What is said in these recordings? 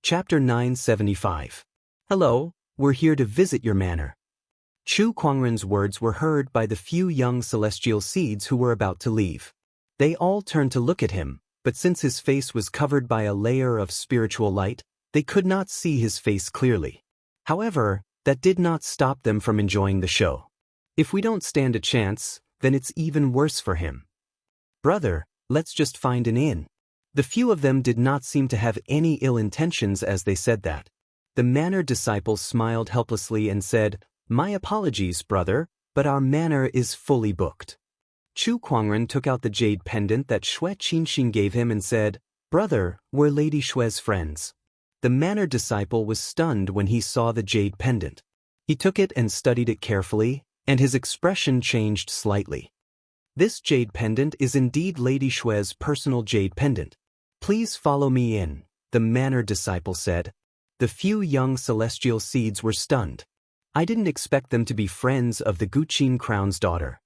Chapter 975. Hello, we're here to visit your manor. Chu Kuangren's words were heard by the few young celestial seeds who were about to leave. They all turned to look at him, but since his face was covered by a layer of spiritual light, they could not see his face clearly. However, that did not stop them from enjoying the show. If we don't stand a chance, then it's even worse for him. Brother, let's just find an inn. The few of them did not seem to have any ill intentions as they said that. The manor disciple smiled helplessly and said, "My apologies, brother, but our manor is fully booked." Chu Kuangren took out the jade pendant that Xue Qinxin gave him and said, "Brother, we're Lady Xue's friends." The manor disciple was stunned when he saw the jade pendant. He took it and studied it carefully, and his expression changed slightly. This jade pendant is indeed Lady Xue's personal jade pendant. "Please follow me in," the manor disciple said. The few young celestial seeds were stunned. I didn't expect them to be friends of the Guqin Crown's daughter.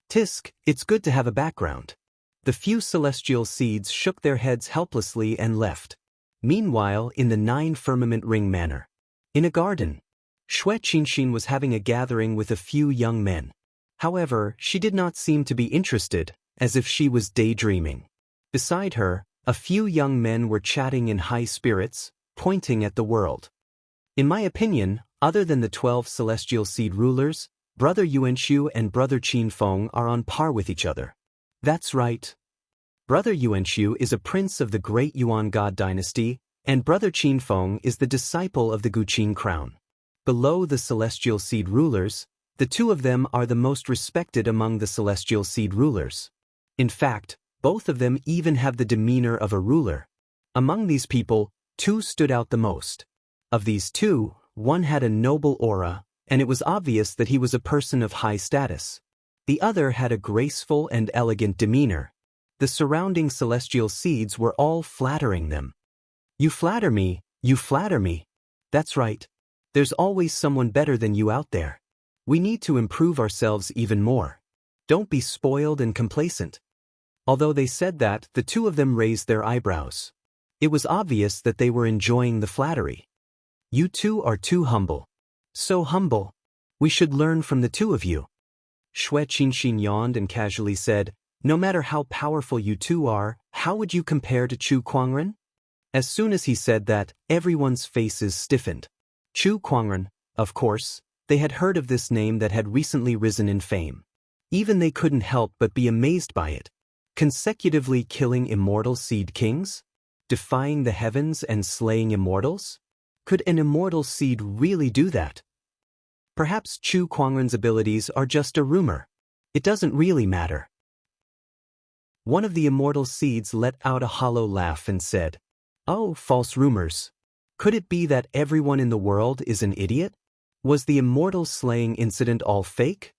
Tisk, it's good to have a background. The few celestial seeds shook their heads helplessly and left. Meanwhile, in the 9 Firmament Ring Manor, in a garden, Xue Qinxin was having a gathering with a few young men. However, she did not seem to be interested, as if she was daydreaming. Beside her, a few young men were chatting in high spirits, pointing at the world. In my opinion, other than the 12 celestial seed rulers, Brother Yuanshu and Brother Qin Feng are on par with each other. That's right. Brother Yuanshu is a prince of the great Yuan God dynasty, and Brother Qin Feng is the disciple of the Guqin Crown. Below the celestial seed rulers, the two of them are the most respected among the celestial seed rulers. In fact, both of them even have the demeanor of a ruler. Among these people, two stood out the most. Of these two, one had a noble aura, and it was obvious that he was a person of high status. The other had a graceful and elegant demeanor. The surrounding celestial seeds were all flattering them. "You flatter me, you flatter me. That's right. There's always someone better than you out there. We need to improve ourselves even more. Don't be spoiled and complacent." Although they said that, the two of them raised their eyebrows. It was obvious that they were enjoying the flattery. "You two are too humble. So humble. We should learn from the two of you." Xue Qinxin yawned and casually said, "No matter how powerful you two are, how would you compare to Chu Kuangren?" As soon as he said that, everyone's faces stiffened. Chu Kuangren, of course, they had heard of this name that had recently risen in fame. Even they couldn't help but be amazed by it. Consecutively killing immortal seed kings? Defying the heavens and slaying immortals? Could an immortal seed really do that? Perhaps Chu Kuangren's abilities are just a rumor. It doesn't really matter. One of the immortal seeds let out a hollow laugh and said, "Oh, false rumors. Could it be that everyone in the world is an idiot? Was the immortal slaying incident all fake?"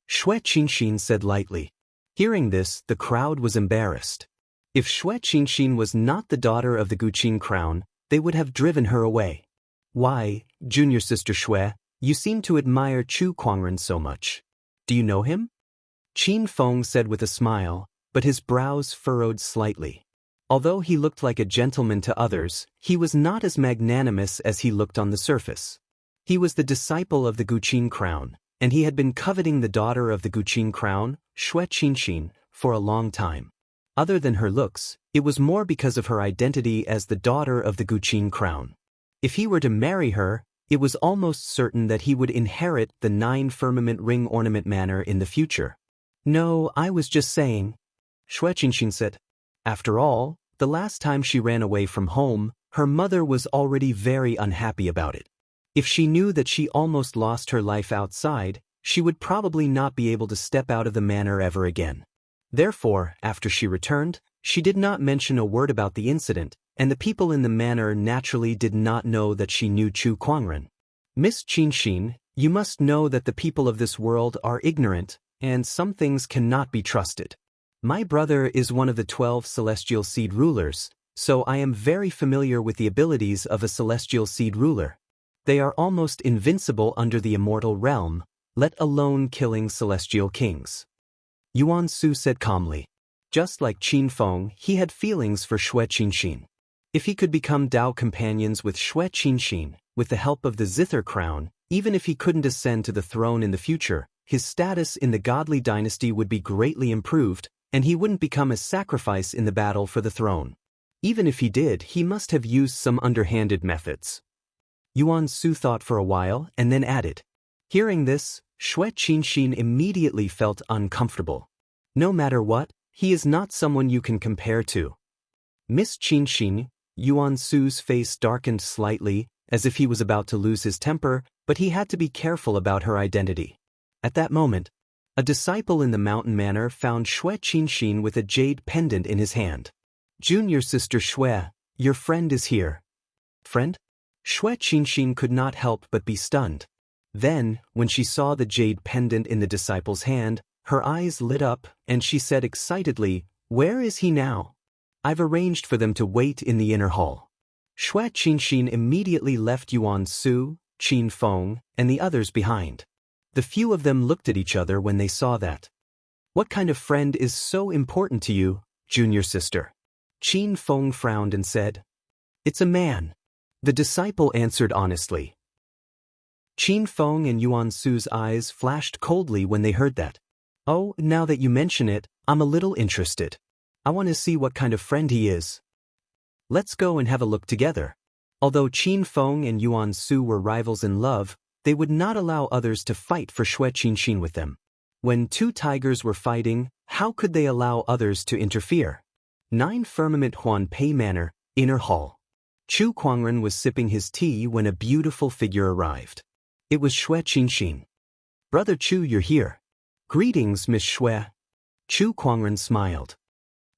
Xue Qinxin said lightly. Hearing this, the crowd was embarrassed. If Xue Qinxin was not the daughter of the Guqin Crown, they would have driven her away. "Why, junior sister Xue, you seem to admire Chu Kuangren so much. Do you know him?" Qin Feng said with a smile, but his brows furrowed slightly. Although he looked like a gentleman to others, he was not as magnanimous as he looked on the surface. He was the disciple of the Guqin Crown, and he had been coveting the daughter of the Guqin Crown, Xue Qinxin, for a long time. Other than her looks, it was more because of her identity as the daughter of the Guqin Crown. If he were to marry her, it was almost certain that he would inherit the 9 Firmament Ring Ornament Manor in the future. "No, I was just saying," Xue Qinxin said. After all, the last time she ran away from home, her mother was already very unhappy about it. If she knew that she almost lost her life outside, she would probably not be able to step out of the manor ever again. Therefore, after she returned, she did not mention a word about the incident, and the people in the manor naturally did not know that she knew Chu Kuangren. "Miss Qinxin, you must know that the people of this world are ignorant, and some things cannot be trusted. My brother is one of the 12 celestial seed rulers, so I am very familiar with the abilities of a celestial seed ruler. They are almost invincible under the immortal realm, let alone killing celestial kings." Yuan Su said calmly. Just like Qin Feng, he had feelings for Xue Qinxin. If he could become Dao companions with Xue Qinxin, with the help of the Zither crown, even if he couldn't ascend to the throne in the future, his status in the godly dynasty would be greatly improved, and he wouldn't become a sacrifice in the battle for the throne. Even if he did, he must have used some underhanded methods. Yuan Su thought for a while and then added. Hearing this, Xue Qinxin immediately felt uncomfortable. No matter what, he is not someone you can compare to. Miss Qinxin, Yuan Su's face darkened slightly, as if he was about to lose his temper, but he had to be careful about her identity. At that moment, a disciple in the mountain manor found Xue Qinxin with a jade pendant in his hand. Junior sister Xue, your friend is here. Friend? Xue Qinxin could not help but be stunned. Then, when she saw the jade pendant in the disciple's hand, her eyes lit up, and she said excitedly, "Where is he now? I've arranged for them to wait in the inner hall." Xue Qinxin immediately left Yuan Su, Qin Feng, and the others behind. The few of them looked at each other when they saw that. What kind of friend is so important to you, junior sister? Qin Feng frowned and said. It's a man. The disciple answered honestly. Qin Feng and Yuan Su's eyes flashed coldly when they heard that. Oh, now that you mention it, I'm a little interested. I want to see what kind of friend he is. Let's go and have a look together. Although Qin Feng and Yuan Su were rivals in love, they would not allow others to fight for Xue Qinxin with them. When two tigers were fighting, how could they allow others to interfere? 9 Firmament Huanpei Manor, Inner Hall. Chu Kuangren was sipping his tea when a beautiful figure arrived. It was Xue Qinxin. Brother Chu, you're here. Greetings, Miss Xue. Chu Kuangren smiled.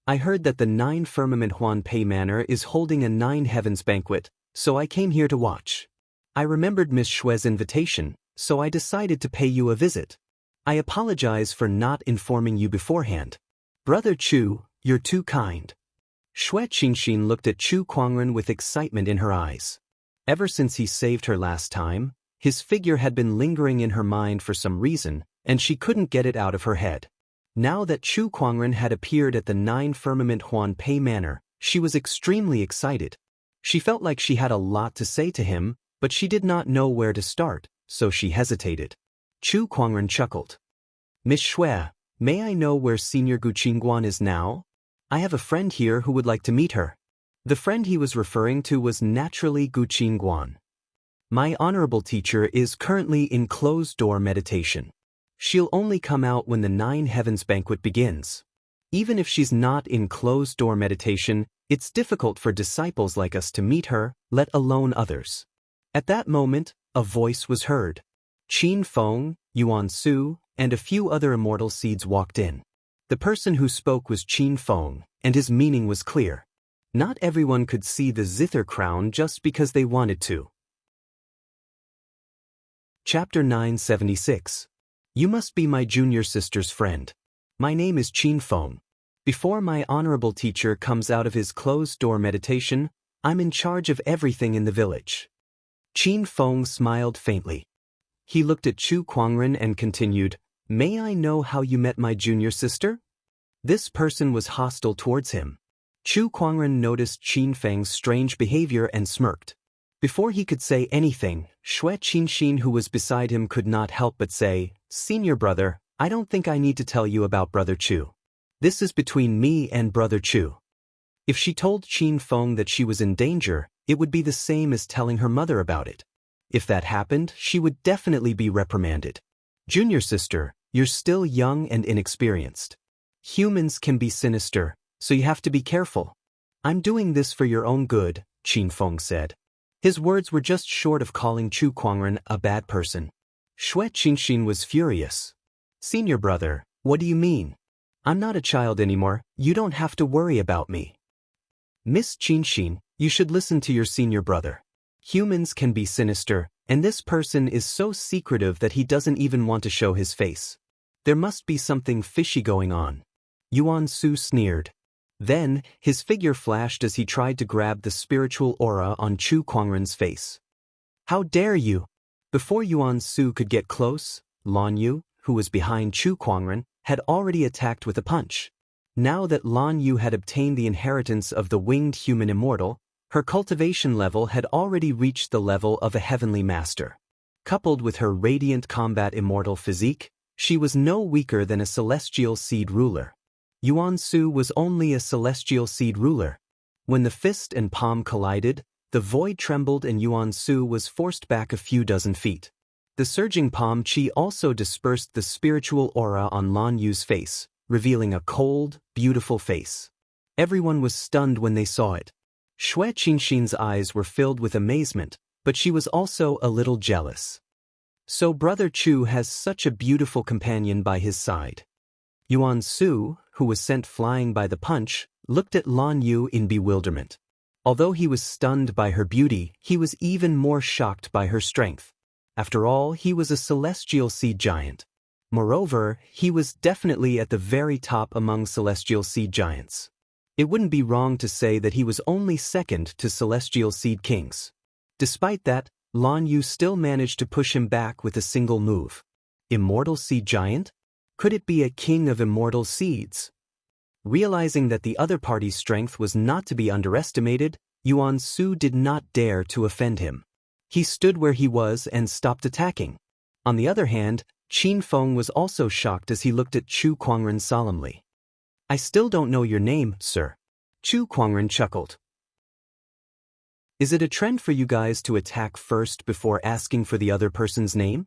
I heard that the 9 Firmament Huanpei Manor is holding a 9 Heavens banquet, so I came here to watch. I remembered Miss Xue's invitation, so I decided to pay you a visit. I apologize for not informing you beforehand. Brother Chu, you're too kind. Xue Qinxin looked at Chu Kuangren with excitement in her eyes. Ever since he saved her last time, his figure had been lingering in her mind for some reason, and she couldn't get it out of her head. Now that Chu Kuangren had appeared at the 9 Firmament Huanpei Manor, she was extremely excited. She felt like she had a lot to say to him, but she did not know where to start, so she hesitated. Chu Kuangren chuckled. Miss Xue, may I know where Senior Gu Qingguan is now? I have a friend here who would like to meet her. The friend he was referring to was naturally Gu Qingguan. My honorable teacher is currently in closed-door meditation. She'll only come out when the 9 Heavens banquet begins. Even if she's not in closed-door meditation, it's difficult for disciples like us to meet her, let alone others. At that moment, a voice was heard. Qin Feng, Yuan Su, and a few other immortal seeds walked in. The person who spoke was Qin Feng, and his meaning was clear. Not everyone could see the Zither crown just because they wanted to. Chapter 976. You must be my junior sister's friend. My name is Qin Feng. Before my honorable teacher comes out of his closed-door meditation, I'm in charge of everything in the village. Qin Feng smiled faintly. He looked at Chu Kuangren and continued, May I know how you met my junior sister? This person was hostile towards him. Chu Kuangren noticed Qin Feng's strange behavior and smirked. Before he could say anything, Xue Qinxin, who was beside him, could not help but say, Senior brother, I don't think I need to tell you about Brother Chu. This is between me and Brother Chu. If she told Qin Feng that she was in danger, it would be the same as telling her mother about it. If that happened, she would definitely be reprimanded. Junior sister, you're still young and inexperienced. Humans can be sinister, so you have to be careful. I'm doing this for your own good, Qin Feng said. His words were just short of calling Chu Kuangren a bad person. Xue Qinxin was furious. Senior brother, what do you mean? I'm not a child anymore, you don't have to worry about me. Miss Qinxin, you should listen to your senior brother. Humans can be sinister, and this person is so secretive that he doesn't even want to show his face. There must be something fishy going on. Yuan Su sneered. Then, his figure flashed as he tried to grab the spiritual aura on Chu Kuangren's face. How dare you! Before Yuan Su could get close, Lan Yu, who was behind Chu Kuangren, had already attacked with a punch. Now that Lan Yu had obtained the inheritance of the winged human immortal, Her cultivation level had already reached the level of a heavenly master. Coupled with her radiant combat immortal physique, she was no weaker than a celestial seed ruler. Yuan Su was only a celestial seed ruler. When the fist and palm collided, the void trembled and Yuan Su was forced back a few dozen feet. The surging palm chi also dispersed the spiritual aura on Lan Yu's face, revealing a cold, beautiful face. Everyone was stunned when they saw it. Xue Qinxin's eyes were filled with amazement, but she was also a little jealous. So Brother Chu has such a beautiful companion by his side. Yuan Su, who was sent flying by the punch, looked at Lan Yu in bewilderment. Although he was stunned by her beauty, he was even more shocked by her strength. After all, he was a celestial seed giant. Moreover, he was definitely at the very top among celestial seed giants. It wouldn't be wrong to say that he was only second to celestial seed kings. Despite that, Lan Yu still managed to push him back with a single move. Immortal seed giant? Could it be a king of immortal seeds? Realizing that the other party's strength was not to be underestimated, Yuan Su did not dare to offend him. He stood where he was and stopped attacking. On the other hand, Qin Feng was also shocked as he looked at Chu Kuangren solemnly. I still don't know your name, sir. Chu Kuangren chuckled. Is it a trend for you guys to attack first before asking for the other person's name?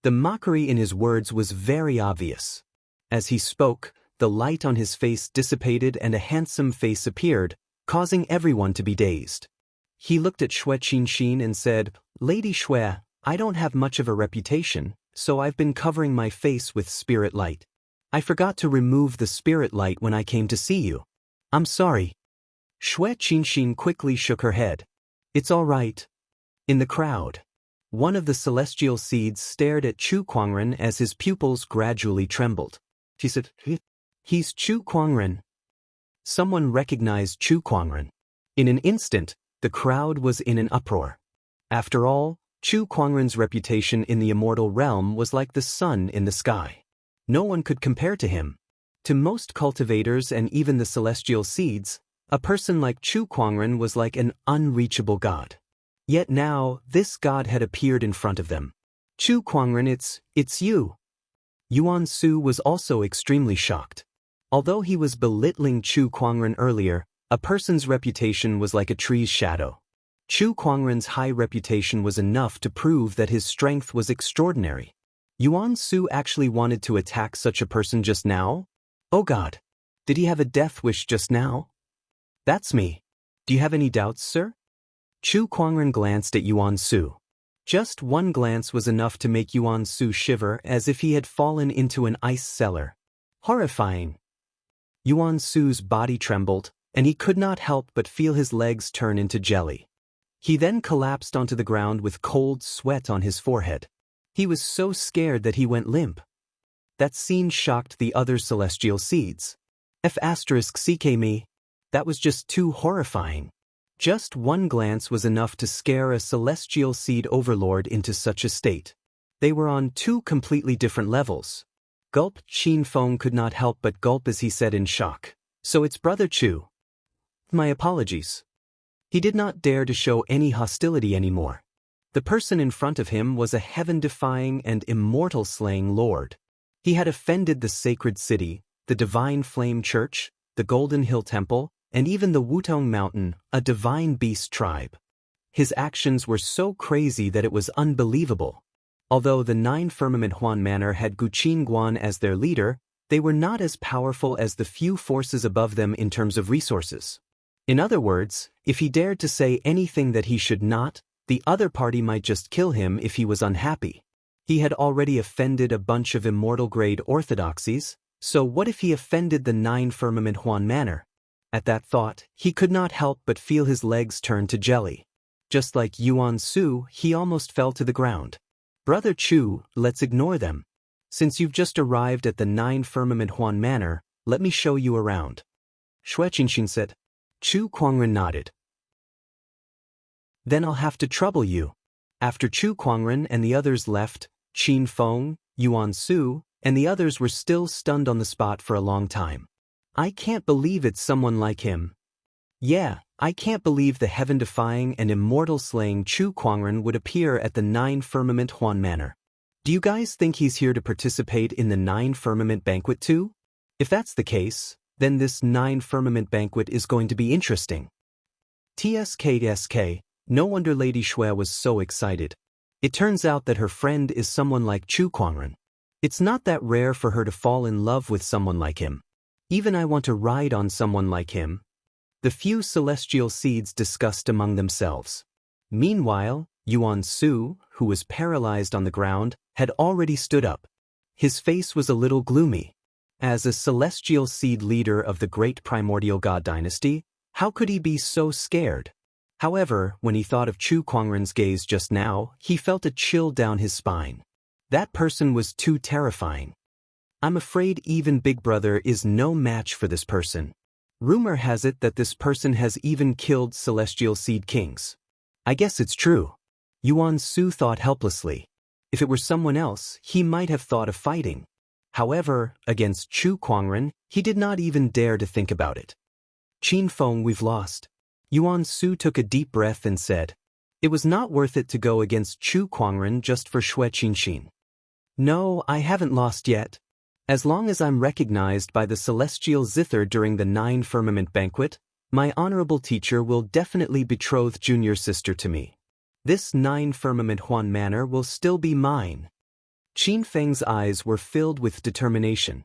The mockery in his words was very obvious. As he spoke, the light on his face dissipated and a handsome face appeared, causing everyone to be dazed. He looked at Xue Qinxin and said, Lady Xue, I don't have much of a reputation, so I've been covering my face with spirit light. I forgot to remove the spirit light when I came to see you. I'm sorry. Xue Qinxin quickly shook her head. It's all right. In the crowd, one of the celestial seeds stared at Chu Kuangren as his pupils gradually trembled. She said, He's Chu Kuangren. Someone recognized Chu Kuangren. In an instant, the crowd was in an uproar. After all, Chu Kuangren's reputation in the immortal realm was like the sun in the sky. No one could compare to him. To most cultivators and even the celestial seeds, a person like Chu Kuangren was like an unreachable god. Yet now, this god had appeared in front of them. Chu Kuangren, it's you. Yuan Su was also extremely shocked. Although he was belittling Chu Kuangren earlier, a person's reputation was like a tree's shadow. Chu Kuangren's high reputation was enough to prove that his strength was extraordinary. Yuan Su actually wanted to attack such a person just now? Oh God! Did he have a death wish just now? That's me. Do you have any doubts, sir? Chu Kuangren glanced at Yuan Su. Just one glance was enough to make Yuan Su shiver as if he had fallen into an ice cellar. Horrifying. Yuan Su's body trembled, and he could not help but feel his legs turn into jelly. He then collapsed onto the ground with cold sweat on his forehead. He was so scared that he went limp. That scene shocked the other celestial seeds. F***ck me. That was just too horrifying. Just one glance was enough to scare a celestial seed overlord into such a state. They were on two completely different levels. Gulp. Qin Feng could not help but gulp as he said in shock. So it's Brother Chu. My apologies. He did not dare to show any hostility anymore. The person in front of him was a heaven-defying and immortal-slaying lord. He had offended the sacred city, the divine flame church, the Golden Hill Temple, and even the Wutong Mountain, a divine beast tribe. His actions were so crazy that it was unbelievable. Although the Nine Firmament Huan Manor had Guqin Guan as their leader, they were not as powerful as the few forces above them in terms of resources. In other words, if he dared to say anything that he should not, the other party might just kill him if he was unhappy. He had already offended a bunch of immortal-grade orthodoxies, so what if he offended the Nine Firmament Huan Manor? At that thought, he could not help but feel his legs turn to jelly. Just like Yuan Su, he almost fell to the ground. Brother Chu, let's ignore them. Since you've just arrived at the Nine Firmament Huan Manor, let me show you around. Xue Qinxin said. Chu Kuangren nodded. Then I'll have to trouble you. After Chu Kuangren and the others left, Qin Feng, Yuan Su, and the others were still stunned on the spot for a long time. I can't believe it's someone like him. Yeah, I can't believe the heaven-defying and immortal-slaying Chu Kuangren would appear at the Nine Firmament Huan Manor. Do you guys think he's here to participate in the Nine Firmament Banquet too? If that's the case, then this Nine Firmament Banquet is going to be interesting. TSK, no wonder Lady Shui was so excited. It turns out that her friend is someone like Chu Kuangren. It's not that rare for her to fall in love with someone like him. Even I want to ride on someone like him. The few celestial seeds discussed among themselves. Meanwhile, Yuan Su, who was paralyzed on the ground, had already stood up. His face was a little gloomy. As a celestial seed leader of the great primordial god dynasty, how could he be so scared? However, when he thought of Chu Kuangren's gaze just now, he felt a chill down his spine. That person was too terrifying. I'm afraid even Big Brother is no match for this person. Rumor has it that this person has even killed celestial seed kings. I guess it's true. Yuan Su thought helplessly. If it were someone else, he might have thought of fighting. However, against Chu Kuangren, he did not even dare to think about it. Qin Feng, we've lost. Yuan Su took a deep breath and said, it was not worth it to go against Chu Kuangren just for Xue Qinxin. No, I haven't lost yet. As long as I'm recognized by the celestial zither during the Nine Firmament Banquet, my honorable teacher will definitely betroth junior sister to me. This Nine Firmament Huan Manor will still be mine. Qin Feng's eyes were filled with determination.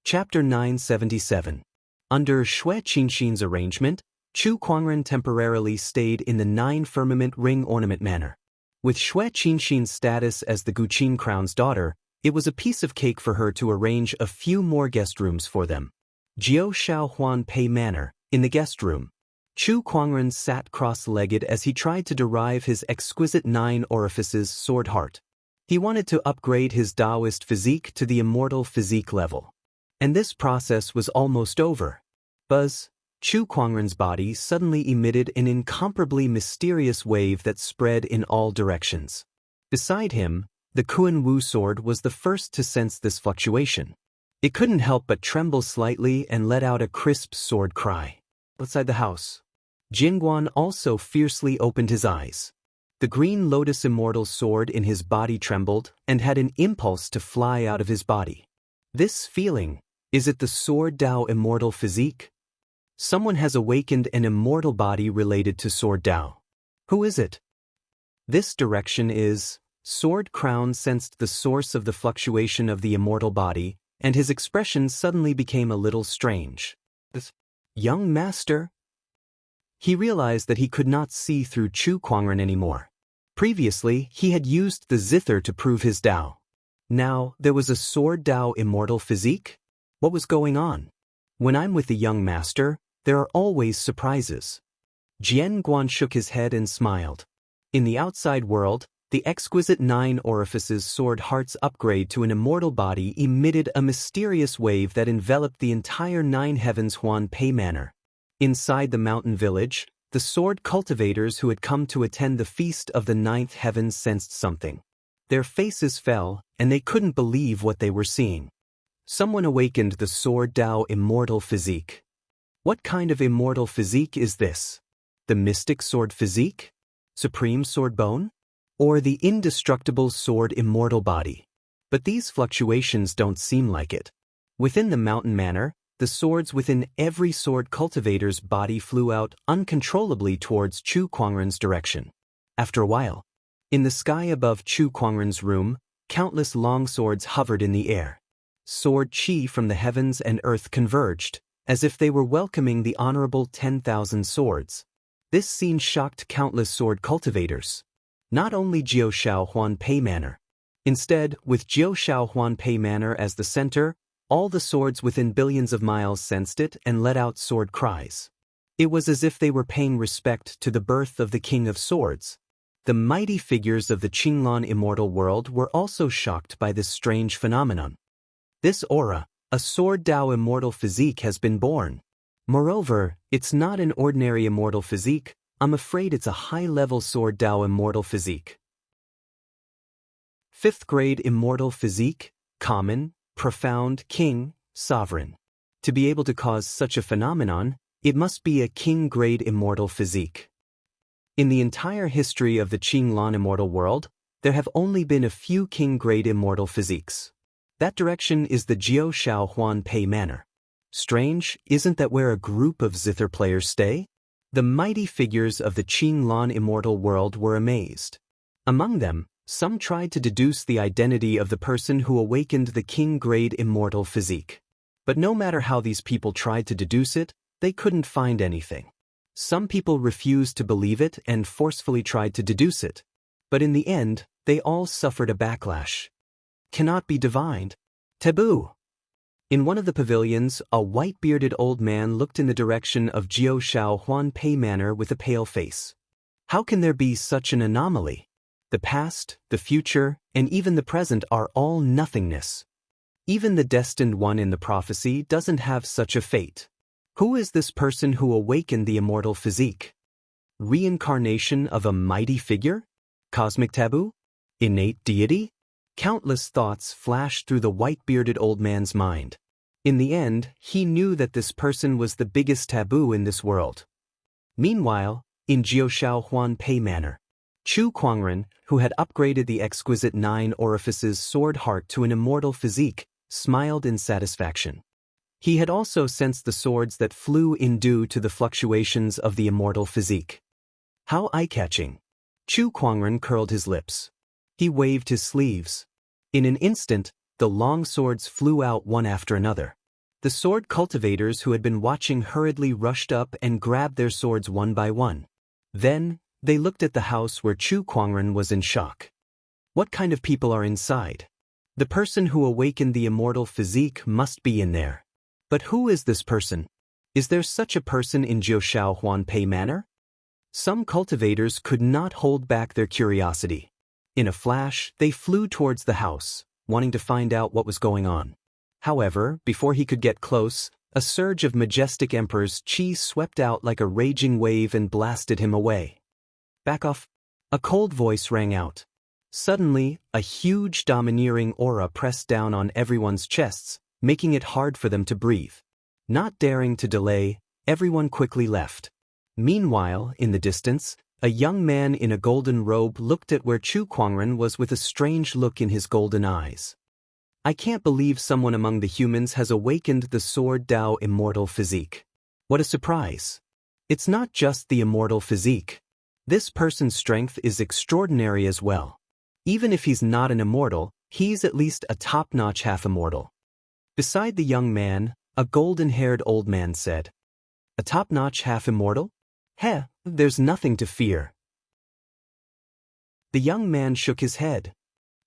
Chapter 977. Under Xue Qinxin's arrangement, Chu Kuangren temporarily stayed in the Nine Firmament Ring Ornament Manor. With Xue Qinxin's status as the Guqin Crown's daughter, it was a piece of cake for her to arrange a few more guest rooms for them. Jiao Shao Huan Pei Manor, in the guest room. Chu Kuangren sat cross-legged as he tried to derive his exquisite nine orifices sword heart. He wanted to upgrade his Taoist physique to the immortal physique level. And this process was almost over. Buzz. Chu Kuangren's body suddenly emitted an incomparably mysterious wave that spread in all directions. Beside him, the Kuan Wu sword was the first to sense this fluctuation. It couldn't help but tremble slightly and let out a crisp sword cry. Outside the house, Jingguan also fiercely opened his eyes. The green lotus immortal sword in his body trembled and had an impulse to fly out of his body. This feeling, is it the sword Dao immortal physique? Someone has awakened an immortal body related to Sword Dao. Who is it? This direction is. Sword Crown sensed the source of the fluctuation of the immortal body, and his expression suddenly became a little strange. This young master? He realized that he could not see through Chu Kuangren anymore. Previously, he had used the zither to prove his Dao. Now, there was a Sword Dao immortal physique? What was going on? When I'm with the young master, there are always surprises. Jian Guan shook his head and smiled. In the outside world, the exquisite nine orifices sword heart's upgrade to an immortal body emitted a mysterious wave that enveloped the entire Nine Heavens Huan Pei Manor. Inside the mountain village, the sword cultivators who had come to attend the feast of the Ninth Heaven sensed something. Their faces fell, and they couldn't believe what they were seeing. Someone awakened the Sword Dao immortal physique. What kind of immortal physique is this? The mystic sword physique? Supreme sword bone? Or the indestructible sword immortal body? But these fluctuations don't seem like it. Within the mountain manor, the swords within every sword cultivator's body flew out uncontrollably towards Chu Kuangren's direction. After a while, in the sky above Chu Kuangren's room, countless long swords hovered in the air. Sword chi from the heavens and earth converged, as if they were welcoming the honorable 10,000 swords. This scene shocked countless sword cultivators. Not only Jiao Shao Huan Pei Manor. Instead, with Jiao Shao Huan Pei Manor as the center, all the swords within billions of miles sensed it and let out sword cries. It was as if they were paying respect to the birth of the King of Swords. The mighty figures of the Qinglan immortal world were also shocked by this strange phenomenon. This aura, a Sword Dao immortal physique, has been born. Moreover, it's not an ordinary immortal physique. I'm afraid it's a high-level Sword Dao immortal physique. 5th grade immortal physique, common, profound, king, sovereign. To be able to cause such a phenomenon, it must be a king-grade immortal physique. In the entire history of the Qinglan immortal world, there have only been a few king-grade immortal physiques. That direction is the Jiao Shao Huan Pei Manor. Strange, isn't that where a group of zither players stay? The mighty figures of the Qinglan immortal world were amazed. Among them, some tried to deduce the identity of the person who awakened the king-grade immortal physique. But no matter how these people tried to deduce it, they couldn't find anything. Some people refused to believe it and forcefully tried to deduce it. But in the end, they all suffered a backlash. Cannot be divined. Taboo. In one of the pavilions, a white-bearded old man looked in the direction of Jiao Shao Huan Pei Manor with a pale face. How can there be such an anomaly? The past, the future, and even the present are all nothingness. Even the destined one in the prophecy doesn't have such a fate. Who is this person who awakened the immortal physique? Reincarnation of a mighty figure? Cosmic taboo? Innate deity? Countless thoughts flashed through the white-bearded old man's mind. In the end, he knew that this person was the biggest taboo in this world. Meanwhile, in Jiao Shao Huan Pei Manor, Chu Kuangren, who had upgraded the exquisite 9 orifices sword heart to an immortal physique, smiled in satisfaction. He had also sensed the swords that flew in due to the fluctuations of the immortal physique. How eye-catching! Chu Kuangren curled his lips. He waved his sleeves. In an instant, the long swords flew out one after another. The sword cultivators who had been watching hurriedly rushed up and grabbed their swords one by one. Then, they looked at the house where Chu Kuangren was in shock. What kind of people are inside? The person who awakened the immortal physique must be in there. But who is this person? Is there such a person in Jiao Shao Huan Pei Manor? Some cultivators could not hold back their curiosity. In a flash, they flew towards the house, wanting to find out what was going on. However, before he could get close, a surge of majestic emperor's qi swept out like a raging wave and blasted him away. Back off! A cold voice rang out. Suddenly, a huge domineering aura pressed down on everyone's chests, making it hard for them to breathe. Not daring to delay, everyone quickly left. Meanwhile, in the distance, a young man in a golden robe looked at where Chu Kuangren was with a strange look in his golden eyes. I can't believe someone among the humans has awakened the Sword Dao immortal physique. What a surprise! It's not just the immortal physique. This person's strength is extraordinary as well. Even if he's not an immortal, he's at least a top-notch half-immortal. Beside the young man, a golden-haired old man said, "A top-notch half-immortal? Heh, there's nothing to fear." The young man shook his head.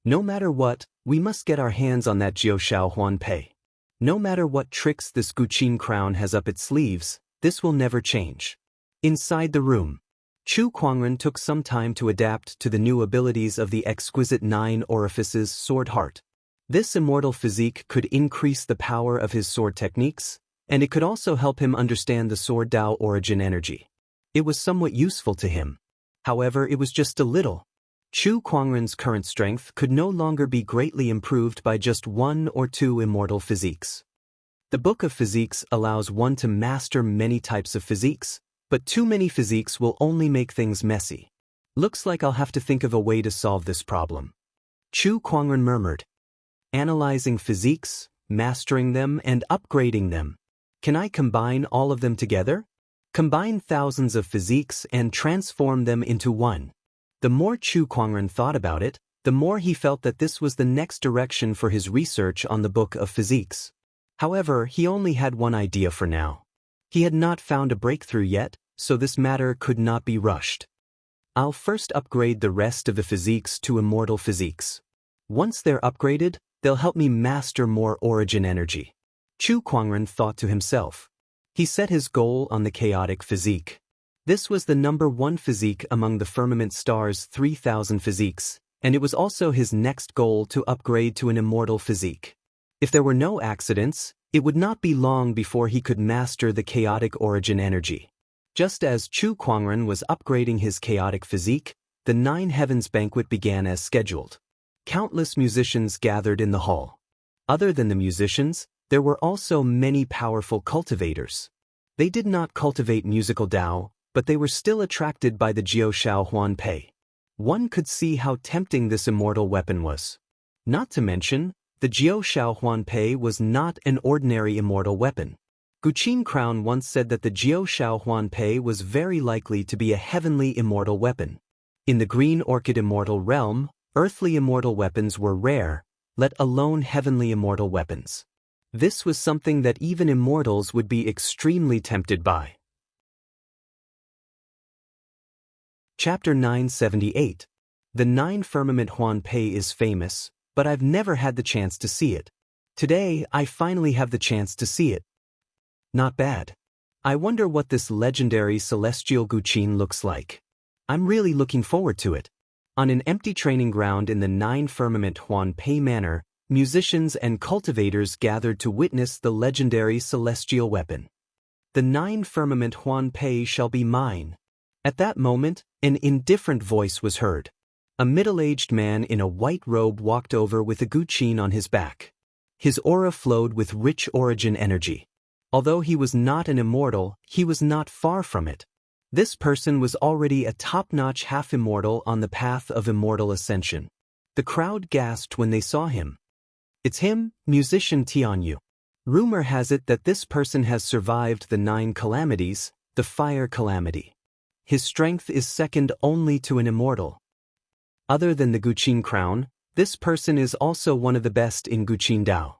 No matter what, we must get our hands on that Jiao Shao Huan Pei. No matter what tricks this Guqin crown has up its sleeves, this will never change. Inside the room, Chu Kuangren took some time to adapt to the new abilities of the exquisite 9 orifices sword heart. This immortal physique could increase the power of his sword techniques, and it could also help him understand the Sword Dao origin energy. It was somewhat useful to him. However, it was just a little. Chu Kuangren's current strength could no longer be greatly improved by just 1 or 2 immortal physiques. The Book of Physiques allows one to master many types of physiques, but too many physiques will only make things messy. Looks like I'll have to think of a way to solve this problem. Chu Kuangren murmured. Analyzing physiques, mastering them, and upgrading them. Can I combine all of them together? Combine thousands of physiques and transform them into one. The more Chu Kuangren thought about it, the more he felt that this was the next direction for his research on the Book of Physiques. However, he only had one idea for now. He had not found a breakthrough yet, so this matter could not be rushed. I'll first upgrade the rest of the physiques to immortal physiques. Once they're upgraded, they'll help me master more origin energy. Chu Kuangren thought to himself. He set his goal on the chaotic physique. This was the #1 physique among the firmament star's 3,000 physiques, and it was also his next goal to upgrade to an immortal physique. If there were no accidents, it would not be long before he could master the chaotic origin energy. Just as Chu Kuangren was upgrading his chaotic physique, the 9 Heavens banquet began as scheduled. Countless musicians gathered in the hall. Other than the musicians, There were also many powerful cultivators. They did not cultivate musical Dao, but they were still attracted by the Jiao Shao Huan Pei. One could see how tempting this immortal weapon was. Not to mention, the Jiao Shao Huan Pei was not an ordinary immortal weapon. Guqin Crown once said that the Jiao Shao Huan Pei was very likely to be a heavenly immortal weapon. In the Green Orchid immortal realm, earthly immortal weapons were rare, let alone heavenly immortal weapons. This was something that even immortals would be extremely tempted by. Chapter 978. The Nine Firmament Huan Pei is famous, but I've never had the chance to see it. Today, I finally have the chance to see it. Not bad. I wonder what this legendary celestial Guqin looks like. I'm really looking forward to it. On an empty training ground in the Nine Firmament Huan Pei Manor, musicians and cultivators gathered to witness the legendary celestial weapon. The Nine Firmament Huan Pei shall be mine. At that moment, an indifferent voice was heard. A middle-aged man in a white robe walked over with a Guqin on his back. His aura flowed with rich origin energy. Although he was not an immortal, he was not far from it. This person was already a top-notch half-immortal on the path of immortal ascension. The crowd gasped when they saw him. It's him, musician Tianyu. Rumor has it that this person has survived the 9 calamities, the fire calamity. His strength is second only to an immortal. Other than the Guqin Crown, this person is also one of the best in Guqin Dao.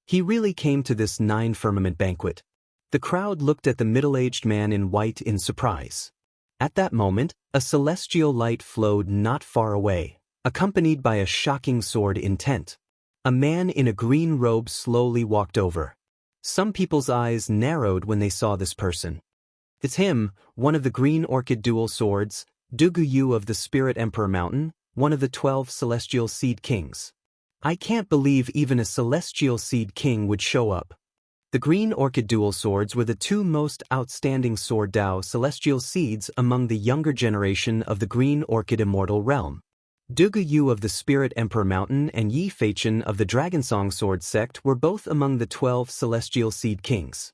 He really came to this 9 firmament banquet. The crowd looked at the middle-aged man in white in surprise. At that moment, a celestial light flowed not far away, accompanied by a shocking sword intent. A man in a green robe slowly walked over. Some people's eyes narrowed when they saw this person. It's him, one of the Green Orchid dual swords, Dugu Yu of the Spirit Emperor Mountain, one of the 12 celestial seed kings. I can't believe even a celestial seed king would show up. The Green Orchid dual swords were the 2 most outstanding sword Dao celestial seeds among the younger generation of the Green Orchid immortal realm. Dugu Yu of the Spirit Emperor Mountain and Yi Feichen of the Dragonsong sword sect were both among the 12 celestial seed kings.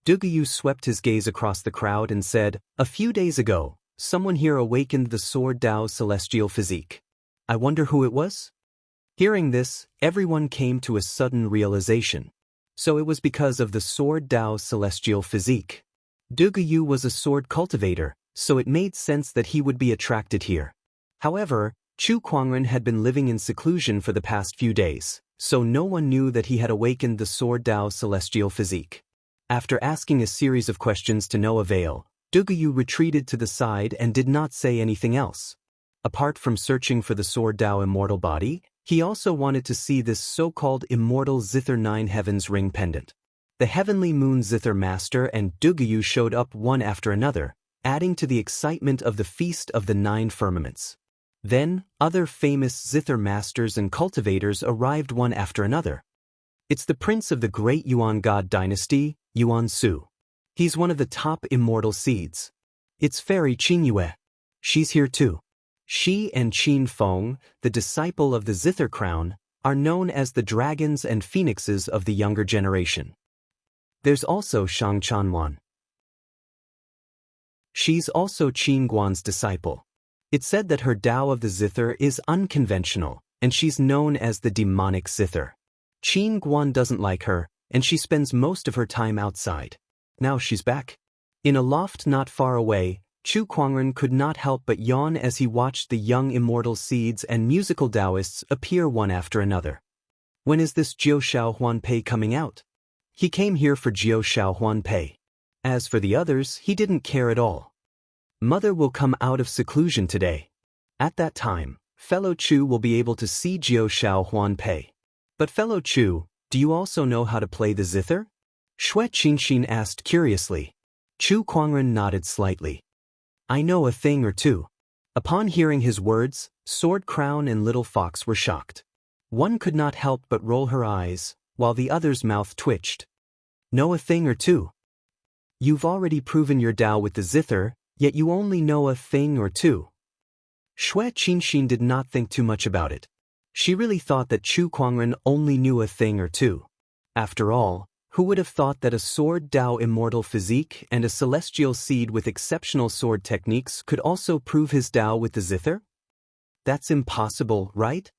Dugu Yu swept his gaze across the crowd and said, "A few days ago, someone here awakened the sword Dao celestial physique. I wonder who it was?" Hearing this, everyone came to a sudden realization. So it was because of the sword Dao celestial physique. Dugu Yu was a sword cultivator, so it made sense that he would be attracted here. However, Chu Kuangren had been living in seclusion for the past few days, so no one knew that he had awakened the sword Dao celestial physique. After asking a series of questions to no avail, Dugu Yu retreated to the side and did not say anything else. Apart from searching for the sword Dao immortal body, he also wanted to see this so-called immortal Zither 9 Heavens ring pendant. The heavenly moon Zither master and Dugu Yu showed up one after another, adding to the excitement of the Feast of the 9 Firmaments. Then, other famous Zither masters and cultivators arrived one after another. It's the prince of the great Yuan God dynasty, Yuan Su. He's one of the top immortal seeds. It's Fairy Qingyue. She's here too. She and Qin Feng, the disciple of the Zither Crown, are known as the dragons and phoenixes of the younger generation. There's also Shang Chanwan. She's also Qin Guan's disciple. It's said that her Tao of the Zither is unconventional, and she's known as the demonic Zither. Qin Guan doesn't like her, and she spends most of her time outside. Now she's back. In a loft not far away, Chu Kuangren could not help but yawn as he watched the young immortal seeds and musical Taoists appear one after another. When is this Jiao Shao Huan Pei coming out? He came here for Jiao Shao Huan Pei. As for the others, he didn't care at all. Mother will come out of seclusion today. At that time, fellow Chu will be able to see Jiao Shao Huan Pei. But fellow Chu, do you also know how to play the zither? Xue Qinxin asked curiously. Chu Kuangren nodded slightly. I know a thing or two. Upon hearing his words, Sword Crown and Little Fox were shocked. One could not help but roll her eyes, while the other's mouth twitched. Know a thing or two. You've already proven your Tao with the zither, yet you only know a thing or two. Xue Qinxin did not think too much about it. She really thought that Chu Kuangren only knew a thing or two. After all, Who would have thought that a sword Dao immortal physique and a celestial seed with exceptional sword techniques could also prove his Dao with the zither? That's impossible, right?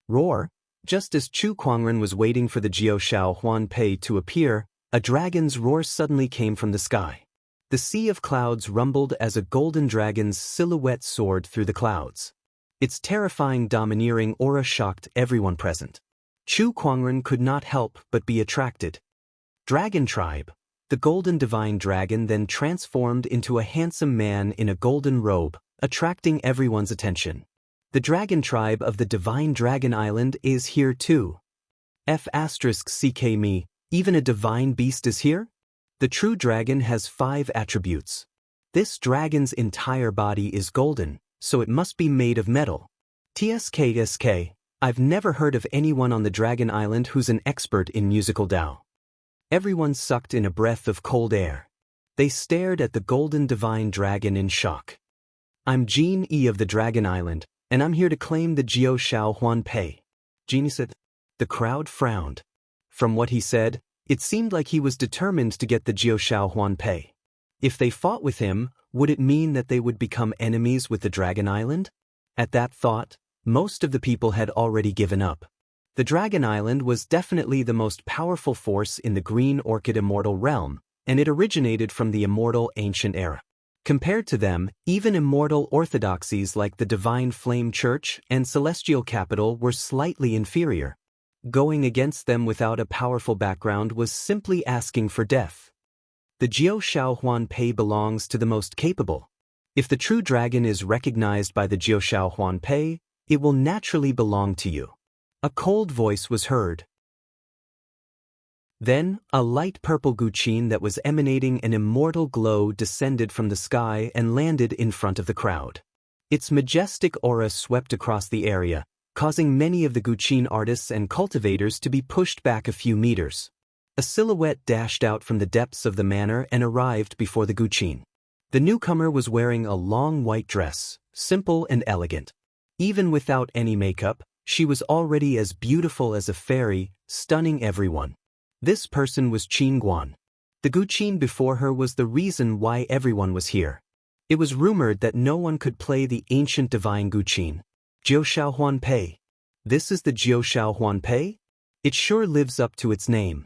Roar. Just as Chu Kuangren was waiting for the Jiao Shao Huan Pei to appear, a dragon's roar suddenly came from the sky. The sea of clouds rumbled as a golden dragon's silhouette soared through the clouds. Its terrifying domineering aura shocked everyone present. Chu Kuangren could not help but be attracted. Dragon Tribe. The golden divine dragon then transformed into a handsome man in a golden robe, attracting everyone's attention. The Dragon Tribe of the Divine Dragon Island is here too. F***ck me, even a divine beast is here? The true dragon has 5 attributes. This dragon's entire body is golden, so it must be made of metal. TSK, I've never heard of anyone on the Dragon Island who's an expert in musical Dao. Everyone sucked in a breath of cold air. They stared at the golden divine dragon in shock. I'm Jin E of the Dragon Island, and I'm here to claim the Jiao Shao Huan Pei. Jin said. The crowd frowned. From what he said, it seemed like he was determined to get the Jiao Shao Huan Pei. If they fought with him, would it mean that they would become enemies with the Dragon Island? At that thought, most of the people had already given up. The Dragon Island was definitely the most powerful force in the Green Orchid Immortal realm, and it originated from the immortal ancient era. Compared to them, even immortal orthodoxies like the Divine Flame Church and Celestial Capital were slightly inferior. Going against them without a powerful background was simply asking for death. The Jiao Shao Huan Pei belongs to the most capable. If the true dragon is recognized by the Jiao Shao Huan Pei, it will naturally belong to you. A cold voice was heard. Then, a light purple guqin that was emanating an immortal glow descended from the sky and landed in front of the crowd. Its majestic aura swept across the area, causing many of the guqin artists and cultivators to be pushed back a few meters. A silhouette dashed out from the depths of the manor and arrived before the guqin. The newcomer was wearing a long white dress, simple and elegant. Even without any makeup, she was already as beautiful as a fairy, stunning everyone. This person was Qin Guan. The guqin before her was the reason why everyone was here. It was rumored that no one could play the ancient divine guqin. Jiao Shao Huan Pei. This is the Jiao Shao Huan Pei? It sure lives up to its name.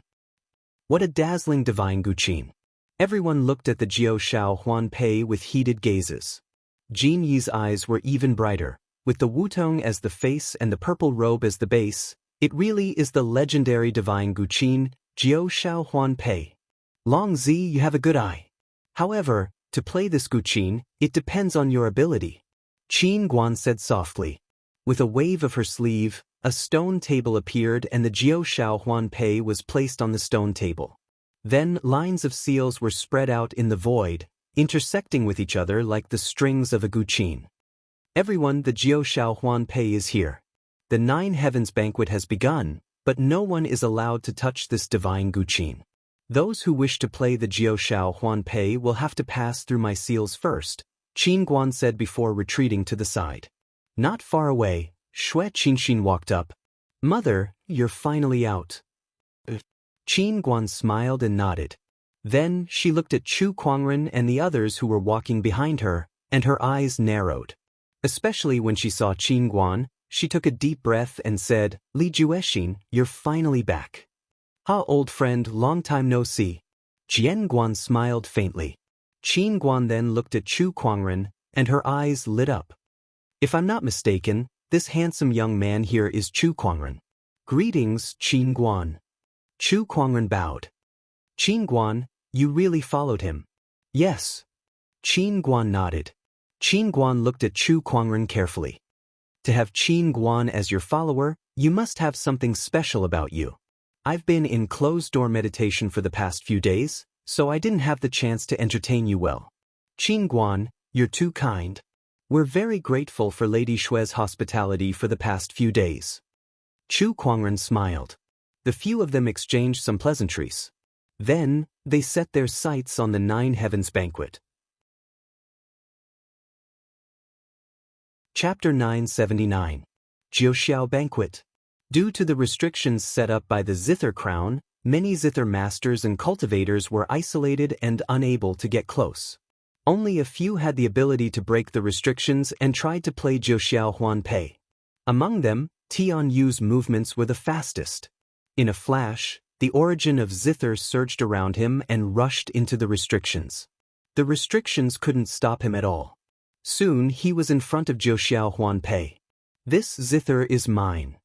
What a dazzling divine guqin. Everyone looked at the Jiao Shao Huan Pei with heated gazes. Jin Yi's eyes were even brighter. With the wutong as the face and the purple robe as the base, it really is the legendary divine guqin, Jiao Shao Huan Pei. Long Zi, you have a good eye. However, to play this guqin, it depends on your ability. Qin Guan said softly. With a wave of her sleeve, a stone table appeared and the Jiao Shao Huan Pei was placed on the stone table. Then lines of seals were spread out in the void, intersecting with each other like the strings of a guqin. Everyone, the Jiao Shao Huan Pei is here. The 9 Heavens banquet has begun, but no one is allowed to touch this divine guqin. Those who wish to play the Jiao Shao Huan Pei will have to pass through my seals first, Qin Guan said before retreating to the side. Not far away, Xue Qinxin walked up. Mother, you're finally out. Qin Guan smiled and nodded. Then she looked at Chu Kuangren and the others who were walking behind her, and her eyes narrowed. Especially when she saw Qin Guan, she took a deep breath and said, Li Juexin, you're finally back. Ha, old friend, long time no see. Jian Guan smiled faintly. Qin Guan then looked at Chu Kuangren, and her eyes lit up. If I'm not mistaken, this handsome young man here is Chu Kuangren. Greetings, Qin Guan. Chu Kuangren bowed. Qin Guan, you really followed him? Yes. Qin Guan nodded. Qin Guan looked at Chu Kuangren carefully. To have Qin Guan as your follower, you must have something special about you. I've been in closed-door meditation for the past few days, so I didn't have the chance to entertain you well. Qin Guan, you're too kind. We're very grateful for Lady Xue's hospitality for the past few days. Chu Kuangren smiled. The few of them exchanged some pleasantries. Then, they set their sights on the 9 Heavens banquet. Chapter 979. Jiao Xiao Banquet. Due to the restrictions set up by the Zither Crown, Many zither masters and cultivators were isolated and unable to get close. Only a few had the ability to break the restrictions and tried to play Jiuxiao Huanpei. Among them, Tian Yu's movements were the fastest. In a flash, the origin of zither surged around him and rushed into the restrictions. The restrictions couldn't stop him at all. Soon he was in front of Jiuxiao Huanpei. "This zither is mine."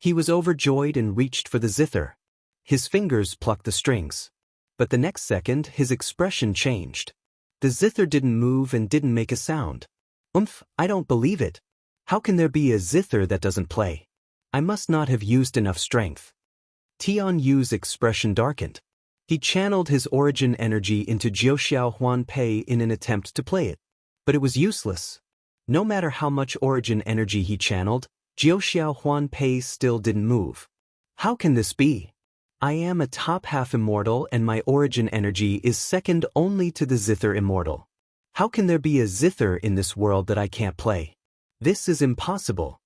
He was overjoyed and reached for the zither. His fingers plucked the strings. But the next second his expression changed. The zither didn't move and didn't make a sound. I don't believe it. How can there be a zither that doesn't play? I must not have used enough strength. Tian Yu's expression darkened. He channeled his origin energy into Jiuxiao Huanpei in an attempt to play it. But it was useless. No matter how much origin energy he channeled, Jiuxiao Huanpei still didn't move. How can this be? I am a top half immortal and my origin energy is second only to the zither immortal. How can there be a zither in this world that I can't play? This is impossible.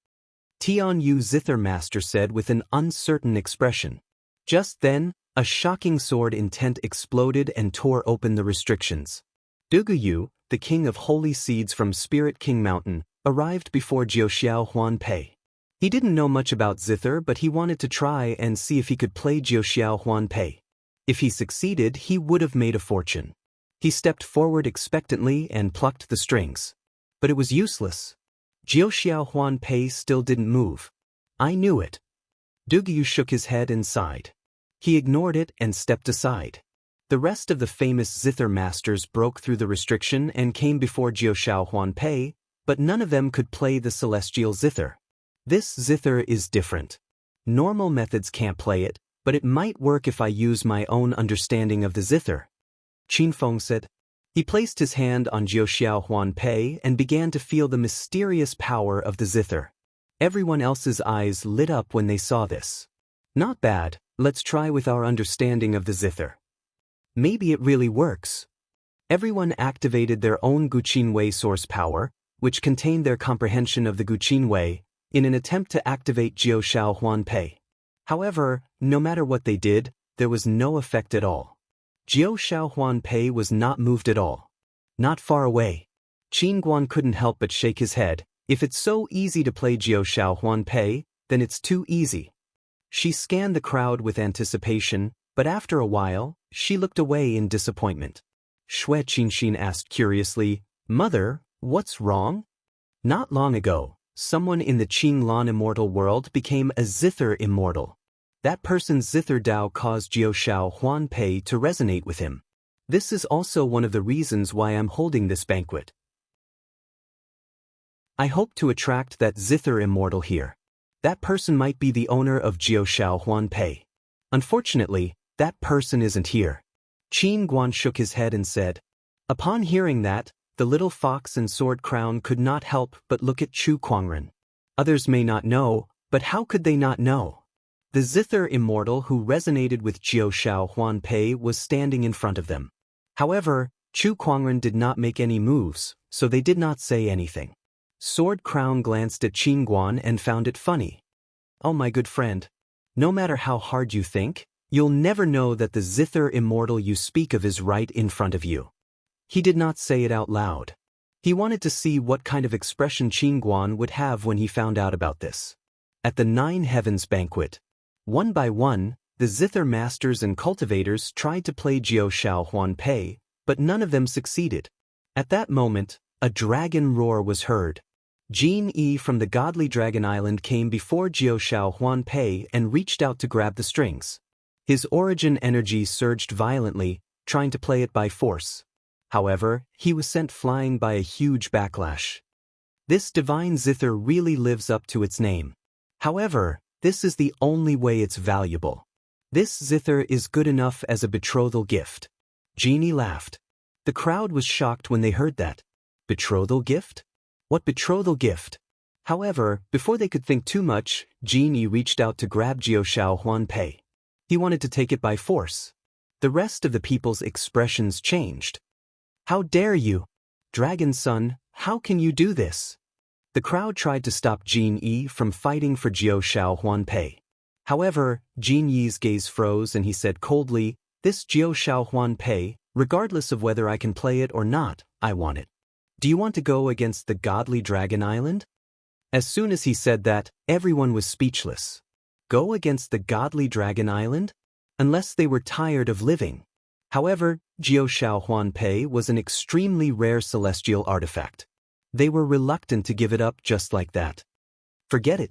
Tian Yu Zither Master said with an uncertain expression. Just then, a shocking sword intent exploded and tore open the restrictions. Duguyu, the king of holy seeds from Spirit King Mountain, arrived before Jiuxiao Huanpei. He didn't know much about zither, but he wanted to try and see if he could play Jiuxiao Huanpei. If he succeeded, he would have made a fortune. He stepped forward expectantly and plucked the strings. But it was useless. Jiuxiao Huanpei still didn't move. I knew it. Duguyu shook his head and sighed. He ignored it and stepped aside. The rest of the famous zither masters broke through the restriction and came before Jiuxiao Huanpei, but none of them could play the celestial zither. This zither is different. Normal methods can't play it, but it might work if I use my own understanding of the zither. Qin Feng said. He placed his hand on Jiuxiao Huanpei and began to feel the mysterious power of the zither. Everyone else's eyes lit up when they saw this. Not bad, let's try with our understanding of the zither. Maybe it really works. Everyone activated their own Guqin Wei source power, which contained their comprehension of the Guqin Wei, in an attempt to activate Jiuxiao Huanpei. However, no matter what they did, there was no effect at all. Jiuxiao Huanpei was not moved at all. Not far away. Qin Guan couldn't help but shake his head. If it's so easy to play Jiuxiao Huanpei, then it's too easy. She scanned the crowd with anticipation, but after a while, she looked away in disappointment. Xue Qinxin asked curiously, "Mother, what's wrong?" Not long ago, someone in the Qinglan immortal world became a zither immortal. That person's zither Dao caused Jiuxiao Huanpei to resonate with him. This is also one of the reasons why I'm holding this banquet. I hope to attract that zither immortal here. That person might be the owner of Jiuxiao Huanpei. Unfortunately, that person isn't here. Qin Guan shook his head and said. Upon hearing that, the little fox and sword crown could not help but look at Chu Kuangren. Others may not know, but how could they not know? The zither immortal who resonated with Jiuxiao Huanpei was standing in front of them. However, Chu Kuangren did not make any moves, so they did not say anything. Sword Crown glanced at Qin Guan and found it funny. Oh my good friend, no matter how hard you think, you'll never know that the zither immortal you speak of is right in front of you. He did not say it out loud. He wanted to see what kind of expression Qin Guan would have when he found out about this. At the Nine Heavens banquet, one by one, the zither masters and cultivators tried to play Jiuxiao Huanpei, but none of them succeeded. At that moment, a dragon roar was heard. Jin Yi from the godly Dragon Island came before Jiuxiao Huanpei and reached out to grab the strings. His origin energy surged violently, trying to play it by force. However, he was sent flying by a huge backlash. This divine zither really lives up to its name. However, this is the only way it's valuable. This zither is good enough as a betrothal gift. Genie laughed. The crowd was shocked when they heard that. Betrothal gift? What betrothal gift? However, before they could think too much, Genie reached out to grab Jiuxiao Huanpei. He wanted to take it by force. The rest of the people's expressions changed. How dare you? Dragon Son, how can you do this? The crowd tried to stop Jin Yi from fighting for Jiuxiao Huanpei. However, Jin Yi's gaze froze and he said coldly, "This Jiao Shao Huan Pei, regardless of whether I can play it or not, I want it. Do you want to go against the godly Dragon Island?" As soon as he said that, everyone was speechless. Go against the godly Dragon Island? Unless they were tired of living. However, Jiao Shao Huan Pei was an extremely rare celestial artifact. They were reluctant to give it up just like that. Forget it.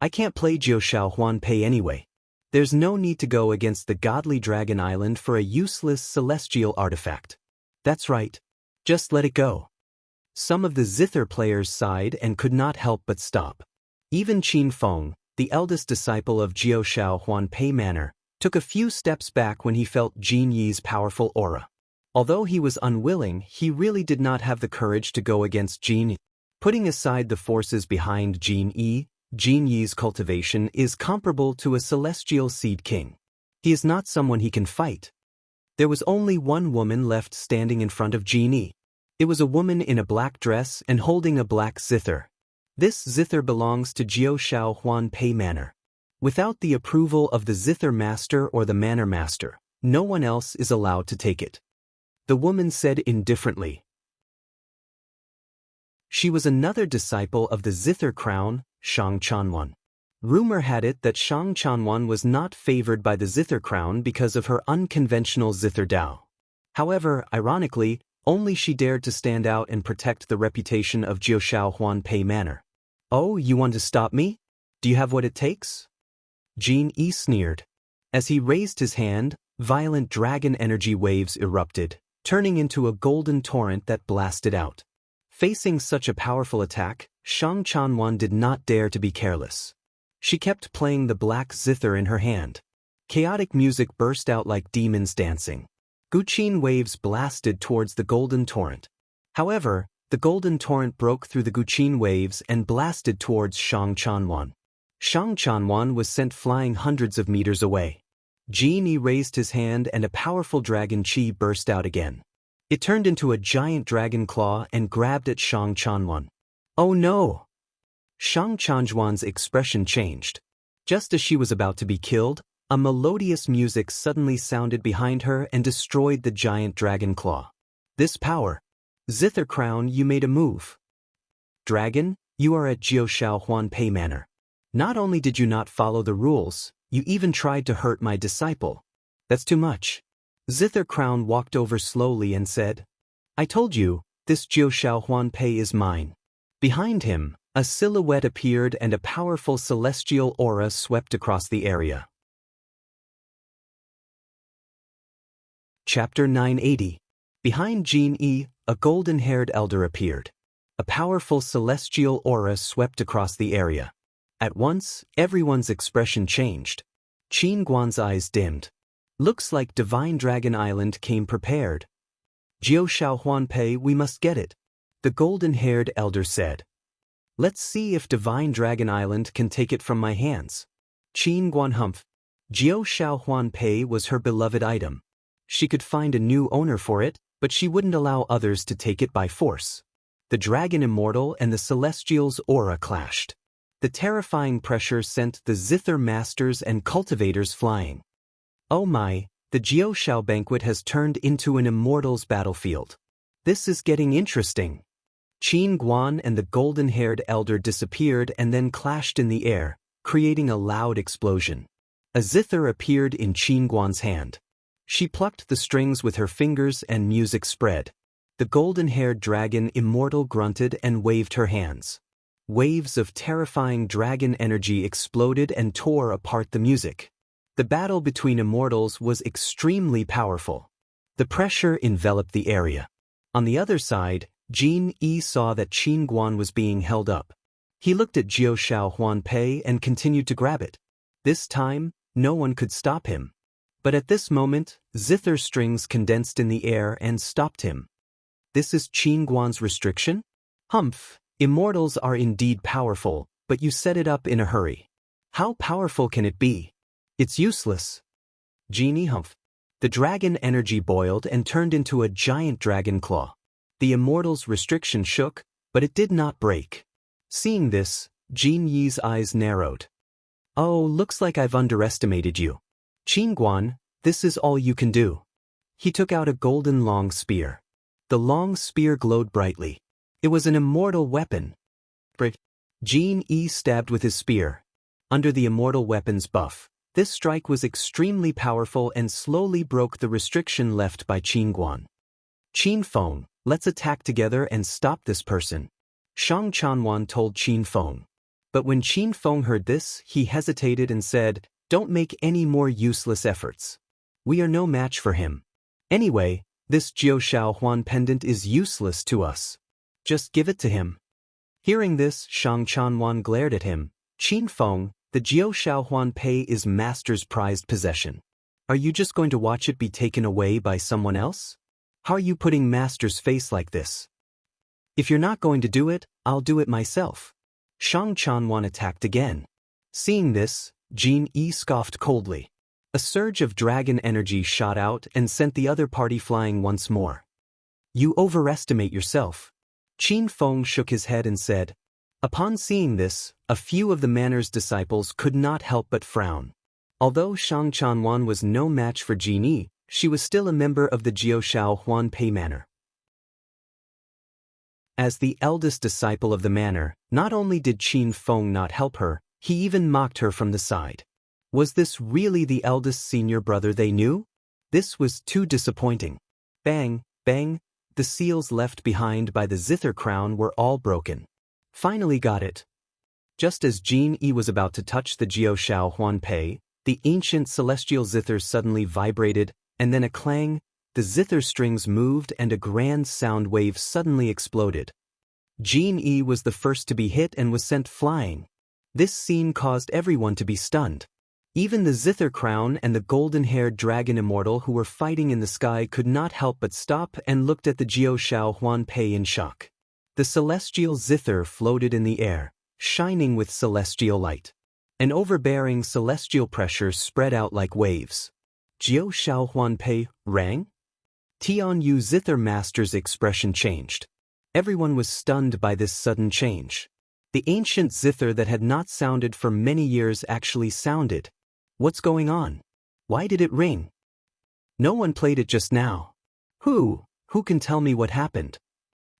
I can't play Jiao Shao Huan Pei anyway. There's no need to go against the godly Dragon Island for a useless celestial artifact. That's right. Just let it go. Some of the Zither players sighed and could not help but stop. Even Qin Feng, the eldest disciple of Jiao Shao Huan Pei Manor, took a few steps back when he felt Jin Yi's powerful aura. Although he was unwilling, he really did not have the courage to go against Jin Yi. Putting aside the forces behind Jin Yi's cultivation is comparable to a celestial seed king. He is not someone he can fight. There was only one woman left standing in front of Jin Yi. It was a woman in a black dress and holding a black zither. This zither belongs to Jiao Shao Huan Pei Manor. Without the approval of the zither master or the manor master, no one else is allowed to take it. The woman said indifferently. She was another disciple of the zither crown, Shang Chanwan. Rumor had it that Shang Chanwan was not favored by the zither crown because of her unconventional zither Dao. However, ironically, only she dared to stand out and protect the reputation of Jiao Shao Huan Pei Manor. "Oh, you want to stop me? Do you have what it takes?" Jin Yi sneered. As he raised his hand, violent dragon energy waves erupted, turning into a golden torrent that blasted out. Facing such a powerful attack, Shang Chanwan did not dare to be careless. She kept playing the black zither in her hand. Chaotic music burst out like demons dancing. Guqin waves blasted towards the golden torrent. However, the golden torrent broke through the Guqin waves and blasted towards Shang Chanwan. Shang Chanwan was sent flying hundreds of meters away. Jin Yi raised his hand and a powerful dragon chi burst out again. It turned into a giant dragon claw and grabbed at Shang Chanwan. "Oh no!" Shang Chanwan's expression changed. Just as she was about to be killed, a melodious music suddenly sounded behind her and destroyed the giant dragon claw. This power. Zither Crown, you made a move. Dragon, you are at Jiao Shao Huan Pei Manor. Not only did you not follow the rules, you even tried to hurt my disciple. That's too much. Zither Crown walked over slowly and said, "I told you, this Jiao Shao Huan Pei is mine." Behind him, a silhouette appeared and a powerful celestial aura swept across the area. Chapter 980. Behind Jin Yi, a golden-haired elder appeared. A powerful celestial aura swept across the area. At once, everyone's expression changed. Qin Guan's eyes dimmed. Looks like Divine Dragon Island came prepared. "Jiao Shao Huan Pei, we must get it," the golden-haired elder said. "Let's see if Divine Dragon Island can take it from my hands." Qin Guan humphed. Jiao Shao Huan Pei was her beloved item. She could find a new owner for it, but she wouldn't allow others to take it by force. The Dragon Immortal and the Celestial's aura clashed. The terrifying pressure sent the Zither masters and cultivators flying. Oh my, the Jiao Shao banquet has turned into an immortal's battlefield. This is getting interesting. Qin Guan and the golden-haired elder disappeared and then clashed in the air, creating a loud explosion. A zither appeared in Qin Guan's hand. She plucked the strings with her fingers and music spread. The golden-haired dragon immortal grunted and waved her hands. Waves of terrifying dragon energy exploded and tore apart the music. The battle between immortals was extremely powerful. The pressure enveloped the area. On the other side, Jin Yi saw that Qin Guan was being held up. He looked at Jiao Shao Huan Pei and continued to grab it. This time, no one could stop him. But at this moment, zither strings condensed in the air and stopped him. This is Qin Guan's restriction? Humph, immortals are indeed powerful, but you set it up in a hurry. How powerful can it be? It's useless. Genie humph. The dragon energy boiled and turned into a giant dragon claw. The immortal's restriction shook, but it did not break. Seeing this, Jin Yi's eyes narrowed. Oh, looks like I've underestimated you. Qin Guan, this is all you can do. He took out a golden long spear. The long spear glowed brightly. It was an immortal weapon. Jin Yi stabbed with his spear. Under the immortal weapon's buff, this strike was extremely powerful and slowly broke the restriction left by Qin Guan. Qin Feng, let's attack together and stop this person, Shang Chanwan told Qin Feng. But when Qin Feng heard this, he hesitated and said, "Don't make any more useless efforts. We are no match for him. Anyway, this Jiao Shao Huan pendant is useless to us. Just give it to him." Hearing this, Shang Chanwan glared at him. "Qin Feng, the Jiao Shao Huan Pei is Master's prized possession. Are you just going to watch it be taken away by someone else? How are you putting Master's face like this? If you're not going to do it, I'll do it myself." Shang Chanwan attacked again. Seeing this, Jin Yi scoffed coldly. A surge of dragon energy shot out and sent the other party flying once more. "You overestimate yourself." Qin Feng shook his head and said. Upon seeing this, a few of the manor's disciples could not help but frown. Although Shang Chanwan was no match for Jin Yi, she was still a member of the Jiao Shao Huan Pei manor. As the eldest disciple of the manor, not only did Qin Feng not help her, he even mocked her from the side. Was this really the eldest senior brother they knew? This was too disappointing. Bang, bang, the seals left behind by the zither crown were all broken. Finally got it. Just as Jin Yi was about to touch the Jiao Shao Huan Pei, the ancient celestial zither suddenly vibrated, and then a clang, the zither strings moved and a grand sound wave suddenly exploded. Jin Yi was the first to be hit and was sent flying. This scene caused everyone to be stunned. Even the zither crown and the golden-haired dragon immortal who were fighting in the sky could not help but stop and looked at the Jiao Shao Huan Pei in shock. The celestial zither floated in the air, shining with celestial light. An overbearing celestial pressure spread out like waves. Jiao Shao Huan Pei rang? Tian Yu Zither Master's expression changed. Everyone was stunned by this sudden change. The ancient zither that had not sounded for many years actually sounded. What's going on? Why did it ring? No one played it just now. Who can tell me what happened?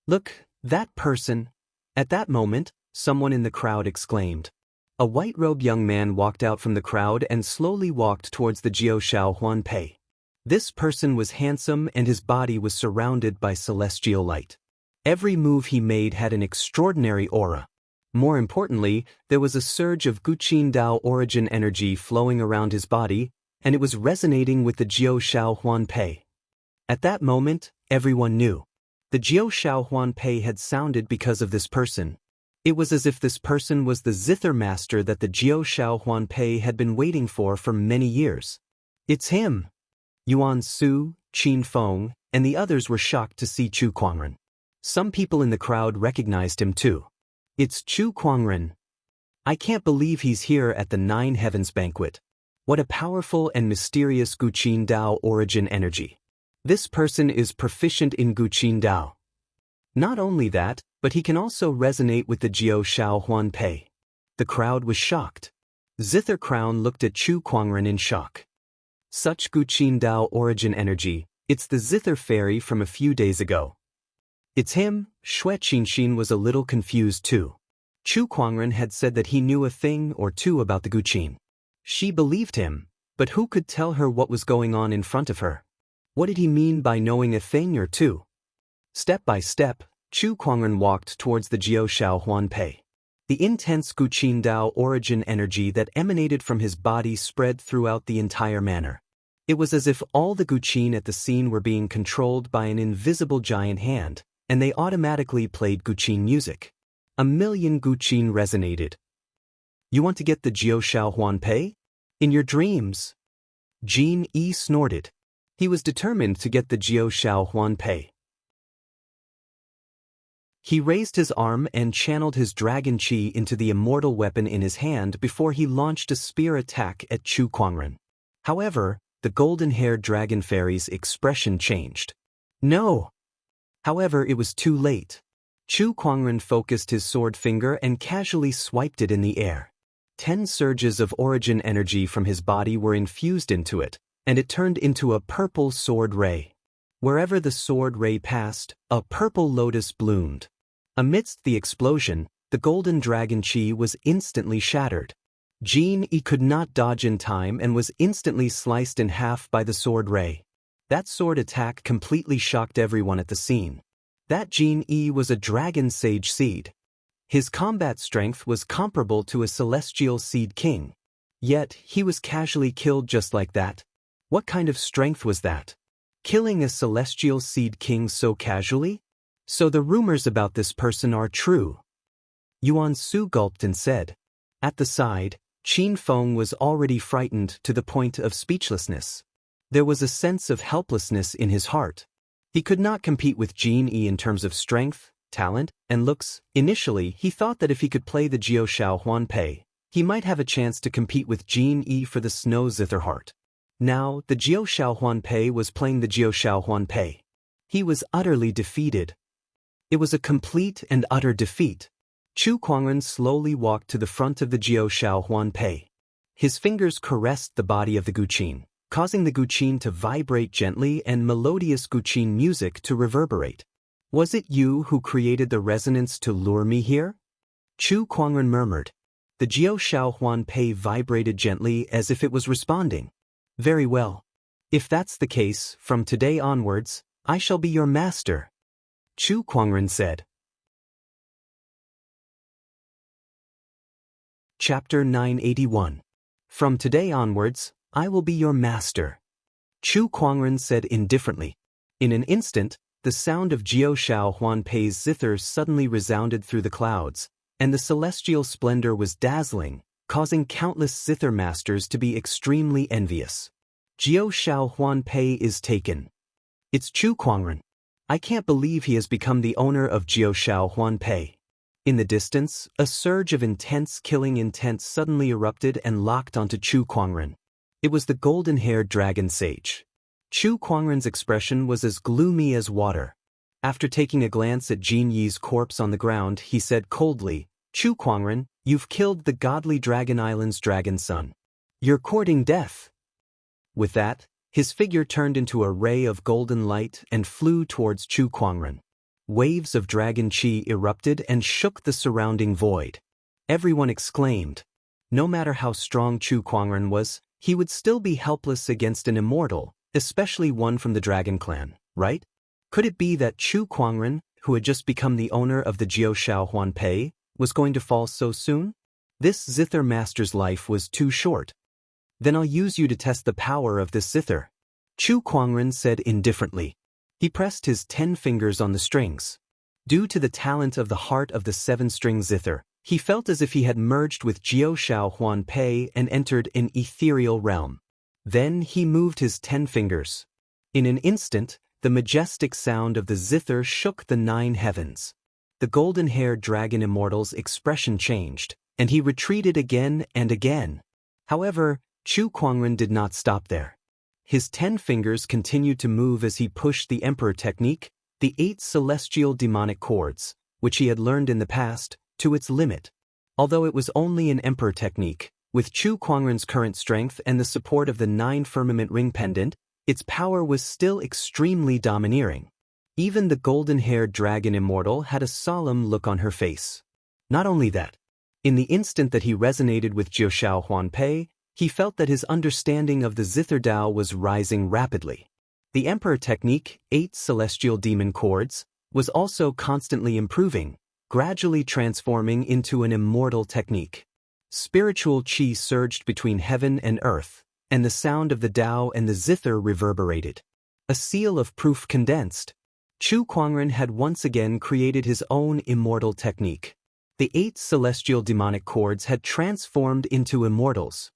Look, that person. At that moment, someone in the crowd exclaimed. A white-robed young man walked out from the crowd and slowly walked towards the Jiao Shao Huan Pei. This person was handsome and his body was surrounded by celestial light. Every move he made had an extraordinary aura. More importantly, there was a surge of Guqin Dao origin energy flowing around his body, and it was resonating with the Jiao Shao Huan Pei. At that moment, everyone knew. The Jiao Shao Huan Pei had sounded because of this person. It was as if this person was the zither master that the Jiao Shao Huan Pei had been waiting for many years. It's him! Yuan Su, Qin Feng, and the others were shocked to see Chu Kuangren. Some people in the crowd recognized him too. It's Chu Kuangren. I can't believe he's here at the Nine Heavens banquet. What a powerful and mysterious Guqin Dao origin energy. This person is proficient in Guqin Dao. Not only that, but he can also resonate with the Jiao Shao Huan Pei. The crowd was shocked. Zither Crown looked at Chu Kuangren in shock. Such Guqin Dao origin energy, it's the Zither Fairy from a few days ago. It's him. Xue Qinxin was a little confused too. Chu Kuangren had said that he knew a thing or two about the Guqin. She believed him, but who could tell her what was going on in front of her? What did he mean by knowing a thing or two? Step by step, Chu Kuangren walked towards the Jiao Shao Huan Pei. The intense Guqin Dao origin energy that emanated from his body spread throughout the entire manor. It was as if all the Guqin at the scene were being controlled by an invisible giant hand, and they automatically played Guqin music. 1,000,000 Guqin resonated. You want to get the Jiao Shao Huan Pei? In your dreams. Jin Yi snorted. He was determined to get the Jiao Shao Huan Pei. He raised his arm and channeled his dragon chi into the immortal weapon in his hand before he launched a spear attack at Chu Kuangren. However, the golden-haired dragon fairy's expression changed. No! However, it was too late. Chu Kuangren focused his sword finger and casually swiped it in the air. 10 surges of origin energy from his body were infused into it, and it turned into a purple sword ray. Wherever the sword ray passed, a purple lotus bloomed. Amidst the explosion, the golden dragon chi was instantly shattered. Jin-E could not dodge in time and was instantly sliced in half by the sword ray. That sword attack completely shocked everyone at the scene. That Jin-E was a dragon sage seed. His combat strength was comparable to a celestial seed king. Yet, he was casually killed just like that. What kind of strength was that? Killing a celestial seed king so casually? So the rumors about this person are true. Yuan Su gulped and said. At the side, Qin Feng was already frightened to the point of speechlessness. There was a sense of helplessness in his heart. He could not compete with Jin-E in terms of strength, talent, and looks. Initially, he thought that if he could play the Jiao Shao Huanpei, he might have a chance to compete with Jin-E for the Snow Zither Heart. Now, the Jiao Shao Huanpei was playing the Jiao Shao Huanpei. He was utterly defeated. It was a complete and utter defeat. Chu Kuangren slowly walked to the front of the Jiao Shao Huanpei. His fingers caressed the body of the Guqin, causing the Guqin to vibrate gently and melodious Guqin music to reverberate. Was it you who created the resonance to lure me here? Chu Kuangren murmured. The Jiao Shao Huanpei vibrated gently as if it was responding. Very well. If that's the case, from today onwards, I shall be your master. Chu Kuangren said. Chapter 981. From today onwards, I will be your master. Chu Kuangren said indifferently. In an instant, the sound of Jiao Shao Huanpei's zither suddenly resounded through the clouds, and the celestial splendor was dazzling, causing countless zither masters to be extremely envious. Jiao Shao Huanpei is taken. It's Chu Kuangren. I can't believe he has become the owner of Jiao Shao Huanpei. In the distance, a surge of intense killing intent suddenly erupted and locked onto Chu Kuangren. It was the golden-haired dragon sage. Chu Kuangren's expression was as gloomy as water. After taking a glance at Jin-Yi's corpse on the ground, he said coldly, Chu Kuangren, you've killed the godly Dragon Island's dragon son. You're courting death. With that, his figure turned into a ray of golden light and flew towards Chu Kuangren. Waves of dragon chi erupted and shook the surrounding void. Everyone exclaimed. No matter how strong Chu Kuangren was, he would still be helpless against an immortal, especially one from the dragon clan, right? Could it be that Chu Kuangren, who had just become the owner of the Jiao Shao Huanpei, was going to fall so soon? This zither master's life was too short. Then I'll use you to test the power of this zither. Chu Kuangren said indifferently. He pressed his 10 fingers on the strings. Due to the talent of the heart of the 7-string zither, he felt as if he had merged with Jiao Shao Huanpei and entered an ethereal realm. Then he moved his 10 fingers. In an instant, the majestic sound of the zither shook the 9 heavens. The golden-haired dragon immortal's expression changed, and he retreated again and again. However, Chu Kuangren did not stop there. His 10 fingers continued to move as he pushed the Emperor technique, the 8 celestial demonic chords, which he had learned in the past, to its limit. Although it was only an Emperor technique, with Chu Kuangren's current strength and the support of the 9 firmament ring pendant, its power was still extremely domineering. Even the golden-haired dragon immortal had a solemn look on her face. Not only that, in the instant that he resonated with Jiao Shao Huanpei, he felt that his understanding of the Zither Dao was rising rapidly. The Emperor technique, 8 celestial demon chords, was also constantly improving, gradually transforming into an immortal technique. Spiritual chi surged between heaven and earth, and the sound of the Dao and the Zither reverberated. A seal of proof condensed. Chu Kuangren had once again created his own immortal technique. The 8 celestial demonic chords had transformed into immortals.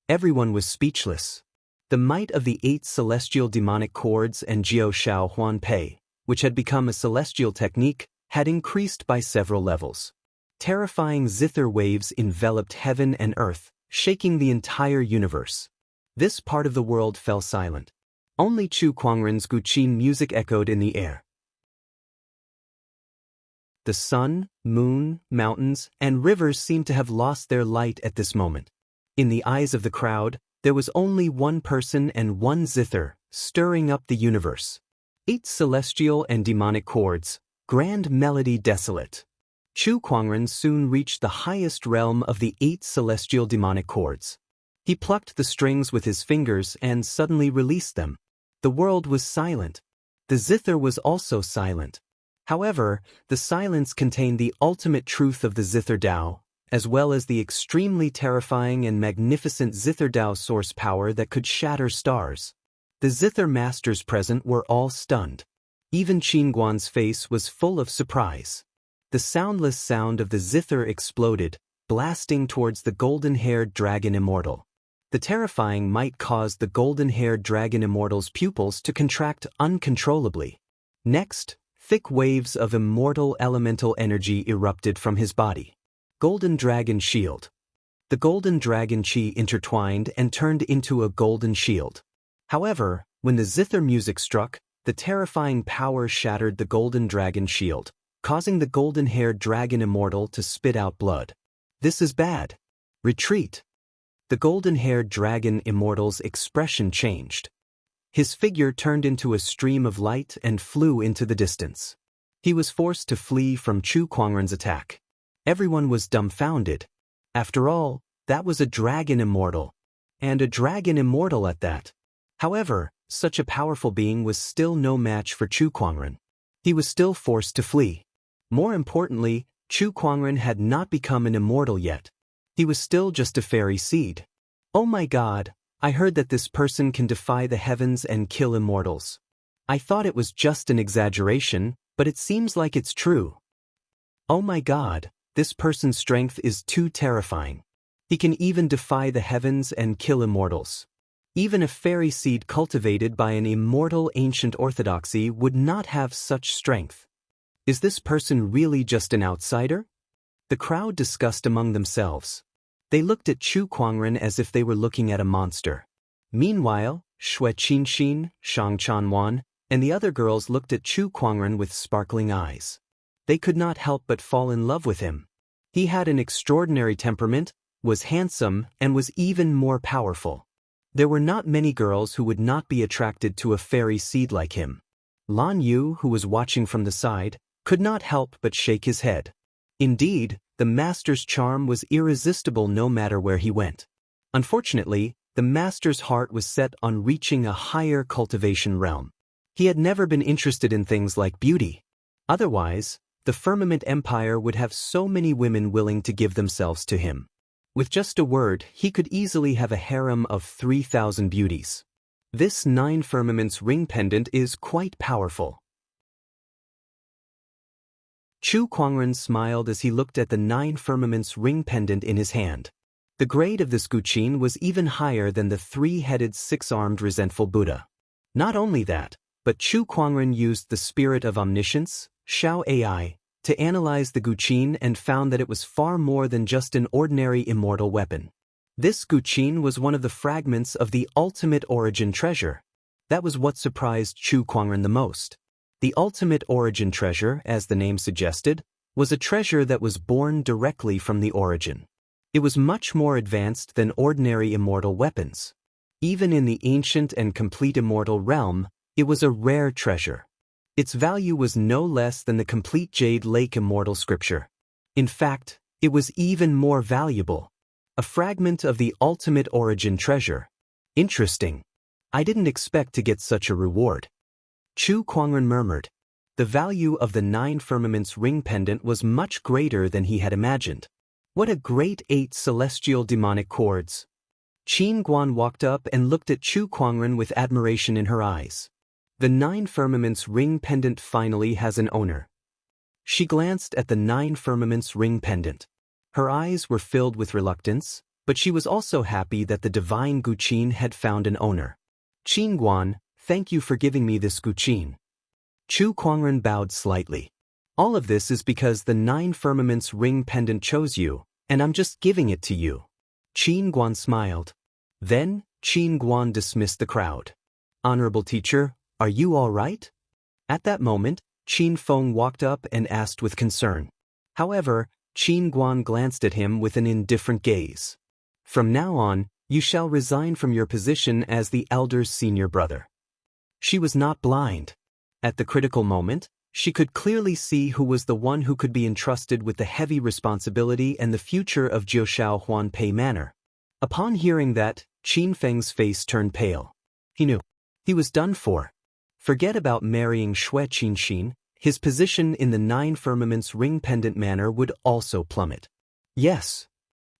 Everyone was speechless. The might of the 8 celestial demonic chords and Jiao Shao Huanpei, which had become a celestial technique, had increased by several levels. Terrifying zither waves enveloped heaven and earth, shaking the entire universe. This part of the world fell silent. Only Chu Kuangren's Guqin music echoed in the air. The sun, moon, mountains, and rivers seemed to have lost their light at this moment. In the eyes of the crowd, there was only one person and one zither, stirring up the universe. 8 celestial and demonic chords, grand melody desolate. Chu Kuangren soon reached the highest realm of the 8 celestial demonic chords. He plucked the strings with his fingers and suddenly released them. The world was silent. The zither was also silent. However, the silence contained the ultimate truth of the Zither Dao, as well as the extremely terrifying and magnificent Zither Dao source power that could shatter stars. The Zither masters present were all stunned. Even Qin Guan's face was full of surprise. The soundless sound of the zither exploded, blasting towards the golden-haired dragon immortal. The terrifying might caused the golden-haired dragon immortal's pupils to contract uncontrollably. Next, thick waves of immortal elemental energy erupted from his body. Golden Dragon Shield. The golden dragon chi intertwined and turned into a golden shield. However, when the zither music struck, the terrifying power shattered the golden dragon shield, causing the golden-haired dragon immortal to spit out blood. This is bad. Retreat. The golden-haired dragon immortal's expression changed. His figure turned into a stream of light and flew into the distance. He was forced to flee from Chu Kuangren's attack. Everyone was dumbfounded. After all, that was a dragon immortal. And a dragon immortal at that. However, such a powerful being was still no match for Chu Kuangren. He was still forced to flee. More importantly, Chu Kuangren had not become an immortal yet. He was still just a fairy seed. Oh my God, I heard that this person can defy the heavens and kill immortals. I thought it was just an exaggeration, but it seems like it's true. Oh my God, this person's strength is too terrifying. He can even defy the heavens and kill immortals. Even a fairy seed cultivated by an immortal ancient orthodoxy would not have such strength. Is this person really just an outsider? The crowd discussed among themselves. They looked at Chu Kuangren as if they were looking at a monster. Meanwhile, Xue Qinxin, Shang Chanwan, and the other girls looked at Chu Kuangren with sparkling eyes. They could not help but fall in love with him. He had an extraordinary temperament, was handsome, and was even more powerful. There were not many girls who would not be attracted to a fairy seed like him. Lan Yu, who was watching from the side, could not help but shake his head. Indeed, the master's charm was irresistible no matter where he went. Unfortunately, the master's heart was set on reaching a higher cultivation realm. He had never been interested in things like beauty. Otherwise, the Firmament Empire would have so many women willing to give themselves to him. With just a word, he could easily have a harem of 3,000 beauties. This 9 Firmaments ring pendant is quite powerful. Chu Kuangren smiled as he looked at the 9 Firmaments ring pendant in his hand. The grade of this guqin was even higher than the 3-headed 6-armed resentful Buddha. Not only that, but Chu Kuangren used the spirit of omniscience, Xiao AI, to analyze the guqin and found that it was far more than just an ordinary immortal weapon. This guqin was one of the fragments of the ultimate origin treasure. That was what surprised Chu Kuangren the most. The ultimate origin treasure, as the name suggested, was a treasure that was born directly from the origin. It was much more advanced than ordinary immortal weapons. Even in the ancient and complete immortal realm, it was a rare treasure. Its value was no less than the complete Jade Lake immortal scripture. In fact, it was even more valuable. A fragment of the ultimate origin treasure. Interesting. I didn't expect to get such a reward. Chu Kuangren murmured. The value of the 9 Firmaments ring pendant was much greater than he had imagined. What a great 8 celestial demonic chords. Qin Guan walked up and looked at Chu Kuangren with admiration in her eyes. The 9 Firmaments ring pendant finally has an owner. She glanced at the 9 Firmaments ring pendant. Her eyes were filled with reluctance, but she was also happy that the divine guqin had found an owner. Qin Guan, thank you for giving me this guqin. Chu Kuangren bowed slightly. All of this is because the 9 Firmaments ring pendant chose you, and I'm just giving it to you. Qin Guan smiled. Then, Qin Guan dismissed the crowd. Honorable teacher, are you all right? At that moment, Qin Feng walked up and asked with concern. However, Qin Guan glanced at him with an indifferent gaze. From now on, you shall resign from your position as the elder's senior brother. She was not blind. At the critical moment, she could clearly see who was the one who could be entrusted with the heavy responsibility and the future of Jiushao Huanpei Manor. Upon hearing that, Qin Feng's face turned pale. He knew. He was done for. Forget about marrying Xue Qinxin, his position in the Nine Firmaments ring pendant manor would also plummet. Yes.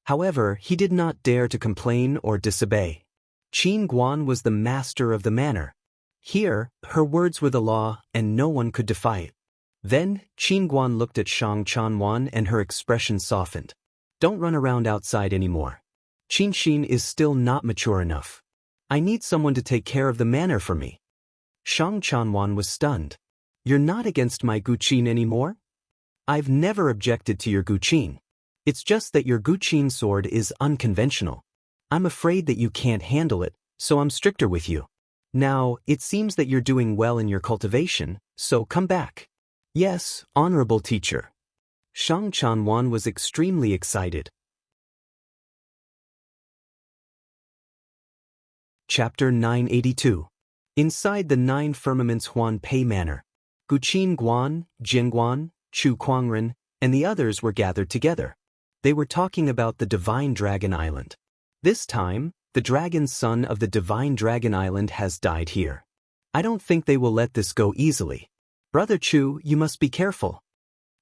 However, he did not dare to complain or disobey. Qin Guan was the master of the manor. Here, her words were the law, and no one could defy it. Then, Qin Guan looked at Shang Chanwan and her expression softened. Don't run around outside anymore. Qinxin is still not mature enough. I need someone to take care of the manor for me. Shang Chanwan was stunned. You're not against my Guqin anymore? I've never objected to your Guqin. It's just that your Guqin sword is unconventional. I'm afraid that you can't handle it, so I'm stricter with you. Now, it seems that you're doing well in your cultivation, so come back. Yes, honorable teacher. Shang Chanwan was extremely excited. Chapter 982. Inside the Nine Firmaments Huanpei Manor, Guqin Guan, Jin Guan, Chu Kuangren, and the others were gathered together. They were talking about the Divine Dragon Island. This time, the dragon son of the Divine Dragon Island has died here. I don't think they will let this go easily. Brother Chu, you must be careful.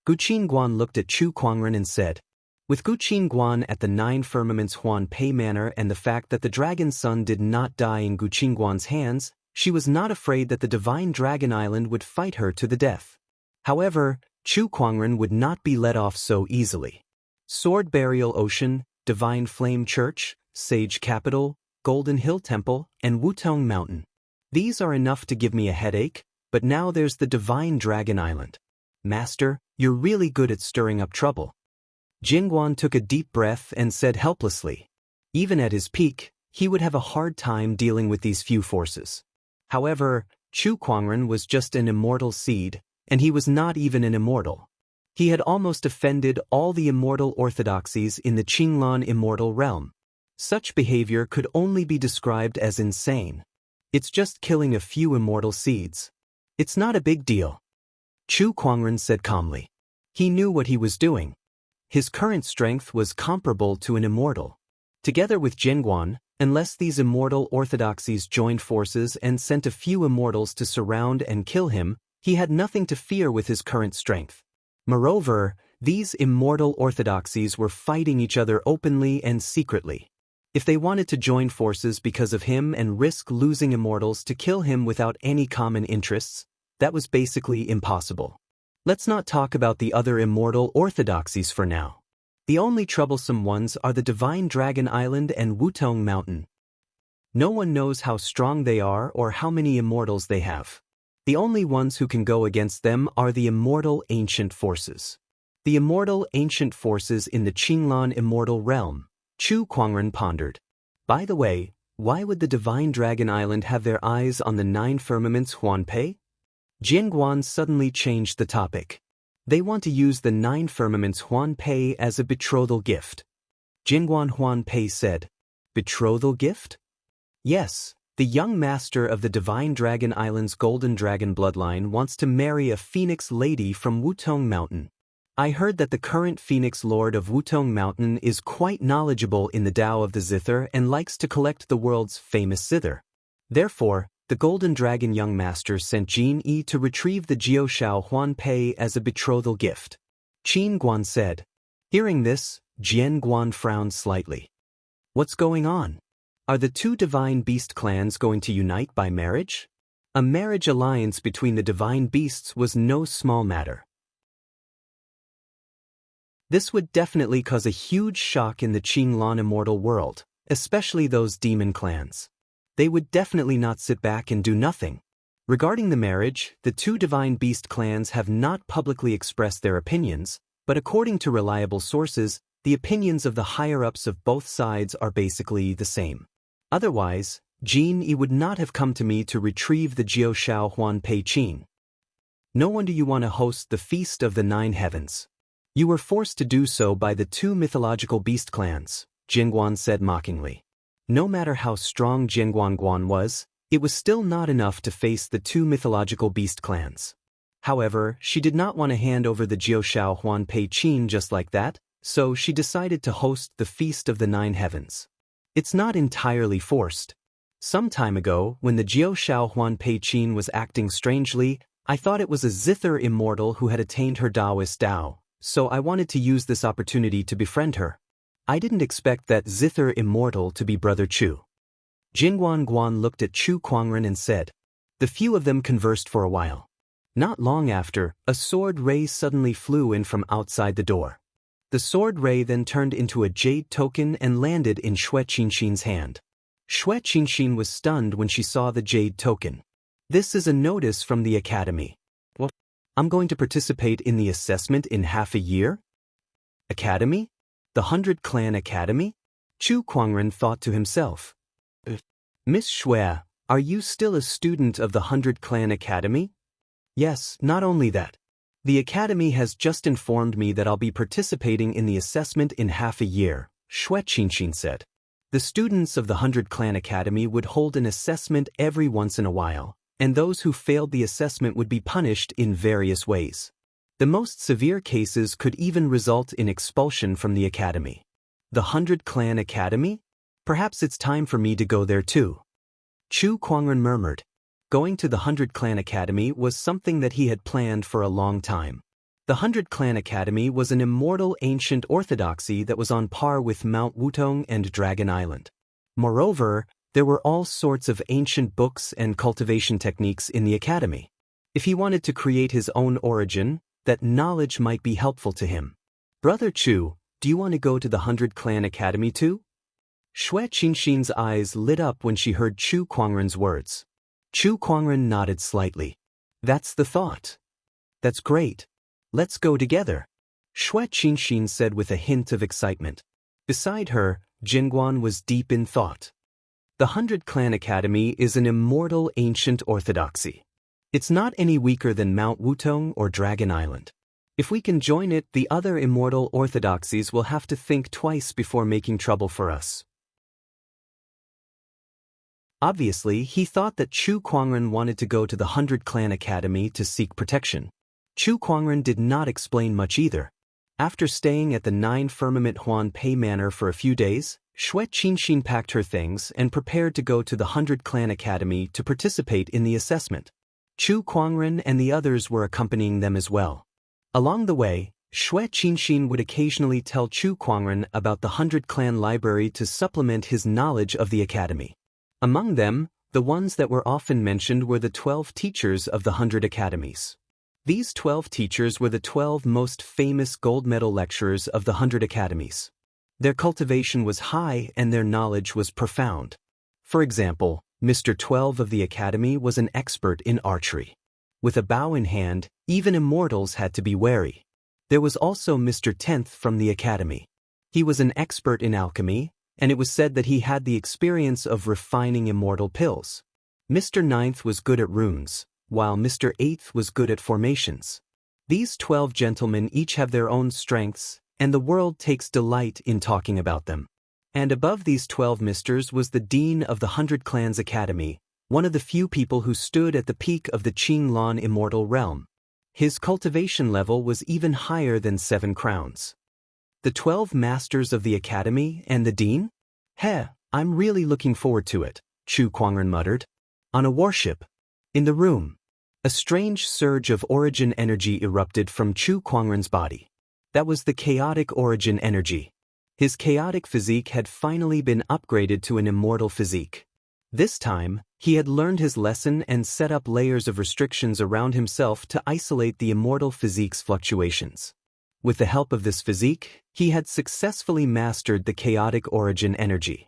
Guqin Guan looked at Chu Kuangren and said, with Guqin Guan at the Nine Firmaments Huanpei Manor and the fact that the dragon's son did not die in Guqin Guan's hands, she was not afraid that the Divine Dragon Island would fight her to the death. However, Chu Kuangren would not be let off so easily. Sword Burial Ocean, Divine Flame Church, Sage Capital, Golden Hill Temple, and Wutong Mountain. These are enough to give me a headache, but now there's the Divine Dragon Island. Master, you're really good at stirring up trouble. Jingguan took a deep breath and said helplessly. Even at his peak, he would have a hard time dealing with these few forces. However, Chu Kuangren was just an immortal seed, and he was not even an immortal. He had almost offended all the immortal orthodoxies in the Qinglan immortal realm. Such behavior could only be described as insane. It's just killing a few immortal seeds. It's not a big deal. Chu Kuangren said calmly. He knew what he was doing. His current strength was comparable to an immortal. Together with Jingguan, unless these immortal orthodoxies joined forces and sent a few immortals to surround and kill him, he had nothing to fear with his current strength. Moreover, these immortal orthodoxies were fighting each other openly and secretly. If they wanted to join forces because of him and risk losing immortals to kill him without any common interests, that was basically impossible. Let's not talk about the other immortal orthodoxies for now. The only troublesome ones are the Divine Dragon Island and Wutong Mountain. No one knows how strong they are or how many immortals they have. The only ones who can go against them are the immortal ancient forces. The immortal ancient forces in the Qinglan immortal realm, Chu Kuangren pondered. By the way, why would the Divine Dragon Island have their eyes on the Nine Firmaments Huanpei? Jingguan suddenly changed the topic. They want to use the Nine Firmaments Huanpei as a betrothal gift. Jingguan Huanpei said, betrothal gift? Yes, the young master of the Divine Dragon Island's Golden Dragon bloodline wants to marry a Phoenix lady from Wutong Mountain. I heard that the current Phoenix Lord of Wutong Mountain is quite knowledgeable in the Tao of the Zither and likes to collect the world's famous zither. Therefore, the Golden Dragon young master sent Jin Yi to retrieve the Jiushao Huanpei as a betrothal gift. Qin Guan said. Hearing this, Jian Guan frowned slightly. What's going on? Are the two divine beast clans going to unite by marriage? A marriage alliance between the divine beasts was no small matter. This would definitely cause a huge shock in the Qinglan immortal world, especially those demon clans. They would definitely not sit back and do nothing. Regarding the marriage, the two divine beast clans have not publicly expressed their opinions, but according to reliable sources, the opinions of the higher-ups of both sides are basically the same. Otherwise, Jin Yi would not have come to me to retrieve the Jiushao Huanpei Qin. No wonder you want to host the Feast of the Nine Heavens. You were forced to do so by the two mythological beast clans, Jingguan said mockingly. No matter how strong Jingguan was, it was still not enough to face the two mythological beast clans. However, she did not want to hand over the Jiushao Huan Pei Qin just like that, so she decided to host the Feast of the Nine Heavens. It's not entirely forced. Some time ago, when the Jiushao Huan Pei Qin was acting strangely, I thought it was a zither immortal who had attained her Taoist Tao, so I wanted to use this opportunity to befriend her. I didn't expect that zither immortal to be Brother Chu. Jingguan Guan looked at Chu Kuangren and said. The few of them conversed for a while. Not long after, a sword ray suddenly flew in from outside the door. The sword ray then turned into a jade token and landed in Xue Qinxin's hand. Xue Qinxin was stunned when she saw the jade token. This is a notice from the academy. What? I'm going to participate in the assessment in half a year? Academy? The 100 Clan Academy? Chu Kuangren thought to himself. Miss Xue, are you still a student of the 100 Clan Academy? Yes, not only that. The academy has just informed me that I'll be participating in the assessment in half a year, Xue Qinxin said. The students of the 100 Clan Academy would hold an assessment every once in a while, and those who failed the assessment would be punished in various ways. The most severe cases could even result in expulsion from the academy. The 100 Clan Academy? Perhaps it's time for me to go there too. Chu Kuangren murmured. Going to the 100 Clan Academy was something that he had planned for a long time. The 100 Clan Academy was an immortal ancient orthodoxy that was on par with Mount Wutong and Dragon Island. Moreover, there were all sorts of ancient books and cultivation techniques in the academy. If he wanted to create his own origin, that knowledge might be helpful to him. Brother Chu, do you want to go to the 100 Clan Academy too? Xue Qinxin's eyes lit up when she heard Chu Kuangren's words. Chu Kuangren nodded slightly. That's the thought. That's great. Let's go together. Xue Qinxin said with a hint of excitement. Beside her, Jingguan was deep in thought. The 100 Clan Academy is an immortal ancient orthodoxy. It's not any weaker than Mount Wutong or Dragon Island. If we can join it, the other immortal orthodoxies will have to think twice before making trouble for us. Obviously, he thought that Chu Kuangren wanted to go to the 100 Clan Academy to seek protection. Chu Kuangren did not explain much either. After staying at the 9 Firmament Huan Pei Manor for a few days, Xue Qinxin packed her things and prepared to go to the 100 Clan Academy to participate in the assessment. Chu Kuangren and the others were accompanying them as well. Along the way, Xue Qinxin would occasionally tell Chu Kuangren about the 100 Clan Library to supplement his knowledge of the academy. Among them, the ones that were often mentioned were the 12 teachers of the 100 academies. These 12 teachers were the 12 most famous gold medal lecturers of the 100 academies. Their cultivation was high and their knowledge was profound. For example, Mr. 12 of the academy was an expert in archery. With a bow in hand, even immortals had to be wary. There was also Mr. 10th from the academy. He was an expert in alchemy, and it was said that he had the experience of refining immortal pills. Mr. 9th was good at runes, while Mr. 8th was good at formations. These 12 gentlemen each have their own strengths, and the world takes delight in talking about them. And above these 12 misters was the Dean of the 100 Clans Academy, one of the few people who stood at the peak of the Qinglan immortal realm. His cultivation level was even higher than 7 crowns. The 12 masters of the academy and the dean? I'm really looking forward to it, Chu Kuangren muttered. On a warship. In the room. A strange surge of origin energy erupted from Chu Kuangren's body. That was the chaotic origin energy. His chaotic physique had finally been upgraded to an immortal physique. This time, he had learned his lesson and set up layers of restrictions around himself to isolate the immortal physique's fluctuations. With the help of this physique, he had successfully mastered the chaotic origin energy.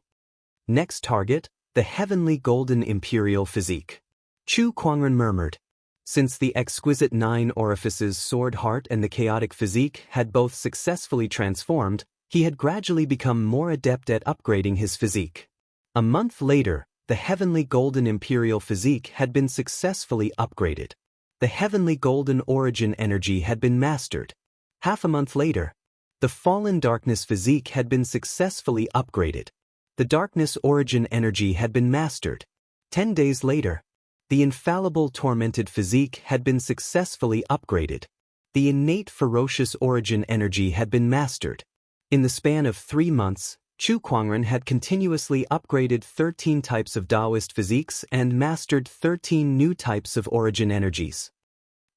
Next target, the heavenly golden imperial physique. Chu Kuangren murmured. Since the exquisite 9 orifices sword heart and the chaotic physique had both successfully transformed, he had gradually become more adept at upgrading his physique. A month later, the heavenly golden imperial physique had been successfully upgraded. The heavenly golden origin energy had been mastered. Half a month later, the fallen darkness physique had been successfully upgraded. The darkness origin energy had been mastered. 10 days later, the infallible tormented physique had been successfully upgraded. The innate ferocious origin energy had been mastered. In the span of 3 months, Chu Kuangren had continuously upgraded 13 types of Taoist physiques and mastered 13 new types of origin energies.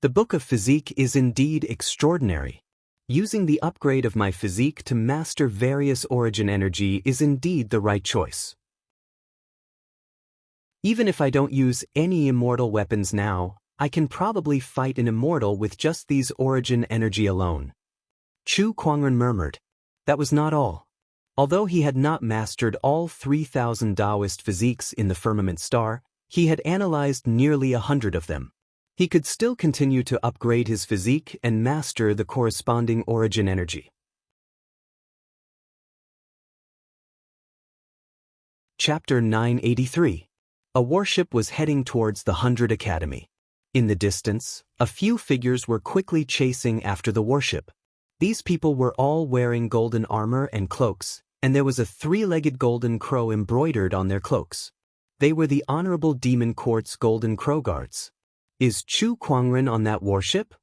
The Book of Physique is indeed extraordinary. Using the upgrade of my physique to master various origin energy is indeed the right choice. Even if I don't use any immortal weapons now, I can probably fight an immortal with just these origin energy alone. Chu Kuangren murmured. That was not all. Although he had not mastered all 3,000 Taoist physiques in the firmament star, he had analyzed nearly 100 of them. He could still continue to upgrade his physique and master the corresponding origin energy. Chapter 983. A warship was heading towards the 100 Academy. In the distance, a few figures were quickly chasing after the warship. These people were all wearing golden armor and cloaks, and there was a 3-legged golden crow embroidered on their cloaks. They were the Honorable Demon Court's Golden Crow Guards. Is Chu Kuangren on that warship?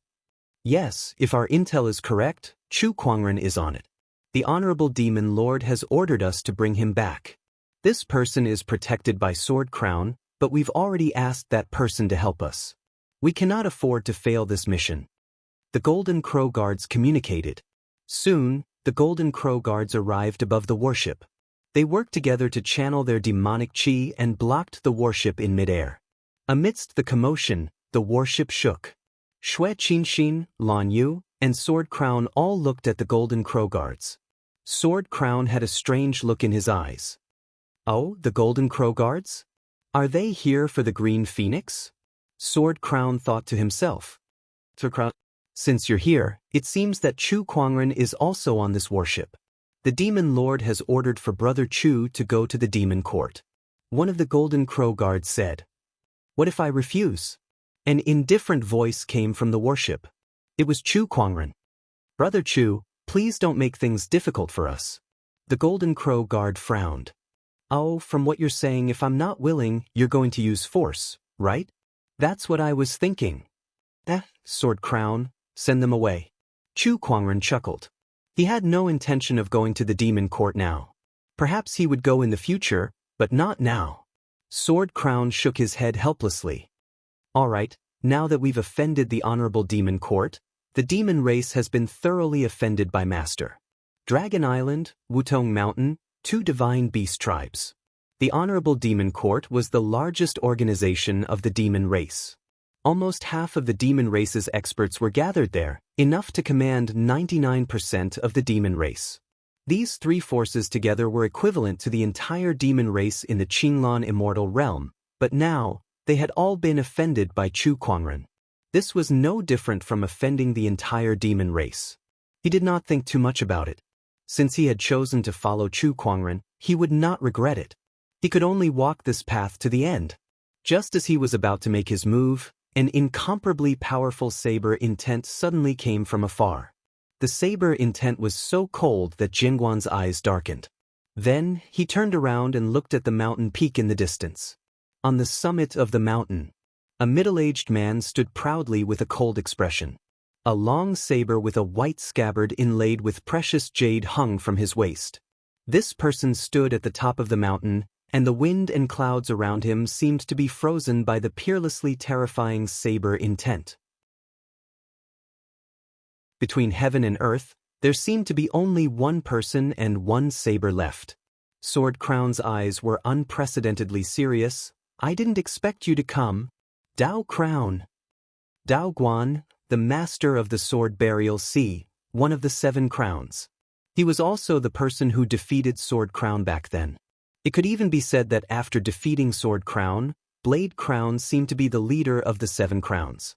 Yes, if our intel is correct, Chu Kuangren is on it. The Honorable Demon Lord has ordered us to bring him back. This person is protected by Sword Crown, but we've already asked that person to help us. We cannot afford to fail this mission. The Golden Crow Guards communicated. Soon, the Golden Crow Guards arrived above the warship. They worked together to channel their demonic chi and blocked the warship in midair. Amidst the commotion, the warship shook. Xue Qinxin, Lan Yu, and Sword Crown all looked at the Golden Crow Guards. Sword Crown had a strange look in his eyes. Oh, the Golden Crow Guards? Are they here for the Green Phoenix? Sword Crown thought to himself. Since you're here, it seems that Chu Kuangren is also on this warship. The Demon Lord has ordered for Brother Chu to go to the Demon Court. One of the Golden Crow Guards said. What if I refuse? An indifferent voice came from the warship. It was Chu Kuangren. Brother Chu, please don't make things difficult for us. The Golden Crow Guard frowned. Oh, from what you're saying, if I'm not willing, you're going to use force, right? That's what I was thinking. Sword Crown, send them away. Chu Kuangren chuckled. He had no intention of going to the Demon Court now. Perhaps he would go in the future, but not now. Sword Crown shook his head helplessly. All right, now that we've offended the Honorable Demon Court, the demon race has been thoroughly offended by Master. Dragon Island, Wutong Mountain, 2 divine beast tribes. The Honorable Demon Court was the largest organization of the demon race. Almost half of the demon race's experts were gathered there, enough to command 99% of the demon race. These 3 forces together were equivalent to the entire demon race in the Qinglan immortal realm, but now, they had all been offended by Chu Kuangren. This was no different from offending the entire demon race. He did not think too much about it. Since he had chosen to follow Chu Kuangren, he would not regret it. He could only walk this path to the end. Just as he was about to make his move, an incomparably powerful saber intent suddenly came from afar. The saber intent was so cold that Jingguan's eyes darkened. Then, he turned around and looked at the mountain peak in the distance. On the summit of the mountain, a middle-aged man stood proudly with a cold expression. A long saber with a white scabbard inlaid with precious jade hung from his waist. This person stood at the top of the mountain, and the wind and clouds around him seemed to be frozen by the peerlessly terrifying saber intent. Between heaven and earth, there seemed to be only one person and one saber left. Sword Crown's eyes were unprecedentedly serious. I didn't expect you to come. Dao Crown. Dao Guan, the master of the Sword Burial Sea, one of the 7 crowns. He was also the person who defeated Sword Crown back then. It could even be said that after defeating Sword Crown, Blade Crown seemed to be the leader of the 7 crowns.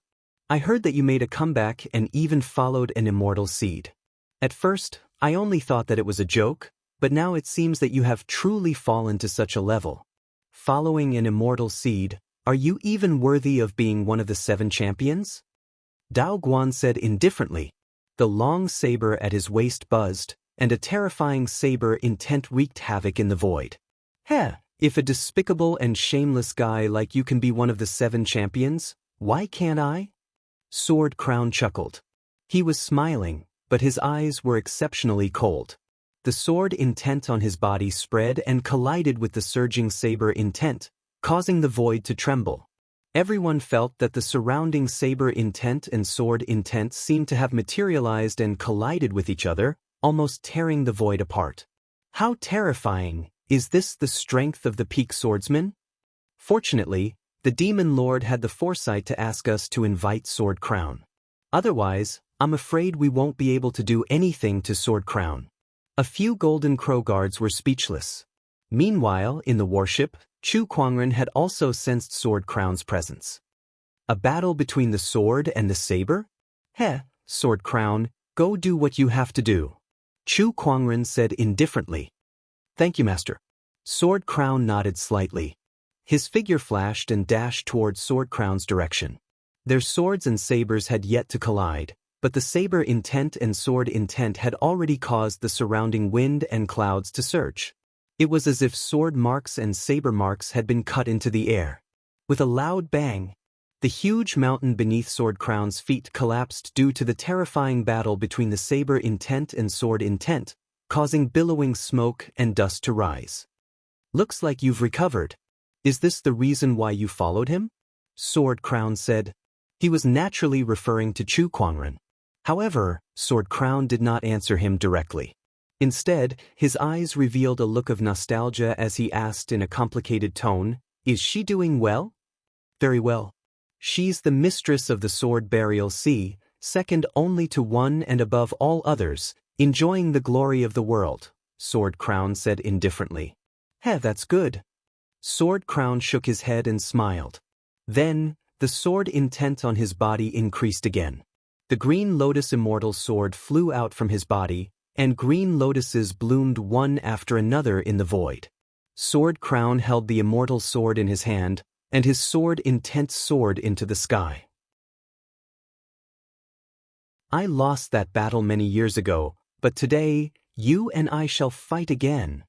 I heard that you made a comeback and even followed an immortal seed. At first, I only thought that it was a joke, but now it seems that you have truly fallen to such a level. Following an immortal seed, Are you even worthy of being one of the 7 champions? Dao Guan said indifferently. The long saber at his waist buzzed, and a terrifying saber intent wreaked havoc in the void. Heh, if a despicable and shameless guy like you can be one of the 7 champions, why can't I? Sword Crown chuckled. He was smiling, but his eyes were exceptionally cold. The sword intent on his body spread and collided with the surging saber intent, causing the void to tremble. Everyone felt that the surrounding saber intent and sword intent seemed to have materialized and collided with each other, almost tearing the void apart. How terrifying! Is this the strength of the peak swordsman? Fortunately, the Demon Lord had the foresight to ask us to invite Sword Crown. Otherwise, I'm afraid we won't be able to do anything to Sword Crown. A few Golden Crow guards were speechless. Meanwhile, in the warship, Chu Kuangren had also sensed Sword Crown's presence. A battle between the sword and the saber? Heh, Sword Crown, go do what you have to do. Chu Kuangren said indifferently. Thank you, Master. Sword Crown nodded slightly. His figure flashed and dashed towards Sword Crown's direction. Their swords and sabers had yet to collide, but the saber intent and sword intent had already caused the surrounding wind and clouds to surge. It was as if sword marks and saber marks had been cut into the air. With a loud bang, the huge mountain beneath Sword Crown's feet collapsed due to the terrifying battle between the saber intent and sword intent, causing billowing smoke and dust to rise. Looks like you've recovered. Is this the reason why you followed him? Sword Crown said. He was naturally referring to Chu Kuangren. However, Sword Crown did not answer him directly. Instead, his eyes revealed a look of nostalgia as he asked in a complicated tone, Is she doing well? Very well. She's the mistress of the Sword Burial Sea, second only to one and above all others, enjoying the glory of the world, Sword Crown said indifferently. Heh, that's good. Sword Crown shook his head and smiled. Then, the sword intent on his body increased again. The Green Lotus Immortal Sword flew out from his body, and green lotuses bloomed one after another in the void. Sword Crown held the immortal sword in his hand, and his sword intent soared into the sky. I lost that battle many years ago, but today, you and I shall fight again.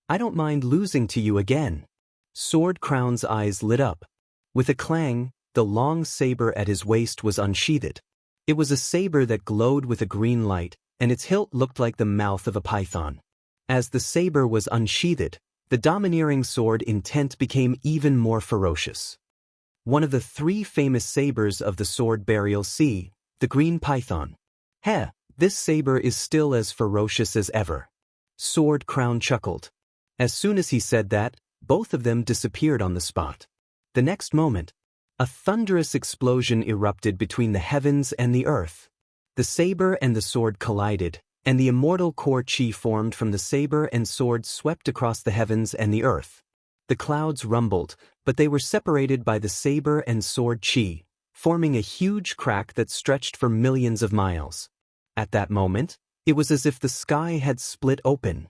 I don't mind losing to you again. Sword Crown's eyes lit up. With a clang, the long saber at his waist was unsheathed. It was a saber that glowed with a green light, and its hilt looked like the mouth of a python. As the saber was unsheathed, the domineering sword intent became even more ferocious. One of the 3 famous sabers of the Sword Burial Sea, the Green Python. Heh, this saber is still as ferocious as ever. Sword Crown chuckled. As soon as he said that, both of them disappeared on the spot. The next moment, a thunderous explosion erupted between the heavens and the earth. The saber and the sword collided, and the immortal core chi formed from the saber and sword swept across the heavens and the earth. The clouds rumbled, but they were separated by the saber and sword chi, forming a huge crack that stretched for millions of miles. At that moment, it was as if the sky had split open.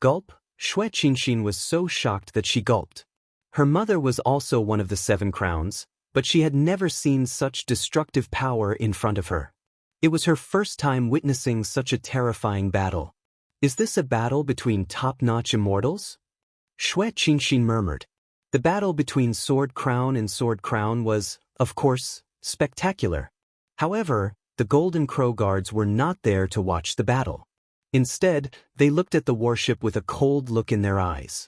Gulp, Xue Qinxin was so shocked that she gulped. Her mother was also one of the 7 crowns, but she had never seen such destructive power in front of her. It was her first time witnessing such a terrifying battle. Is this a battle between top-notch immortals? Xue Qinxin murmured. The battle between Sword Crown and Sword Crown was, of course, spectacular. However, the Golden Crow guards were not there to watch the battle. Instead, they looked at the warship with a cold look in their eyes.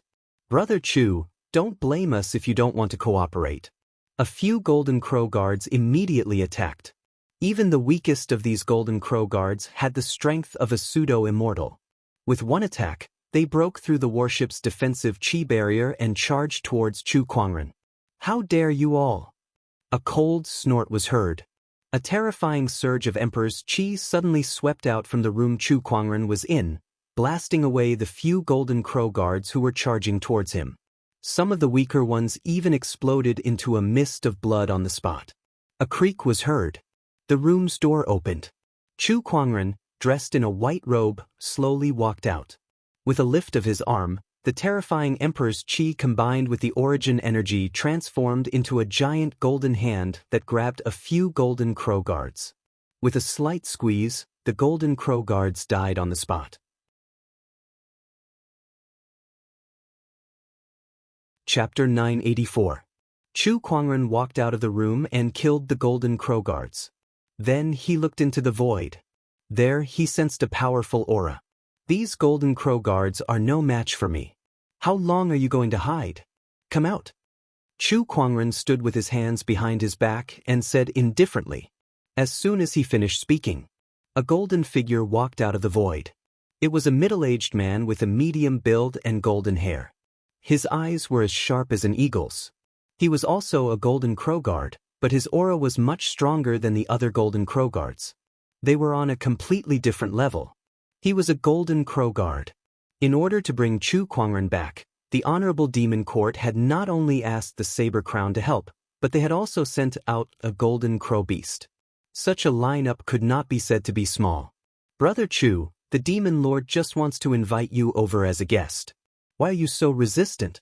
Brother Chu, don't blame us if you don't want to cooperate. A few Golden Crow guards immediately attacked. Even the weakest of these Golden Crow guards had the strength of a pseudo-immortal. With one attack, they broke through the warship's defensive chi barrier and charged towards Chu Kuangren. How dare you all! A cold snort was heard. A terrifying surge of Emperor's chi suddenly swept out from the room Chu Kuangren was in, blasting away the few Golden Crow guards who were charging towards him. Some of the weaker ones even exploded into a mist of blood on the spot. A creak was heard. The room's door opened. Chu Kuangren, dressed in a white robe, slowly walked out. With a lift of his arm, The terrifying Emperor's chi combined with the origin energy transformed into a giant golden hand that grabbed a few golden crow guards. With a slight squeeze, the golden crow guards died on the spot. Chapter 984. Chu Kuangren walked out of the room and killed the golden crow guards. Then he looked into the void. There he sensed a powerful aura. These golden crow guards are no match for me. How long are you going to hide? Come out. Chu Kuangren stood with his hands behind his back and said indifferently. As soon as he finished speaking, a golden figure walked out of the void. It was a middle-aged man with a medium build and golden hair. His eyes were as sharp as an eagle's. He was also a golden crow guard, but his aura was much stronger than the other golden crow guards. They were on a completely different level. He was a golden crow guard. In order to bring Chu Kuangren back, the Honorable Demon Court had not only asked the Saber Crown to help, but they had also sent out a golden crow beast. Such a lineup could not be said to be small. Brother Chu, the Demon Lord just wants to invite you over as a guest. Why are you so resistant?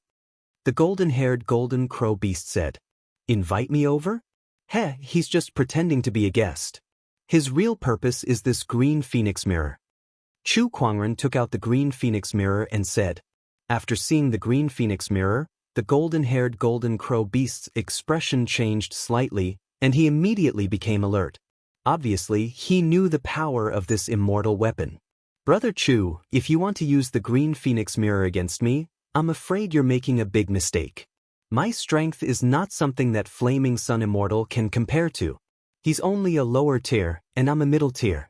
The golden-haired golden crow beast said. Invite me over? Heh, he's just pretending to be a guest. His real purpose is this green phoenix mirror. Chu Kuangren took out the green phoenix mirror and said. After seeing the green phoenix mirror, the golden-haired golden crow beast's expression changed slightly, and he immediately became alert. Obviously, he knew the power of this immortal weapon. Brother Chu, if you want to use the green phoenix mirror against me, I'm afraid you're making a big mistake. My strength is not something that Flaming Sun Immortal can compare to. He's only a lower tier, and I'm a middle tier.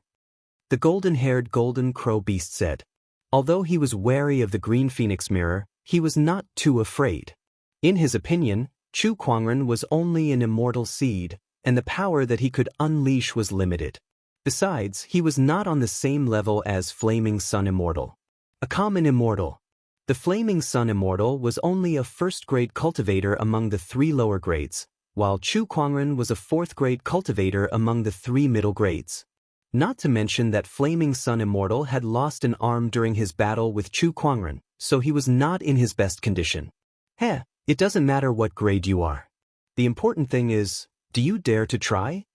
The golden-haired golden crow beast said. Although he was wary of the green phoenix mirror, he was not too afraid. In his opinion, Chu Kuangren was only an immortal seed, and the power that he could unleash was limited. Besides, he was not on the same level as Flaming Sun Immortal. A common immortal. The Flaming Sun Immortal was only a first-grade cultivator among the 3 lower grades, while Chu Kuangren was a 4th-grade cultivator among the 3 middle grades. Not to mention that Flaming Sun Immortal had lost an arm during his battle with Chu Kuangren, so he was not in his best condition. Heh, it doesn't matter what grade you are. The important thing is, do you dare to try?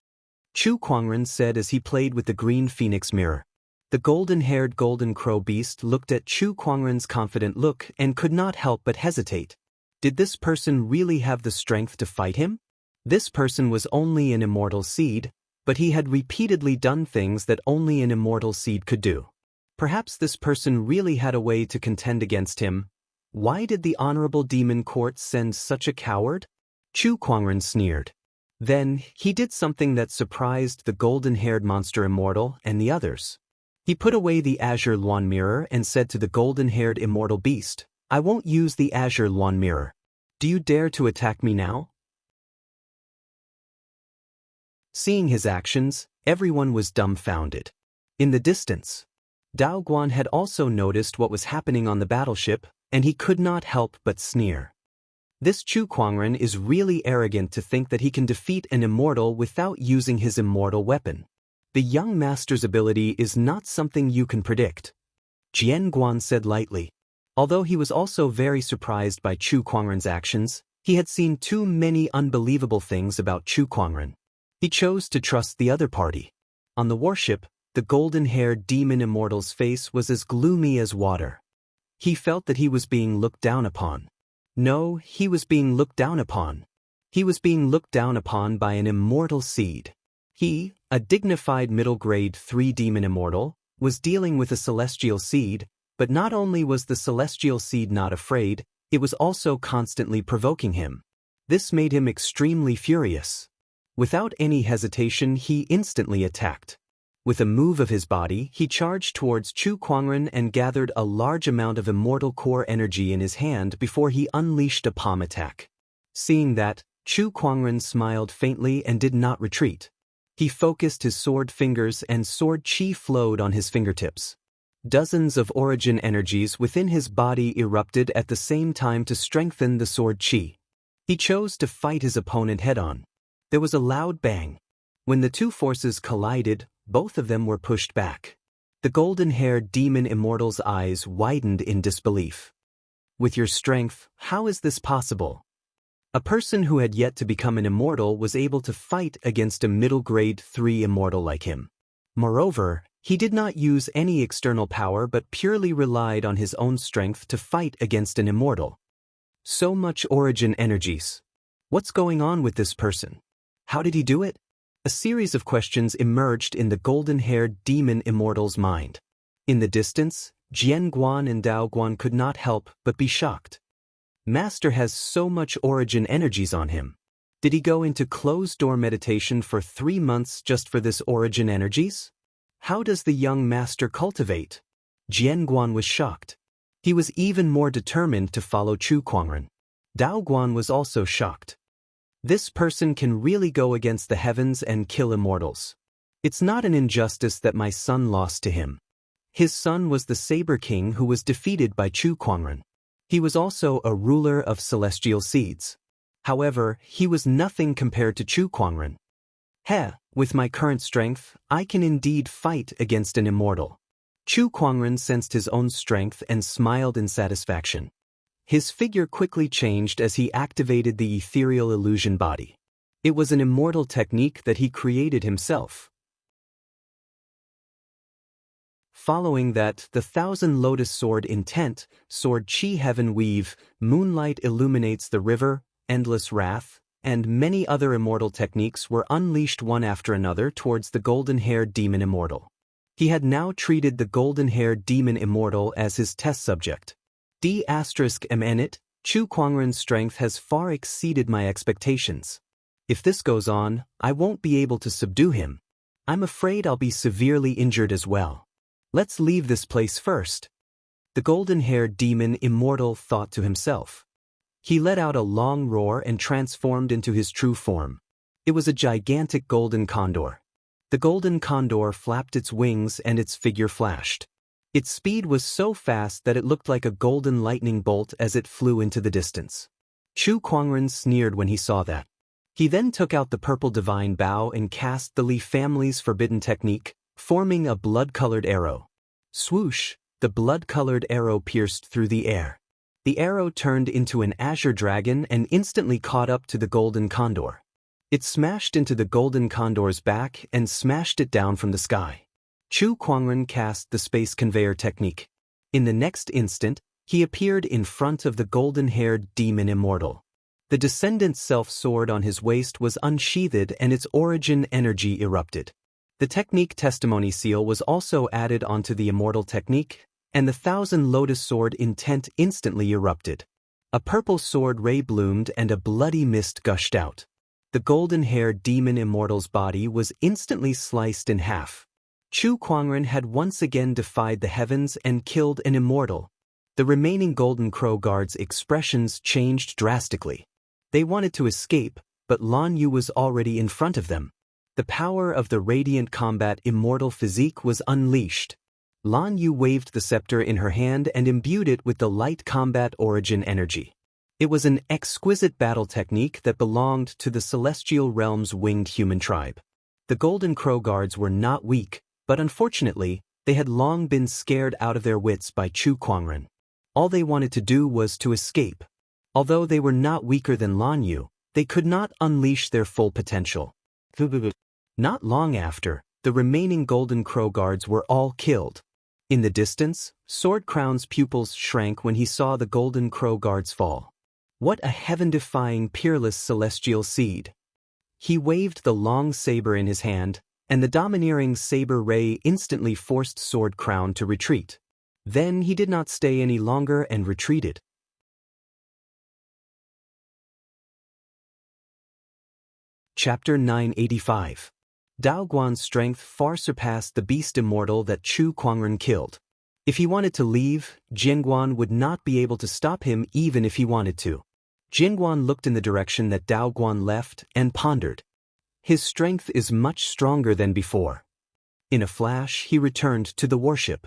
Chu Kuangren said as he played with the green phoenix mirror. The golden-haired golden crow beast looked at Chu Kuangren's confident look and could not help but hesitate. Did this person really have the strength to fight him? This person was only an immortal seed, but he had repeatedly done things that only an immortal seed could do. Perhaps this person really had a way to contend against him. Why did the Honorable Demon Court send such a coward? Chu Kuangren sneered. Then, he did something that surprised the golden-haired monster immortal and the others. He put away the Azure Luan mirror and said to the golden-haired immortal beast, I won't use the Azure Luan mirror. Do you dare to attack me now? Seeing his actions, everyone was dumbfounded. In the distance, Dao Guan had also noticed what was happening on the battleship, and he could not help but sneer. This Chu Kuangren is really arrogant to think that he can defeat an immortal without using his immortal weapon. The young master's ability is not something you can predict. Jian Guan said lightly. Although he was also very surprised by Chu Kuangren's actions, he had seen too many unbelievable things about Chu Kuangren. He chose to trust the other party. On the warship, the golden-haired demon immortal's face was as gloomy as water. He felt that he was being looked down upon. No, he was being looked down upon. He was being looked down upon by an immortal seed. He, a dignified middle-grade 3 demon immortal, was dealing with a celestial seed, but not only was the celestial seed not afraid, it was also constantly provoking him. This made him extremely furious. Without any hesitation, he instantly attacked. With a move of his body, he charged towards Chu Kuangren and gathered a large amount of immortal core energy in his hand before he unleashed a palm attack. Seeing that, Chu Kuangren smiled faintly and did not retreat. He focused his sword fingers and sword chi flowed on his fingertips. Dozens of origin energies within his body erupted at the same time to strengthen the sword chi. He chose to fight his opponent head-on. There was a loud bang. When the two forces collided, both of them were pushed back. The golden-haired demon immortal's eyes widened in disbelief. With your strength, how is this possible? A person who had yet to become an immortal was able to fight against a middle grade 3 immortal like him. Moreover, he did not use any external power but purely relied on his own strength to fight against an immortal. So much origin energies. What's going on with this person? How did he do it? A series of questions emerged in the golden-haired demon immortal's mind. In the distance, Jian Guan and Dao Guan could not help but be shocked. Master has so much origin energies on him. Did he go into closed-door meditation for 3 months just for this origin energies? How does the young master cultivate? Jian Guan was shocked. He was even more determined to follow Chu Kuangren. Dao Guan was also shocked. This person can really go against the heavens and kill immortals. It's not an injustice that my son lost to him. His son was the Saber King who was defeated by Chu Kuangren. He was also a ruler of celestial seeds. However, he was nothing compared to Chu Kuangren. With my current strength, I can indeed fight against an immortal. Chu Kuangren sensed his own strength and smiled in satisfaction. His figure quickly changed as he activated the ethereal illusion body. It was an immortal technique that he created himself. Following that, the Thousand Lotus Sword intent, Sword Chi Heaven Weave, Moonlight Illuminates the River, Endless Wrath, and many other immortal techniques were unleashed one after another towards the golden-haired demon immortal. He had now treated the golden-haired demon immortal as his test subject. D**MNit, Chu Kuangren's strength has far exceeded my expectations. If this goes on, I won't be able to subdue him. I'm afraid I'll be severely injured as well. Let's leave this place first. The golden-haired demon immortal thought to himself. He let out a long roar and transformed into his true form. It was a gigantic golden condor. The golden condor flapped its wings and its figure flashed. Its speed was so fast that it looked like a golden lightning bolt as it flew into the distance. Chu Kuangren sneered when he saw that. He then took out the purple divine bow and cast the Li family's forbidden technique, forming a blood-colored arrow. Swoosh, the blood-colored arrow pierced through the air. The arrow turned into an azure dragon and instantly caught up to the golden condor. It smashed into the golden condor's back and smashed it down from the sky. Chu Kuangren cast the space conveyor technique. In the next instant, he appeared in front of the golden-haired demon immortal. The descendant's self-sword on his waist was unsheathed and its origin energy erupted. The technique testimony seal was also added onto the immortal technique, and the Thousand Lotus Sword intent instantly erupted. A purple sword ray bloomed and a bloody mist gushed out. The golden-haired demon immortal's body was instantly sliced in half. Chu Kuangren had once again defied the heavens and killed an immortal. The remaining Golden Crow guards' expressions changed drastically. They wanted to escape, but Lan Yu was already in front of them. The power of the radiant combat immortal physique was unleashed. Lan Yu waved the scepter in her hand and imbued it with the light combat origin energy. It was an exquisite battle technique that belonged to the celestial realm's winged human tribe. The Golden Crow guards were not weak, but unfortunately, they had long been scared out of their wits by Chu Kuangren. All they wanted to do was to escape. Although they were not weaker than Lan Yu, they could not unleash their full potential. Not long after, the remaining Golden Crow guards were all killed. In the distance, Sword Crown's pupils shrank when he saw the Golden Crow guards fall. What a heaven-defying peerless celestial seed! He waved the long saber in his hand, and the domineering saber ray instantly forced Sword Crown to retreat. Then he did not stay any longer and retreated. Chapter 985. Dao Guan's strength far surpassed the beast immortal that Chu Kuangren killed. If he wanted to leave, Jianguan would not be able to stop him even if he wanted to. Jianguan looked in the direction that Dao Guan left and pondered. His strength is much stronger than before. In a flash, he returned to the warship.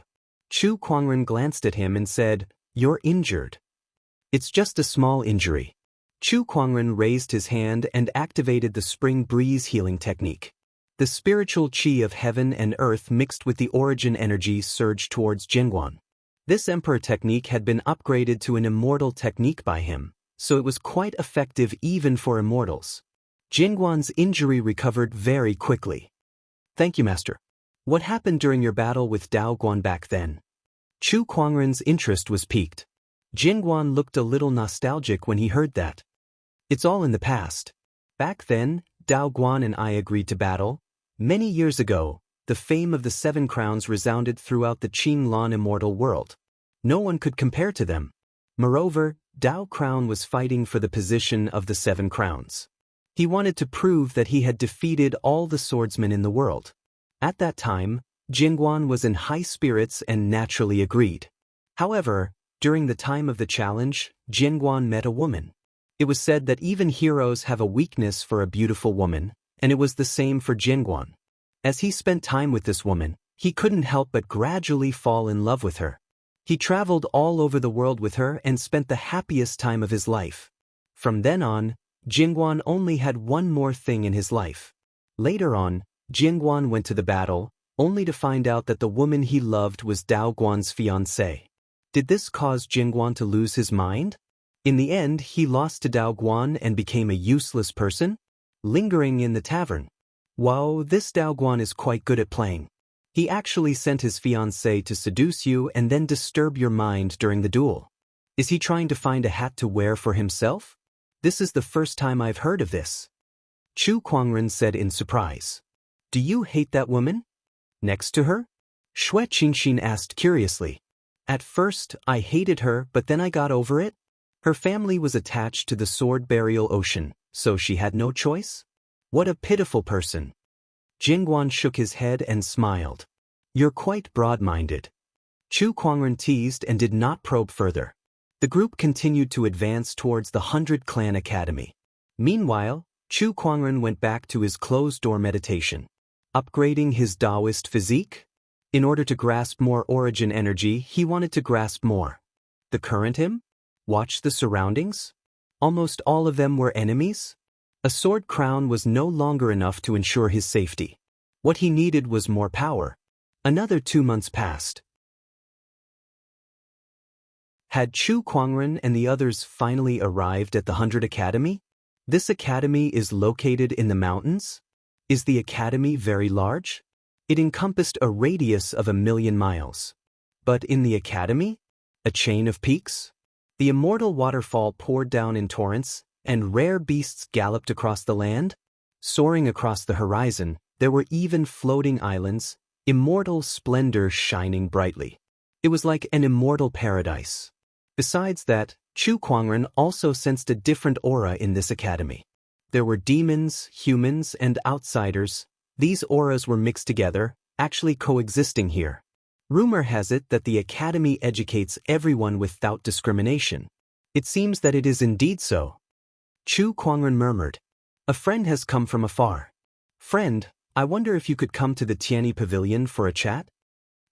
Chu Kuangren glanced at him and said, "You're injured." "It's just a small injury." Chu Kuangren raised his hand and activated the spring breeze healing technique. The spiritual chi of heaven and earth mixed with the origin energy surged towards Jianguan. This emperor technique had been upgraded to an immortal technique by him, so it was quite effective even for immortals. Jingguan's injury recovered very quickly. Thank you, master. What happened during your battle with Dao Guan back then? Chu Kuangren's interest was piqued. Jingguan looked a little nostalgic when he heard that. It's all in the past. Back then, Dao Guan and I agreed to battle. Many years ago, the fame of the 7 crowns resounded throughout the Qinglan immortal world. No one could compare to them. Moreover, Dao Crown was fighting for the position of the 7 crowns. He wanted to prove that he had defeated all the swordsmen in the world. At that time, Jingguan was in high spirits and naturally agreed. However, during the time of the challenge, Jingguan met a woman. It was said that even heroes have a weakness for a beautiful woman, and it was the same for Jingguan. As he spent time with this woman, he couldn't help but gradually fall in love with her. He traveled all over the world with her and spent the happiest time of his life. From then on, Jingguan only had one more thing in his life. Later on, Jingguan went to the battle, only to find out that the woman he loved was Dao Guan's fiancée. Did this cause Jingguan to lose his mind? In the end, he lost to Dao Guan and became a useless person? Lingering in the tavern. Wow, this Dao Guan is quite good at playing. He actually sent his fiancée to seduce you and then disturb your mind during the duel. Is he trying to find a hat to wear for himself? This is the first time I've heard of this. Chu Kuangren said in surprise. Do you hate that woman? Next to her? Xue Qingxin asked curiously. At first, I hated her, but then I got over it. Her family was attached to the sword burial ocean, so she had no choice? What a pitiful person. Jingguan shook his head and smiled. You're quite broad-minded. Chu Kuangren teased and did not probe further. The group continued to advance towards the 100 Clan Academy. Meanwhile, Chu Kuangren went back to his closed-door meditation. Upgrading his Taoist physique? In order to grasp more origin energy, he wanted to grasp more. The current him? Watch the surroundings? Almost all of them were enemies? A sword crown was no longer enough to ensure his safety. What he needed was more power. Another 2 months passed. Had Chu Kuangren and the others finally arrived at the 100 Academy? This academy is located in the mountains? Is the academy very large? It encompassed a radius of 1,000,000 miles. But in the academy? A chain of peaks? The immortal waterfall poured down in torrents, and rare beasts galloped across the land. Soaring across the horizon, there were even floating islands, immortal splendor shining brightly. It was like an immortal paradise. Besides that, Chu Kuangren also sensed a different aura in this academy. There were demons, humans, and outsiders. These auras were mixed together, actually coexisting here. Rumor has it that the academy educates everyone without discrimination. It seems that it is indeed so. Chu Kuangren murmured. A friend has come from afar. Friend, I wonder if you could come to the Tianyi Pavilion for a chat?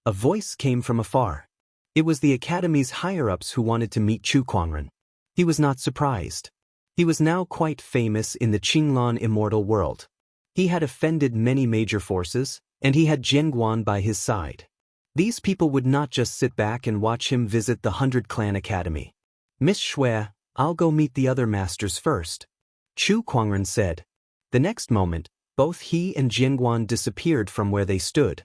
A voice came from afar. It was the academy's higher-ups who wanted to meet Chu Kuangren. He was not surprised. He was now quite famous in the Qinglan immortal world. He had offended many major forces, and he had Jingguan by his side. These people would not just sit back and watch him visit the 100 Clan Academy. Miss Xue, I'll go meet the other masters first. Chu Kuangren said. The next moment, both he and Jingguan disappeared from where they stood.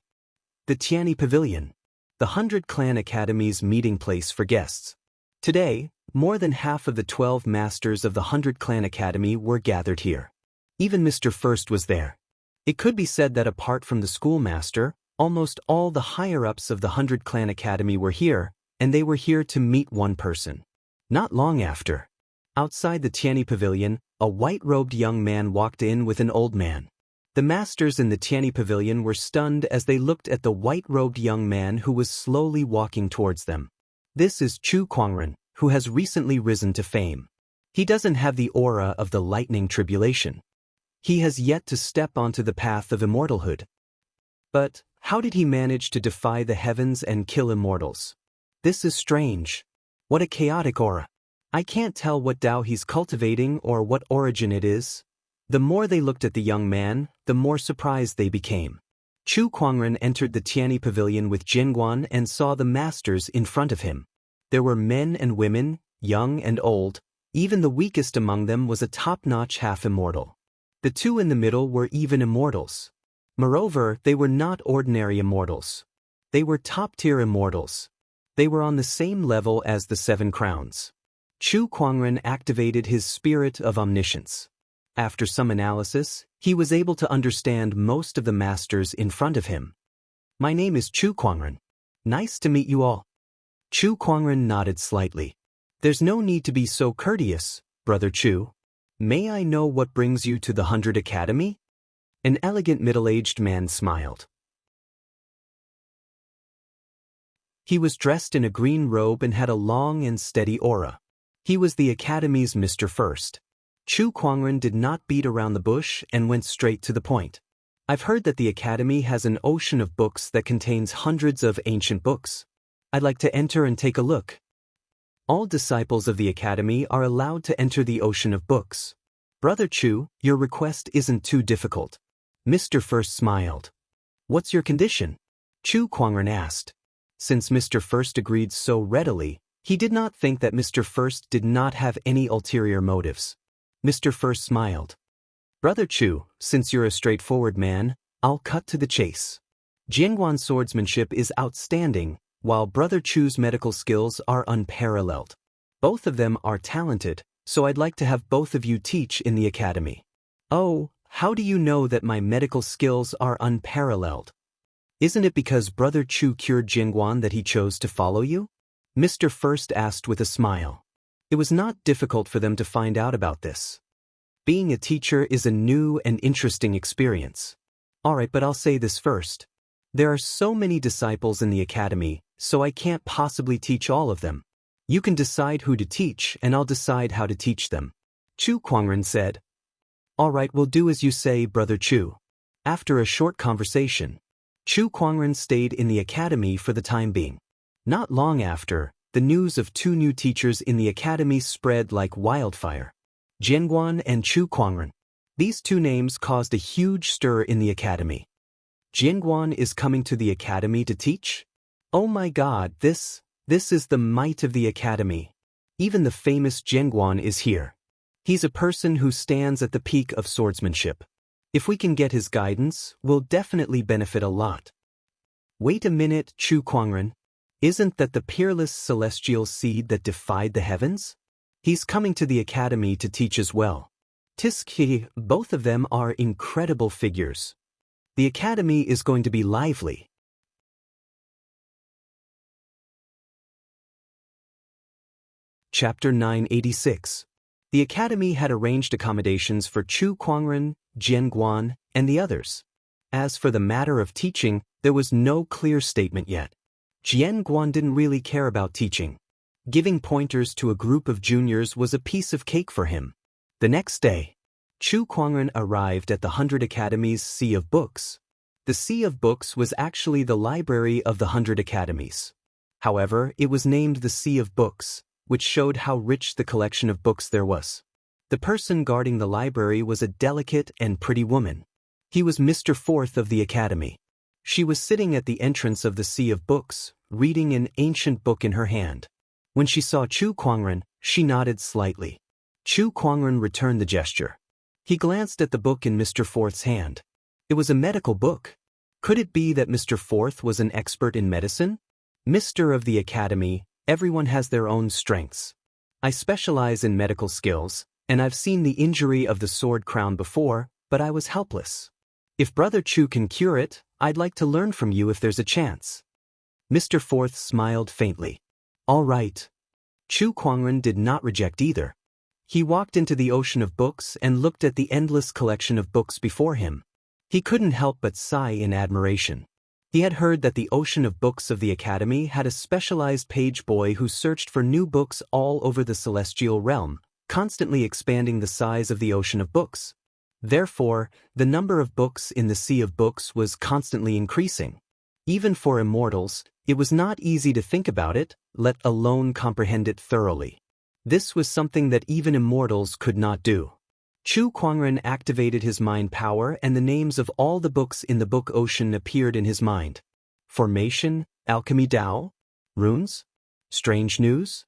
The Tianyi Pavilion, the 100 Clan Academy's meeting place for guests. Today, more than half of the 12 masters of the 100 Clan Academy were gathered here. Even Mr. First was there. It could be said that apart from the schoolmaster, almost all the higher-ups of the 100 Clan Academy were here, and they were here to meet one person. Not long after, outside the Tianyi Pavilion, a white-robed young man walked in with an old man. The masters in the Tianyi Pavilion were stunned as they looked at the white-robed young man who was slowly walking towards them. This is Chu Kuangren, who has recently risen to fame. He doesn't have the aura of the lightning tribulation. He has yet to step onto the path of immortalhood. But how did he manage to defy the heavens and kill immortals? This is strange. What a chaotic aura. I can't tell what Dao he's cultivating or what origin it is. The more they looked at the young man, the more surprised they became. Chu Kuangren entered the Tianyi pavilion with Jinguan and saw the masters in front of him. There were men and women, young and old. Even the weakest among them was a top-notch half-immortal. The two in the middle were even immortals. Moreover, they were not ordinary immortals. They were top-tier immortals. They were on the same level as the 7 crowns. Chu Kuangren activated his spirit of omniscience. After some analysis, he was able to understand most of the masters in front of him. "My name is Chu Kuangren. Nice to meet you all." Chu Kuangren nodded slightly. "There's no need to be so courteous, Brother Chu. May I know what brings you to the 100 Academy?" An elegant middle-aged man smiled. He was dressed in a green robe and had a long and steady aura. He was the Academy's Mr. First. Chu Kuangren did not beat around the bush and went straight to the point. "I've heard that the Academy has an ocean of books that contains hundreds of ancient books. I'd like to enter and take a look." All disciples of the Academy are allowed to enter the ocean of books. "Brother Chu, your request isn't too difficult." Mr. First smiled. "What's your condition?" Chu Kuangren asked. Since Mr. First agreed so readily, he did not think that Mr. First did not have any ulterior motives. Mr. First smiled. "Brother Chu, since you're a straightforward man, I'll cut to the chase. Jingguan's swordsmanship is outstanding, while Brother Chu's medical skills are unparalleled. Both of them are talented, so I'd like to have both of you teach in the Academy." "Oh, how do you know that my medical skills are unparalleled? Isn't it because Brother Chu cured Jingguan that he chose to follow you?" Mr. First asked with a smile. It was not difficult for them to find out about this. Being a teacher is a new and interesting experience. "Alright, but I'll say this first. There are so many disciples in the Academy, so I can't possibly teach all of them. You can decide who to teach and I'll decide how to teach them." Chu Kuangren said. "Alright, we'll do as you say, Brother Chu." After a short conversation, Chu Kuangren stayed in the Academy for the time being. Not long after, the news of 2 new teachers in the Academy spread like wildfire. Jingguan and Chu Kuangren. These 2 names caused a huge stir in the Academy. "Jingguan is coming to the Academy to teach? Oh my God, this is the might of the Academy. Even the famous Jingguan is here. He's a person who stands at the peak of swordsmanship. If we can get his guidance, we'll definitely benefit a lot." "Wait a minute, Chu Kuangren. Isn't that the peerless celestial seed that defied the heavens? He's coming to the Academy to teach as well." Tiski, both of them are incredible figures. The Academy is going to be lively. Chapter 986. The Academy had arranged accommodations for Chu Kuangren, Jingguan, and the others. As for the matter of teaching, there was no clear statement yet. Jingguan didn't really care about teaching. Giving pointers to a group of juniors was a piece of cake for him. The next day, Chu Kuangren arrived at the 100 Academy's Sea of Books. The Sea of Books was actually the library of the 100 Academies. However, it was named the Sea of Books, which showed how rich the collection of books there was. The person guarding the library was a delicate and pretty woman. He was Mr. Fourth of the Academy. She was sitting at the entrance of the Sea of Books, reading an ancient book in her hand. When she saw Chu Kuangren, she nodded slightly. Chu Kuangren returned the gesture. He glanced at the book in Mr. Fourth's hand. It was a medical book. Could it be that Mr. Fourth was an expert in medicine? "Mr. of the Academy, everyone has their own strengths. I specialize in medical skills, and I've seen the injury of the sword crown before, but I was helpless. If Brother Chu can cure it, I'd like to learn from you if there's a chance." Mr. Fourth smiled faintly. "All right." Chu Kuangren did not reject either. He walked into the ocean of books and looked at the endless collection of books before him. He couldn't help but sigh in admiration. He had heard that the ocean of books of the Academy had a specialized page boy who searched for new books all over the celestial realm, constantly expanding the size of the ocean of books. Therefore, the number of books in the Sea of Books was constantly increasing. Even for immortals, it was not easy to think about it, let alone comprehend it thoroughly. This was something that even immortals could not do. Chu Kuangren activated his mind power and the names of all the books in the book ocean appeared in his mind. Formation, alchemy Tao, runes, strange news,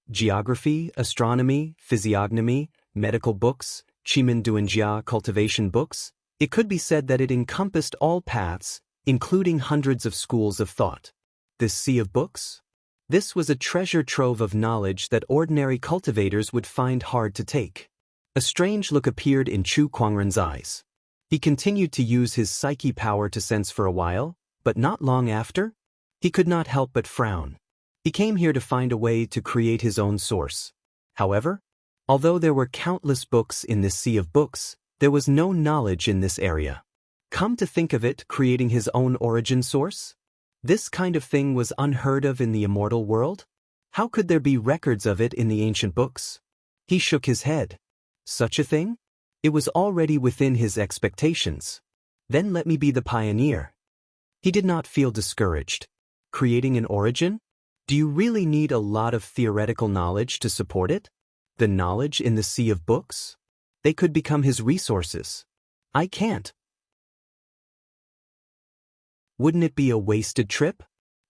geography, astronomy, physiognomy, medical books, Chimen Duanjia cultivation books. It could be said that it encompassed all paths, including hundreds of schools of thought. This sea of books? This was a treasure trove of knowledge that ordinary cultivators would find hard to take. A strange look appeared in Chu Kuangren's eyes. He continued to use his psyche power to sense for a while, but not long after, he could not help but frown. He came here to find a way to create his own source. However, although there were countless books in this sea of books, there was no knowledge in this area. Come to think of it, creating his own origin source? This kind of thing was unheard of in the immortal world? How could there be records of it in the ancient books? He shook his head. Such a thing? It was already within his expectations. Then let me be the pioneer. He did not feel discouraged. Creating an origin? Do you really need a lot of theoretical knowledge to support it? The knowledge in the sea of books? They could become his resources. I can't. Wouldn't it be a wasted trip?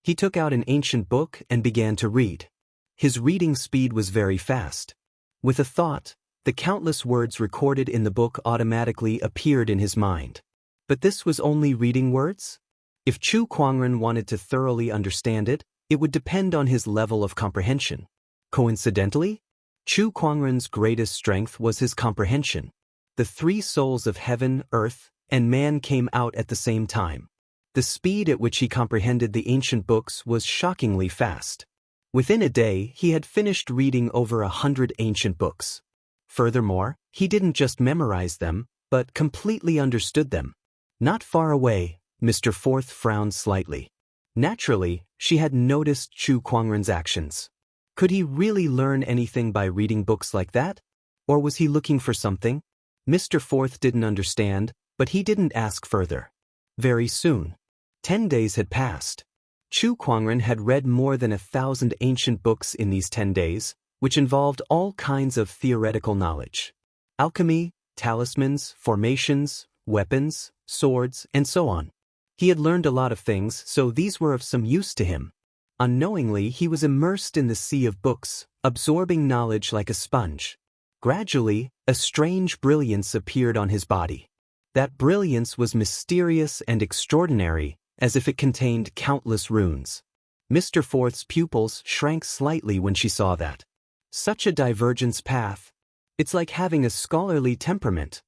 He took out an ancient book and began to read. His reading speed was very fast. With a thought, the countless words recorded in the book automatically appeared in his mind. But this was only reading words? If Chu Kuangren wanted to thoroughly understand it, it would depend on his level of comprehension. Coincidentally, Chu Kuangren's greatest strength was his comprehension. The three souls of heaven, earth, and man came out at the same time. The speed at which he comprehended the ancient books was shockingly fast. Within a day, he had finished reading over 100 ancient books. Furthermore, he didn't just memorize them, but completely understood them. Not far away, Mr. Forth frowned slightly. Naturally, she had noticed Chu Kuangren's actions. Could he really learn anything by reading books like that? Or was he looking for something? Mr. Forth didn't understand, but he didn't ask further. Very soon. 10 days had passed. Chu Kuangren had read more than 1,000 ancient books in these 10 days, which involved all kinds of theoretical knowledge. Alchemy, talismans, formations, weapons, swords, and so on. He had learned a lot of things, so these were of some use to him. Unknowingly, he was immersed in the sea of books, absorbing knowledge like a sponge. Gradually, a strange brilliance appeared on his body. That brilliance was mysterious and extraordinary, as if it contained countless runes. Mr. Forth's pupils shrank slightly when she saw that. Such a divergence path. It's like having a scholarly temperament.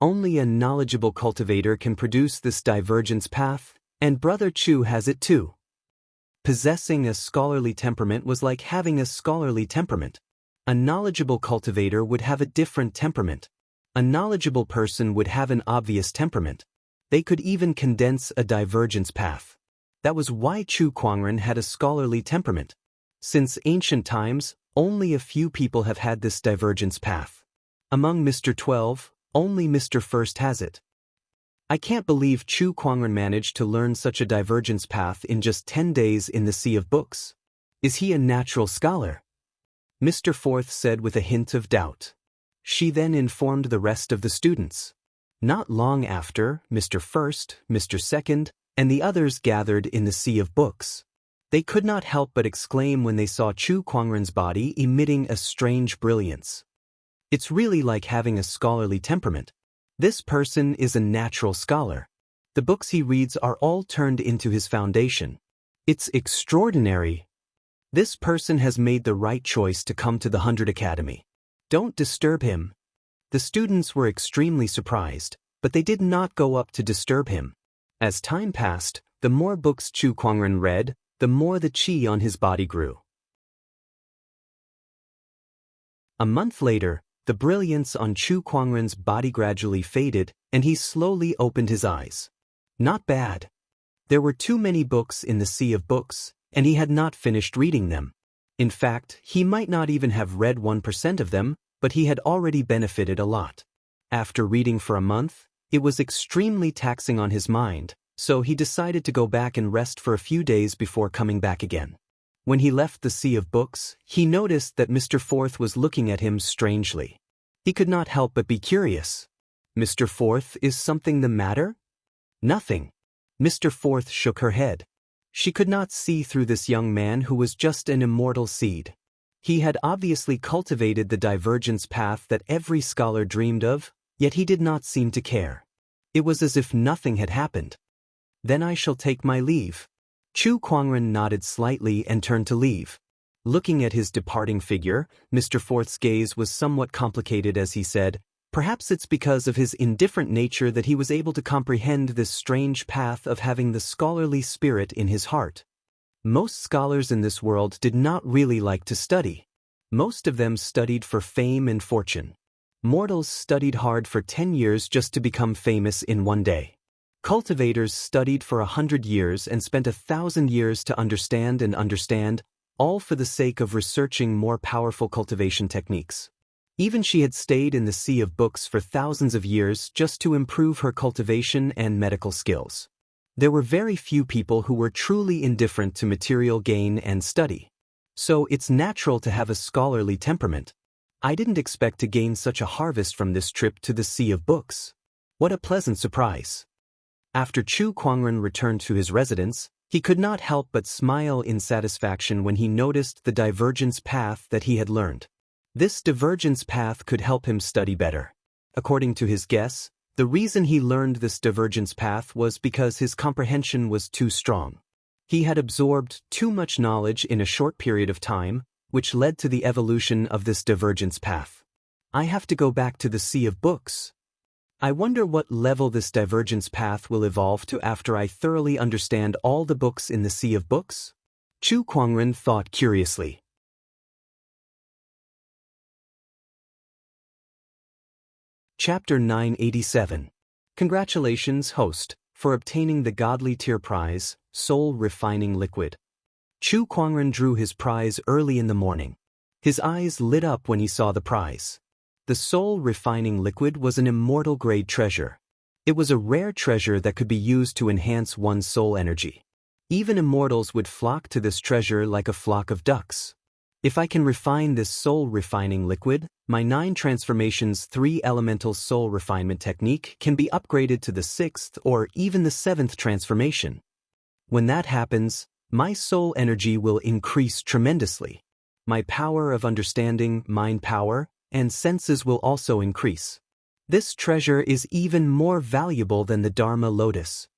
Only a knowledgeable cultivator can produce this divergence path, and Brother Chu has it too. Possessing a scholarly temperament was like having a scholarly temperament. A knowledgeable cultivator would have a different temperament. A knowledgeable person would have an obvious temperament. They could even condense a divergence path. That was why Chu Kuangren had a scholarly temperament. Since ancient times, only a few people have had this divergence path. Among Mr. 12, only Mr. First has it. I can't believe Chu Kuangren managed to learn such a divergence path in just 10 days in the sea of books. Is he a natural scholar? Mr. Forth said with a hint of doubt. She then informed the rest of the students. Not long after, Mr. First, Mr. Second, and the others gathered in the sea of books. They could not help but exclaim when they saw Chu Kuangren's body emitting a strange brilliance. It's really like having a scholarly temperament. This person is a natural scholar. The books he reads are all turned into his foundation. It's extraordinary. This person has made the right choice to come to the 100 Academy. Don't disturb him. The students were extremely surprised, but they did not go up to disturb him. As time passed, the more books Chu Kuangren read, the more the qi on his body grew. A month later, the brilliance on Chu Kuangren's body gradually faded, and he slowly opened his eyes. Not bad. There were too many books in the sea of books, and he had not finished reading them. In fact, he might not even have read 1% of them, but he had already benefited a lot. After reading for a month, it was extremely taxing on his mind, so he decided to go back and rest for a few days before coming back again. When he left the sea of books, he noticed that Mr. Forth was looking at him strangely. He could not help but be curious. "Mr. Forth, is something the matter?" "Nothing." Mr. Forth shook her head. She could not see through this young man who was just an immortal seed. He had obviously cultivated the divergence path that every scholar dreamed of, yet he did not seem to care. It was as if nothing had happened. "Then I shall take my leave." Chu Kuangren nodded slightly and turned to leave. Looking at his departing figure, Mr. Forth's gaze was somewhat complicated as he said, "Perhaps it's because of his indifferent nature that he was able to comprehend this strange path of having the scholarly spirit in his heart. Most scholars in this world did not really like to study. Most of them studied for fame and fortune. Mortals studied hard for 10 years just to become famous in one day. Cultivators studied for 100 years and spent 1,000 years to understand and understand, all for the sake of researching more powerful cultivation techniques. Even she had stayed in the sea of books for thousands of years just to improve her cultivation and medical skills. There were very few people who were truly indifferent to material gain and study. So it's natural to have a scholarly temperament. I didn't expect to gain such a harvest from this trip to the sea of books. What a pleasant surprise. After Chu Kuangren returned to his residence, he could not help but smile in satisfaction when he noticed the divergence path that he had learned. This divergence path could help him study better. According to his guess, the reason he learned this divergence path was because his comprehension was too strong. He had absorbed too much knowledge in a short period of time, which led to the evolution of this divergence path. I have to go back to the sea of books. I wonder what level this divergence path will evolve to after I thoroughly understand all the books in the sea of books? Chu Kuangren thought curiously. Chapter 987. Congratulations, host, for obtaining the Godly Tier Prize, Soul Refining Liquid. Chu Kuangren drew his prize early in the morning. His eyes lit up when he saw the prize. The Soul Refining Liquid was an immortal-grade treasure. It was a rare treasure that could be used to enhance one's soul energy. Even immortals would flock to this treasure like a flock of ducks. If I can refine this Soul Refining Liquid, my 9 transformations 3 elemental soul refinement technique can be upgraded to the 6th or even the 7th transformation. When that happens, my soul energy will increase tremendously. My power of understanding, mind power, and senses will also increase. This treasure is even more valuable than the Dharma lotus.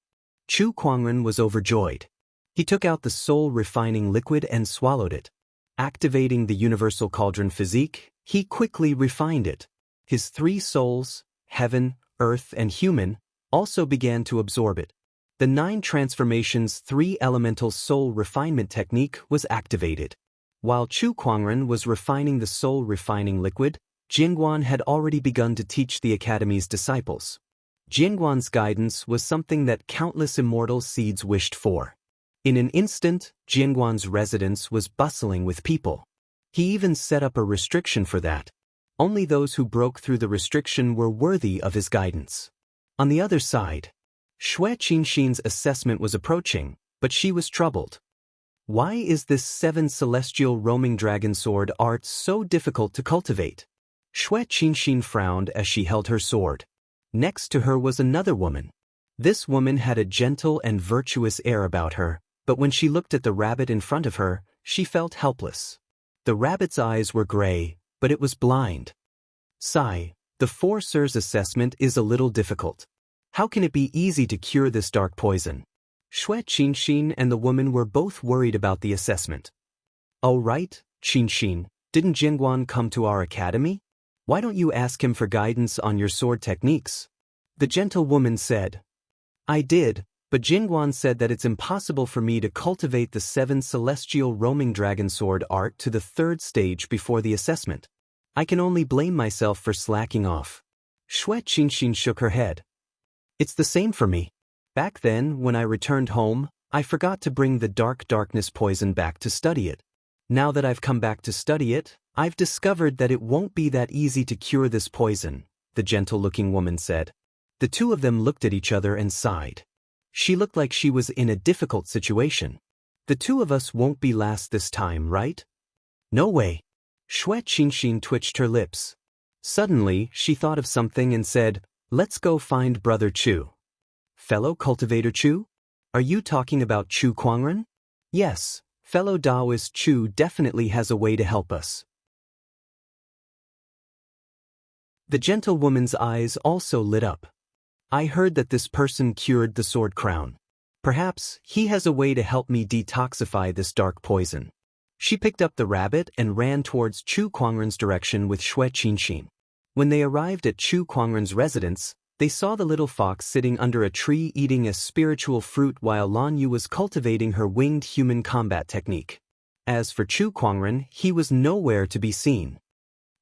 Chu Kuangren was overjoyed. He took out the soul refining liquid and swallowed it. Activating the universal cauldron physique, he quickly refined it. His 3 souls, heaven, earth, and human, also began to absorb it. The 9 transformations 3 elemental soul refinement technique was activated. While Chu Kuangren was refining the soul refining liquid, Jingguan had already begun to teach the academy's disciples. Jingguan's guidance was something that countless immortal seeds wished for. In an instant, Jingguan's residence was bustling with people. He even set up a restriction for that. Only those who broke through the restriction were worthy of his guidance. On the other side, Xue Qinxin's assessment was approaching, but she was troubled. Why is this 7 celestial roaming dragon sword art so difficult to cultivate? Xue Qinxin frowned as she held her sword. Next to her was another woman. This woman had a gentle and virtuous air about her, but when she looked at the rabbit in front of her, she felt helpless. The rabbit's eyes were gray, but it was blind. Sigh, the 4 Sirs assessment is a little difficult. How can it be easy to cure this dark poison? Xue Qinxin and the woman were both worried about the assessment. Oh right, Qinxin, didn't Jingguan come to our academy? Why don't you ask him for guidance on your sword techniques? The gentle woman said. I did, but Jingguan said that it's impossible for me to cultivate the 7 celestial roaming dragon sword art to the 3rd stage before the assessment. I can only blame myself for slacking off. Xue Qinxin shook her head. It's the same for me. Back then, when I returned home, I forgot to bring the darkness poison back to study it. Now that I've come back to study it, I've discovered that it won't be that easy to cure this poison, the gentle-looking woman said. The two of them looked at each other and sighed. She looked like she was in a difficult situation. The two of us won't be last this time, right? No way. Xue Qinxin twitched her lips. Suddenly, she thought of something and said, "Let's go find Brother Chu." Fellow cultivator Chu? Are you talking about Chu Kuangren? Yes, fellow Taoist Chu definitely has a way to help us. The gentlewoman's eyes also lit up. I heard that this person cured the sword crown. Perhaps he has a way to help me detoxify this dark poison. She picked up the rabbit and ran towards Chu Kuangren's direction with Xue Qinxin. When they arrived at Chu Kuangren's residence, they saw the little fox sitting under a tree eating a spiritual fruit while Lan Yu was cultivating her winged human combat technique. As for Chu Kuangren, he was nowhere to be seen.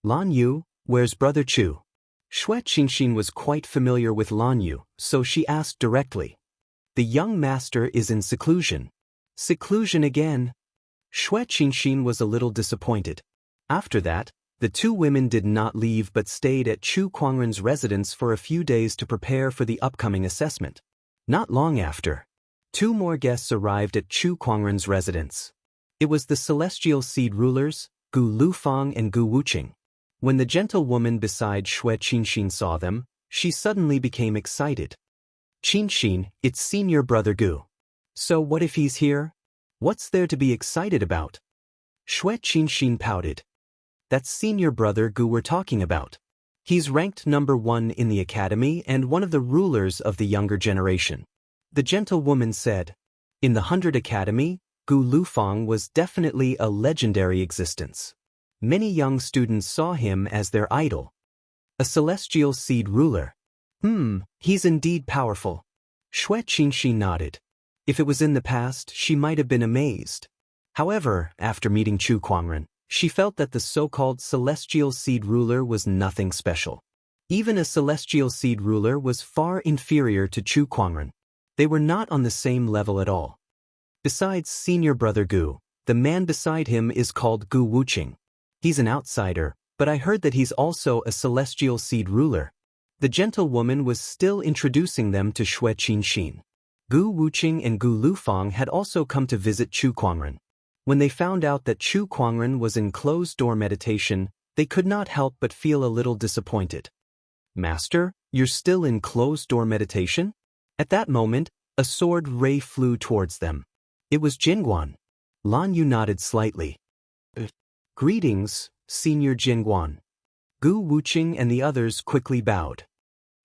"Lan Yu, where's Brother Chu?" Xue Qinxin was quite familiar with Lan Yu, so she asked directly. "The young master is in seclusion." Seclusion again? Xue Qinxin was a little disappointed. After that, the two women did not leave but stayed at Chu Kuangren's residence for a few days to prepare for the upcoming assessment. Not long after, two more guests arrived at Chu Kuangren's residence. It was the celestial seed rulers, Gu Lufang and Gu Wuqing. When the gentlewoman beside Xue Qinxin saw them, she suddenly became excited. "Qinxin, it's senior brother Gu. So what if he's here? What's there to be excited about?" Xue Qinxin pouted. "That's senior brother Gu we're talking about. He's ranked number 1 in the academy and one of the rulers of the younger generation." The gentlewoman said. In the 100 Academy, Gu Lufang was definitely a legendary existence. Many young students saw him as their idol. A celestial seed ruler. He's indeed powerful. Xue Qinxin nodded. If it was in the past, she might have been amazed. However, after meeting Chu Kuangren, she felt that the so-called celestial seed ruler was nothing special. Even a celestial seed ruler was far inferior to Chu Kuangren. They were not on the same level at all. Besides senior brother Gu, the man beside him is called Gu Wuqing. He's an outsider, but I heard that he's also a celestial seed ruler. The gentlewoman was still introducing them to Xue Qinxin. Gu Wuqing and Gu Lufang had also come to visit Chu Kuangren. When they found out that Chu Kuangren was in closed-door meditation, they could not help but feel a little disappointed. "Master, you're still in closed-door meditation?" At that moment, a sword ray flew towards them. It was Jingguan. Lan Yu nodded slightly. "Greetings, Senior Jingguan." Gu Wuqing and the others quickly bowed.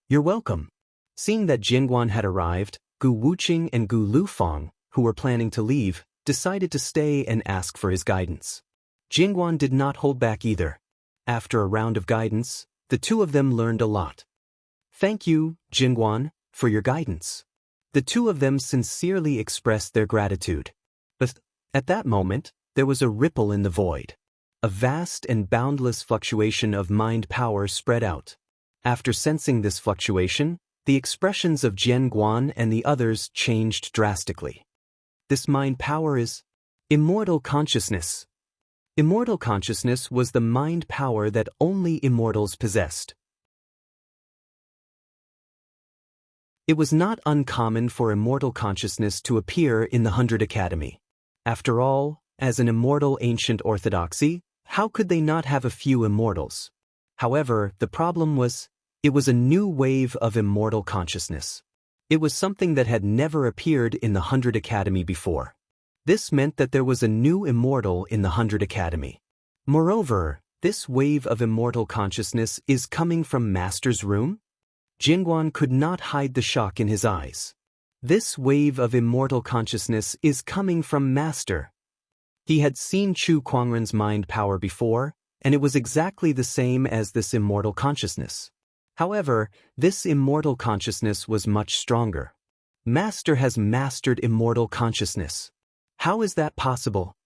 "You're welcome." Seeing that Jingguan had arrived, Gu Wuqing and Gu Lufang, who were planning to leave, decided to stay and ask for his guidance. Jingguan did not hold back either. After a round of guidance, the two of them learned a lot. "Thank you, Jingguan, for your guidance." The two of them sincerely expressed their gratitude. But at that moment, there was a ripple in the void. A vast and boundless fluctuation of mind power spread out. After sensing this fluctuation, the expressions of Jingguan and the others changed drastically. This mind power is immortal consciousness. Immortal consciousness was the mind power that only immortals possessed. It was not uncommon for immortal consciousness to appear in the 100 Academy. After all, as an immortal ancient orthodoxy, how could they not have a few immortals? However, the problem was, it was a new wave of immortal consciousness. It was something that had never appeared in the 100 Academy before. This meant that there was a new immortal in the 100 Academy. Moreover, this wave of immortal consciousness is coming from Master's room? Jingguan could not hide the shock in his eyes. This wave of immortal consciousness is coming from Master. He had seen Chu Kuangren's mind power before, and it was exactly the same as this immortal consciousness. However, this immortal consciousness was much stronger. Master has mastered immortal consciousness. How is that possible?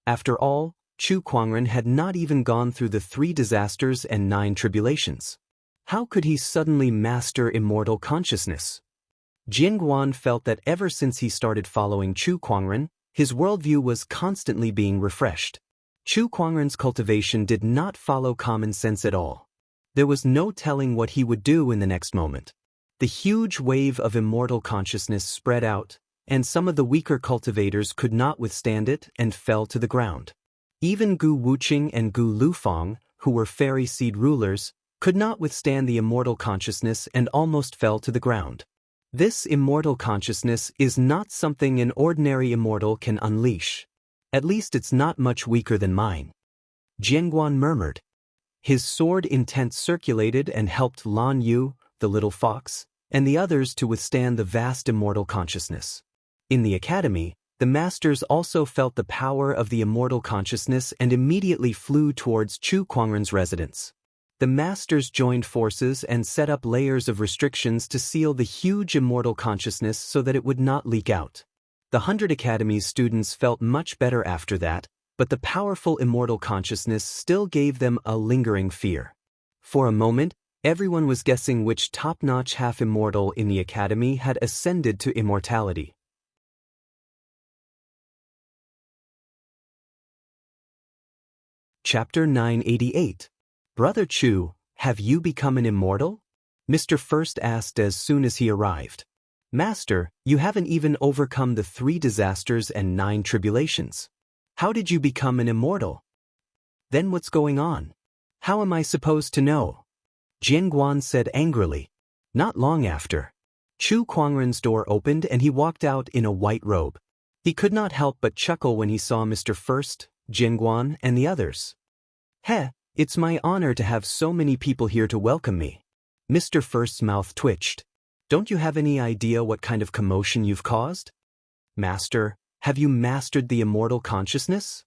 After all, Chu Kuangren had not even gone through the 3 disasters and 9 tribulations. How could he suddenly master immortal consciousness? Jingguan felt that ever since he started following Chu Kuangren, his worldview was constantly being refreshed. Chu Kuangren's cultivation did not follow common sense at all. There was no telling what he would do in the next moment. The huge wave of immortal consciousness spread out, and some of the weaker cultivators could not withstand it and fell to the ground. Even Gu Wuqing and Gu Lufang, who were fairy seed rulers, could not withstand the immortal consciousness and almost fell to the ground. This immortal consciousness is not something an ordinary immortal can unleash. At least it's not much weaker than mine. Jianguan murmured. His sword intent circulated and helped Lan Yu, the little fox, and the others to withstand the vast immortal consciousness. In the academy, the masters also felt the power of the immortal consciousness and immediately flew towards Chu Kuangren's residence. The masters joined forces and set up layers of restrictions to seal the huge immortal consciousness so that it would not leak out. The 100 Academy's students felt much better after that, but the powerful immortal consciousness still gave them a lingering fear. For a moment, everyone was guessing which top-notch half-immortal in the Academy had ascended to immortality. Chapter 988. Brother Chu, have you become an immortal? Mr. First asked as soon as he arrived. Master, you haven't even overcome the 3 disasters and 9 tribulations. How did you become an immortal? Then what's going on? How am I supposed to know? Jianguan said angrily. Not long after, Chu Kuangren's door opened and he walked out in a white robe. He could not help but chuckle when he saw Mr. First, Jianguan, and the others. Heh, it's my honor to have so many people here to welcome me. Mr. First's mouth twitched. Don't you have any idea what kind of commotion you've caused? Master, have you mastered the immortal consciousness?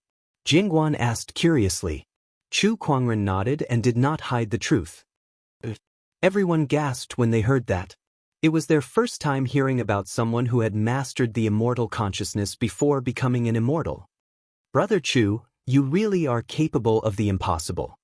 Jianguan asked curiously. Chu Kuangren nodded and did not hide the truth. Everyone gasped when they heard that. It was their first time hearing about someone who had mastered the immortal consciousness before becoming an immortal. Brother Chu, you really are capable of the impossible.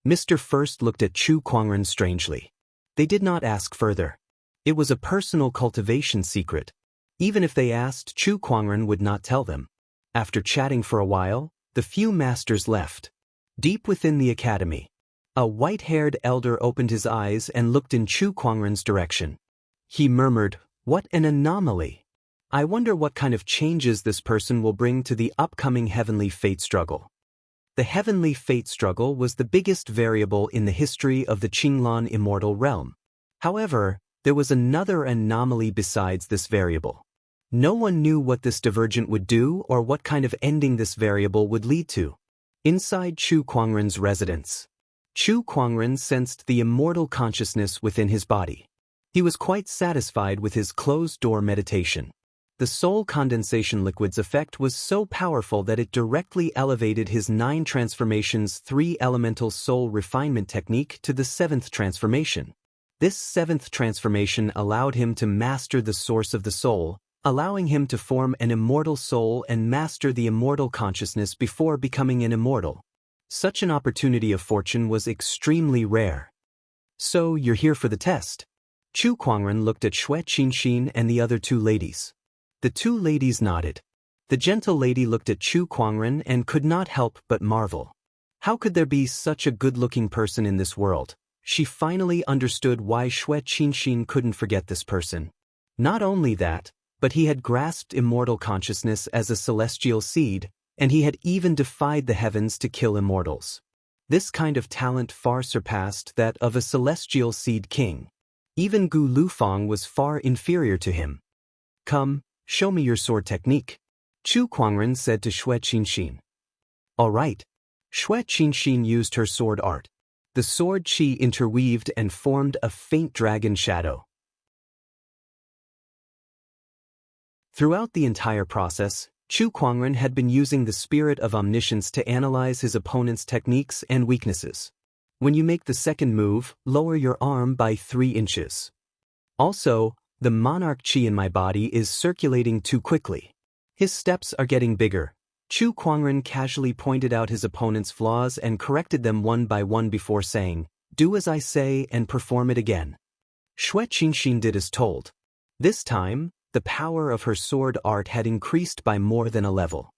Mr. First looked at Chu Kuangren strangely. They did not ask further. It was a personal cultivation secret. Even if they asked, Chu Kuangren would not tell them. After chatting for a while, the few masters left. Deep within the academy, a white-haired elder opened his eyes and looked in Chu Kuangren's direction. He murmured, "What an anomaly! I wonder what kind of changes this person will bring to the upcoming heavenly fate struggle." The heavenly fate struggle was the biggest variable in the history of the Qinglan immortal realm. However, there was another anomaly besides this variable. No one knew what this divergent would do or what kind of ending this variable would lead to. Inside Chu Kuangren's residence, Chu Kuangren sensed the immortal consciousness within his body. He was quite satisfied with his closed-door meditation. The soul condensation liquid's effect was so powerful that it directly elevated his 9 transformations 3 elemental soul refinement technique to the 7th transformation. This 7th transformation allowed him to master the source of the soul, allowing him to form an immortal soul and master the immortal consciousness before becoming an immortal. Such an opportunity of fortune was extremely rare. So, you're here for the test? Chu Kuangren looked at Xue Qinxin and the other 2 ladies. The 2 ladies nodded. The gentle lady looked at Chu Kuangren and could not help but marvel. How could there be such a good-looking person in this world? She finally understood why Xue Qinxin couldn't forget this person. Not only that, but he had grasped immortal consciousness as a celestial seed, and he had even defied the heavens to kill immortals. This kind of talent far surpassed that of a celestial seed king. Even Gu Lufang was far inferior to him. Come, show me your sword technique, Chu Kuangren said to Xue Qinxin. All right. Xue Qinxin used her sword art. The sword qi interweaved and formed a faint dragon shadow. Throughout the entire process, Chu Kuangren had been using the spirit of omniscience to analyze his opponent's techniques and weaknesses. When you make the second move, lower your arm by 3 inches. Also, the monarch qi in my body is circulating too quickly. His steps are getting bigger. Chu Kuangren casually pointed out his opponent's flaws and corrected them one by one before saying, "Do as I say and perform it again." Xue Qinxin did as told. This time, the power of her sword art had increased by more than a level.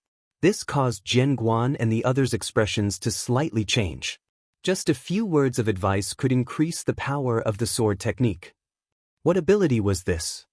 This caused Jianguan and the others' expressions to slightly change. Just a few words of advice could increase the power of the sword technique. What ability was this?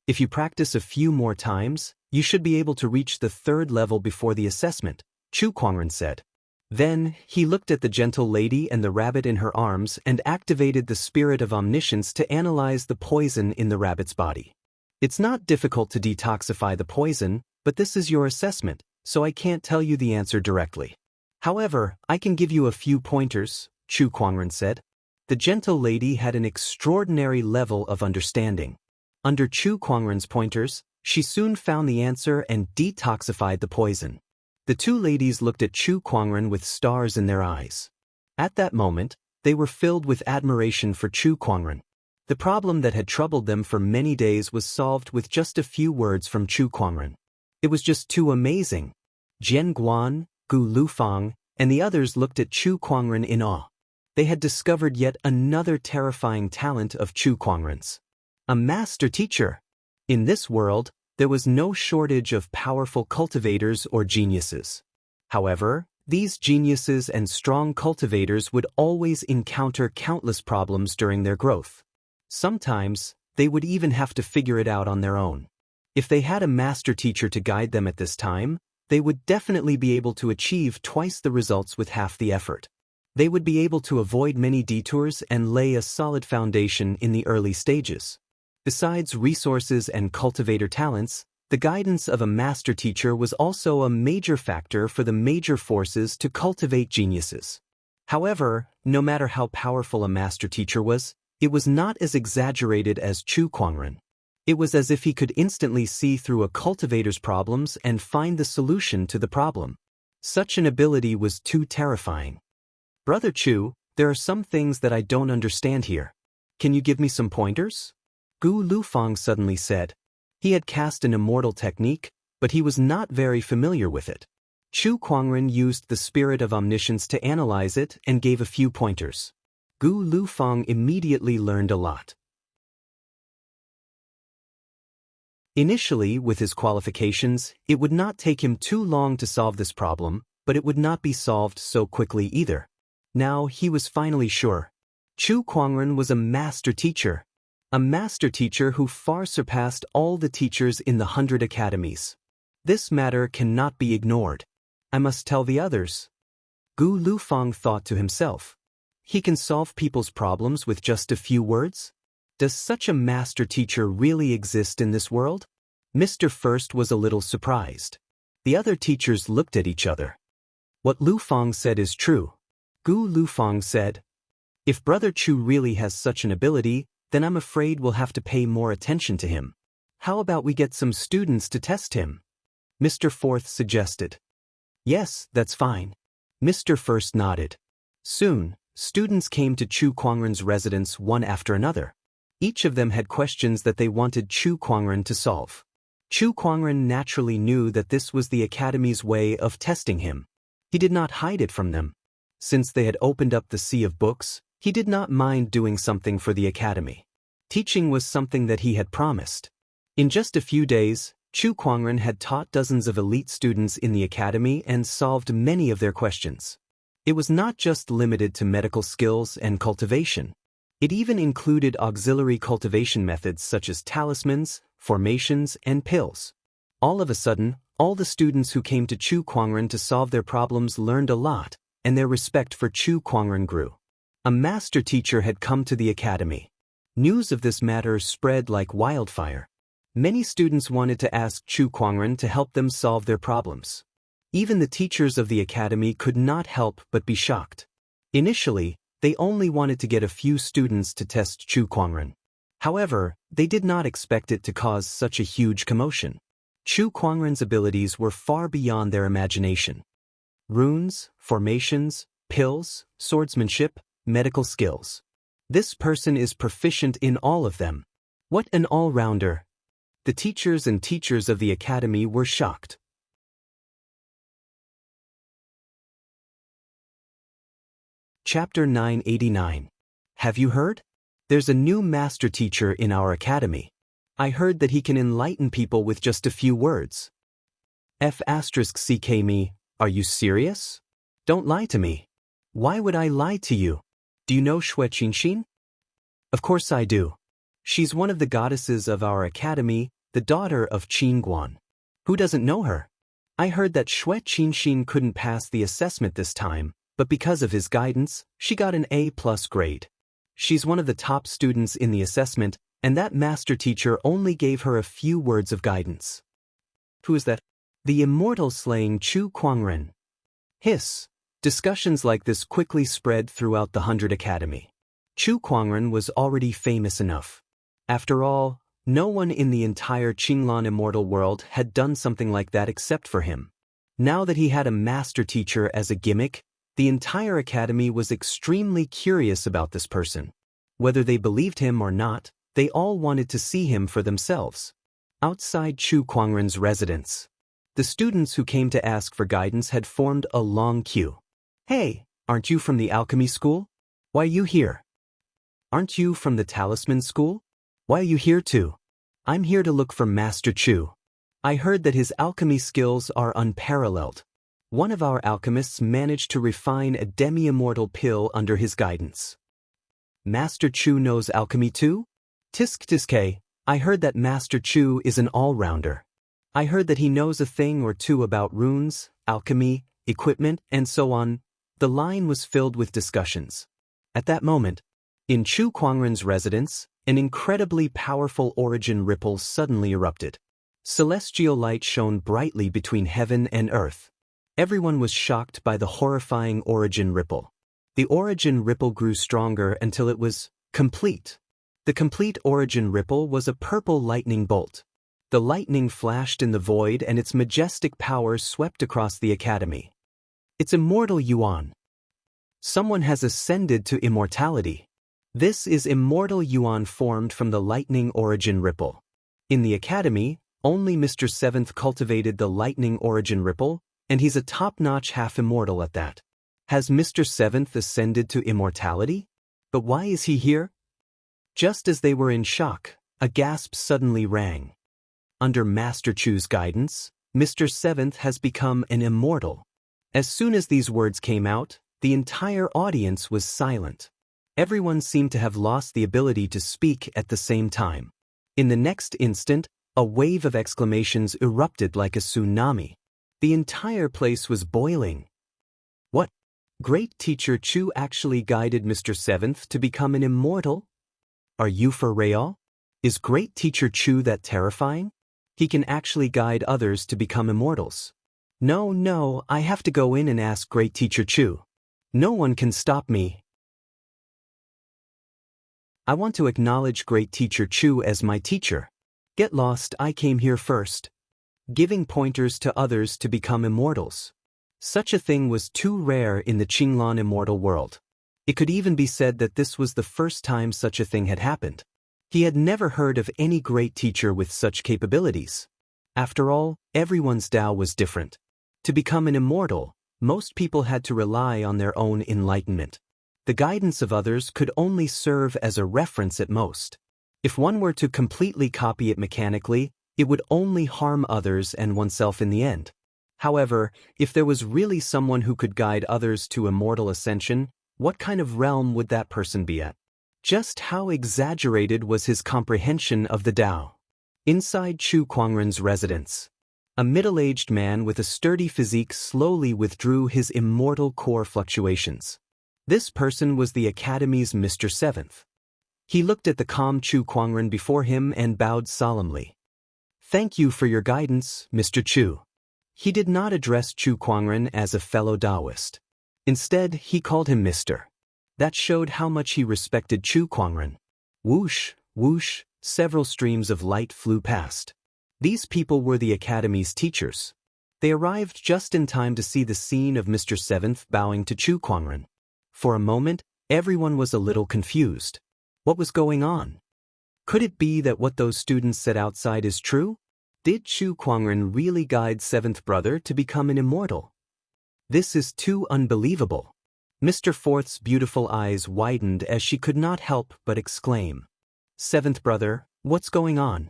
If you practice a few more times, you should be able to reach the 3rd level before the assessment, Chu Kuangren said. Then, he looked at the gentle lady and the rabbit in her arms and activated the spirit of omniscience to analyze the poison in the rabbit's body. It's not difficult to detoxify the poison, but this is your assessment, so I can't tell you the answer directly. However, I can give you a few pointers, Chu Kuangren said. The gentle lady had an extraordinary level of understanding. Under Chu Kuangren's pointers, she soon found the answer and detoxified the poison. The two ladies looked at Chu Kuangren with stars in their eyes. At that moment, they were filled with admiration for Chu Kuangren. The problem that had troubled them for many days was solved with just a few words from Chu Kuangren. It was just too amazing. Jian Guan, Gu Lufang, and the others looked at Chu Kuangren in awe. They had discovered yet another terrifying talent of Chu Kuangren's. A master teacher. In this world, there was no shortage of powerful cultivators or geniuses. However, these geniuses and strong cultivators would always encounter countless problems during their growth. Sometimes, they would even have to figure it out on their own. If they had a master teacher to guide them at this time, they would definitely be able to achieve twice the results with half the effort. They would be able to avoid many detours and lay a solid foundation in the early stages. Besides resources and cultivator talents, the guidance of a master teacher was also a major factor for the major forces to cultivate geniuses. However, no matter how powerful a master teacher was, it was not as exaggerated as Chu Kuangren. It was as if he could instantly see through a cultivator's problems and find the solution to the problem. Such an ability was too terrifying. Brother Chu, there are some things that I don't understand here. Can you give me some pointers? Gu Lufang suddenly said. He had cast an immortal technique, but he was not very familiar with it. Chu Kuangren used the spirit of omniscience to analyze it and gave a few pointers. Gu Lufang immediately learned a lot. Initially, with his qualifications, it would not take him too long to solve this problem, but it would not be solved so quickly either. Now he was finally sure. Chu Kuangren was a master teacher. A master teacher who far surpassed all the teachers in the 100 academies. This matter cannot be ignored. I must tell the others. Gu Lufang thought to himself. He can solve people's problems with just a few words? Does such a master teacher really exist in this world? Mr. First was a little surprised. The other teachers looked at each other. What Lufang said is true. Gu Lufang said, if Brother Chu really has such an ability, then I'm afraid we'll have to pay more attention to him. How about we get some students to test him? Mr. Fourth suggested. Yes, that's fine. Mr. First nodded. Soon, students came to Chu Kuangren's residence one after another. Each of them had questions that they wanted Chu Kuangren to solve. Chu Kuangren naturally knew that this was the Academy's way of testing him. He did not hide it from them. Since they had opened up the sea of books, he did not mind doing something for the Academy. Teaching was something that he had promised. In just a few days, Chu Kuangren had taught dozens of elite students in the Academy and solved many of their questions. It was not just limited to medical skills and cultivation. It even included auxiliary cultivation methods such as talismans, formations, and pills. All of a sudden, all the students who came to Chu Kuangren to solve their problems learned a lot, and their respect for Chu Kuangren grew. A master teacher had come to the Academy. News of this matter spread like wildfire. Many students wanted to ask Chu Kuangren to help them solve their problems. Even the teachers of the Academy could not help but be shocked. Initially, they only wanted to get a few students to test Chu Kuangren. However, they did not expect it to cause such a huge commotion. Chu Kuangren's abilities were far beyond their imagination. Runes, formations, pills, swordsmanship, medical skills. This person is proficient in all of them. What an all-rounder! The teachers and teachers of the Academy were shocked. Chapter 989. Have you heard? There's a new master teacher in our Academy. I heard that he can enlighten people with just a few words. F***ck me, are you serious? Don't lie to me. Why would I lie to you? Do you know Xue Qinxin? Of course I do. She's one of the goddesses of our Academy, the daughter of Qin Guan. Who doesn't know her? I heard that Xue Qinxin couldn't pass the assessment this time, but because of his guidance, she got an A+ grade. She's one of the top students in the assessment, and that master teacher only gave her a few words of guidance. Who is that? The immortal slaying Chu Kuangren. Hiss. Discussions like this quickly spread throughout the 100 Academy. Chu Kuangren was already famous enough. After all, no one in the entire Qinglan immortal world had done something like that except for him. Now that he had a master teacher as a gimmick, the entire academy was extremely curious about this person. Whether they believed him or not, they all wanted to see him for themselves. Outside Chu Kuangren's residence, the students who came to ask for guidance had formed a long queue. Hey, aren't you from the alchemy school? Why are you here? Aren't you from the talisman school? Why are you here too? I'm here to look for Master Chu. I heard that his alchemy skills are unparalleled. One of our alchemists managed to refine a demi-immortal pill under his guidance. Master Chu knows alchemy too? Tisk tiske, I heard that Master Chu is an all-rounder. I heard that he knows a thing or two about runes, alchemy, equipment, and so on. The line was filled with discussions. At that moment, in Chu Kuangren's residence, an incredibly powerful origin ripple suddenly erupted. Celestial light shone brightly between heaven and earth. Everyone was shocked by the horrifying origin ripple. The origin ripple grew stronger until it was complete. The complete origin ripple was a purple lightning bolt. The lightning flashed in the void and its majestic power swept across the academy. It's immortal Yuan. Someone has ascended to immortality. This is immortal Yuan formed from the lightning origin ripple. In the academy, only Mr. Seventh cultivated the lightning origin ripple, and he's a top-notch half-immortal at that. Has Mr. Seventh ascended to immortality? But why is he here? Just as they were in shock, a gasp suddenly rang. Under Master Chu's guidance, Mr. Seventh has become an immortal. As soon as these words came out, the entire audience was silent. Everyone seemed to have lost the ability to speak at the same time. In the next instant, a wave of exclamations erupted like a tsunami. The entire place was boiling. What? Great Teacher Chu actually guided Mr. Seventh to become an immortal? Are you for real? Is Great Teacher Chu that terrifying? He can actually guide others to become immortals. No, I have to go in and ask Great Teacher Chu. No one can stop me. I want to acknowledge Great Teacher Chu as my teacher. Get lost, I came here first. Giving pointers to others to become immortals. Such a thing was too rare in the Qinglan immortal world. It could even be said that this was the first time such a thing had happened. He had never heard of any great teacher with such capabilities. After all, everyone's Tao was different. To become an immortal, most people had to rely on their own enlightenment. The guidance of others could only serve as a reference at most. If one were to completely copy it mechanically, it would only harm others and oneself in the end. However, if there was really someone who could guide others to immortal ascension, what kind of realm would that person be at? Just how exaggerated was his comprehension of the Tao? Inside Chu Kuangren's residence, a middle-aged man with a sturdy physique slowly withdrew his immortal core fluctuations. This person was the Academy's Mr. Seventh. He looked at the calm Chu Kuangren before him and bowed solemnly. Thank you for your guidance, Mr. Chu. He did not address Chu Kuangren as a fellow Taoist. Instead, he called him Mr. That showed how much he respected Chu Kuangren. Whoosh, whoosh, several streams of light flew past. These people were the Academy's teachers. They arrived just in time to see the scene of Mr. Seventh bowing to Chu Kuangren. For a moment, everyone was a little confused. What was going on? Could it be that what those students said outside is true? Did Chu Kuangren really guide Seventh Brother to become an immortal? This is too unbelievable. Mr. Fourth's beautiful eyes widened as she could not help but exclaim. Seventh Brother, what's going on?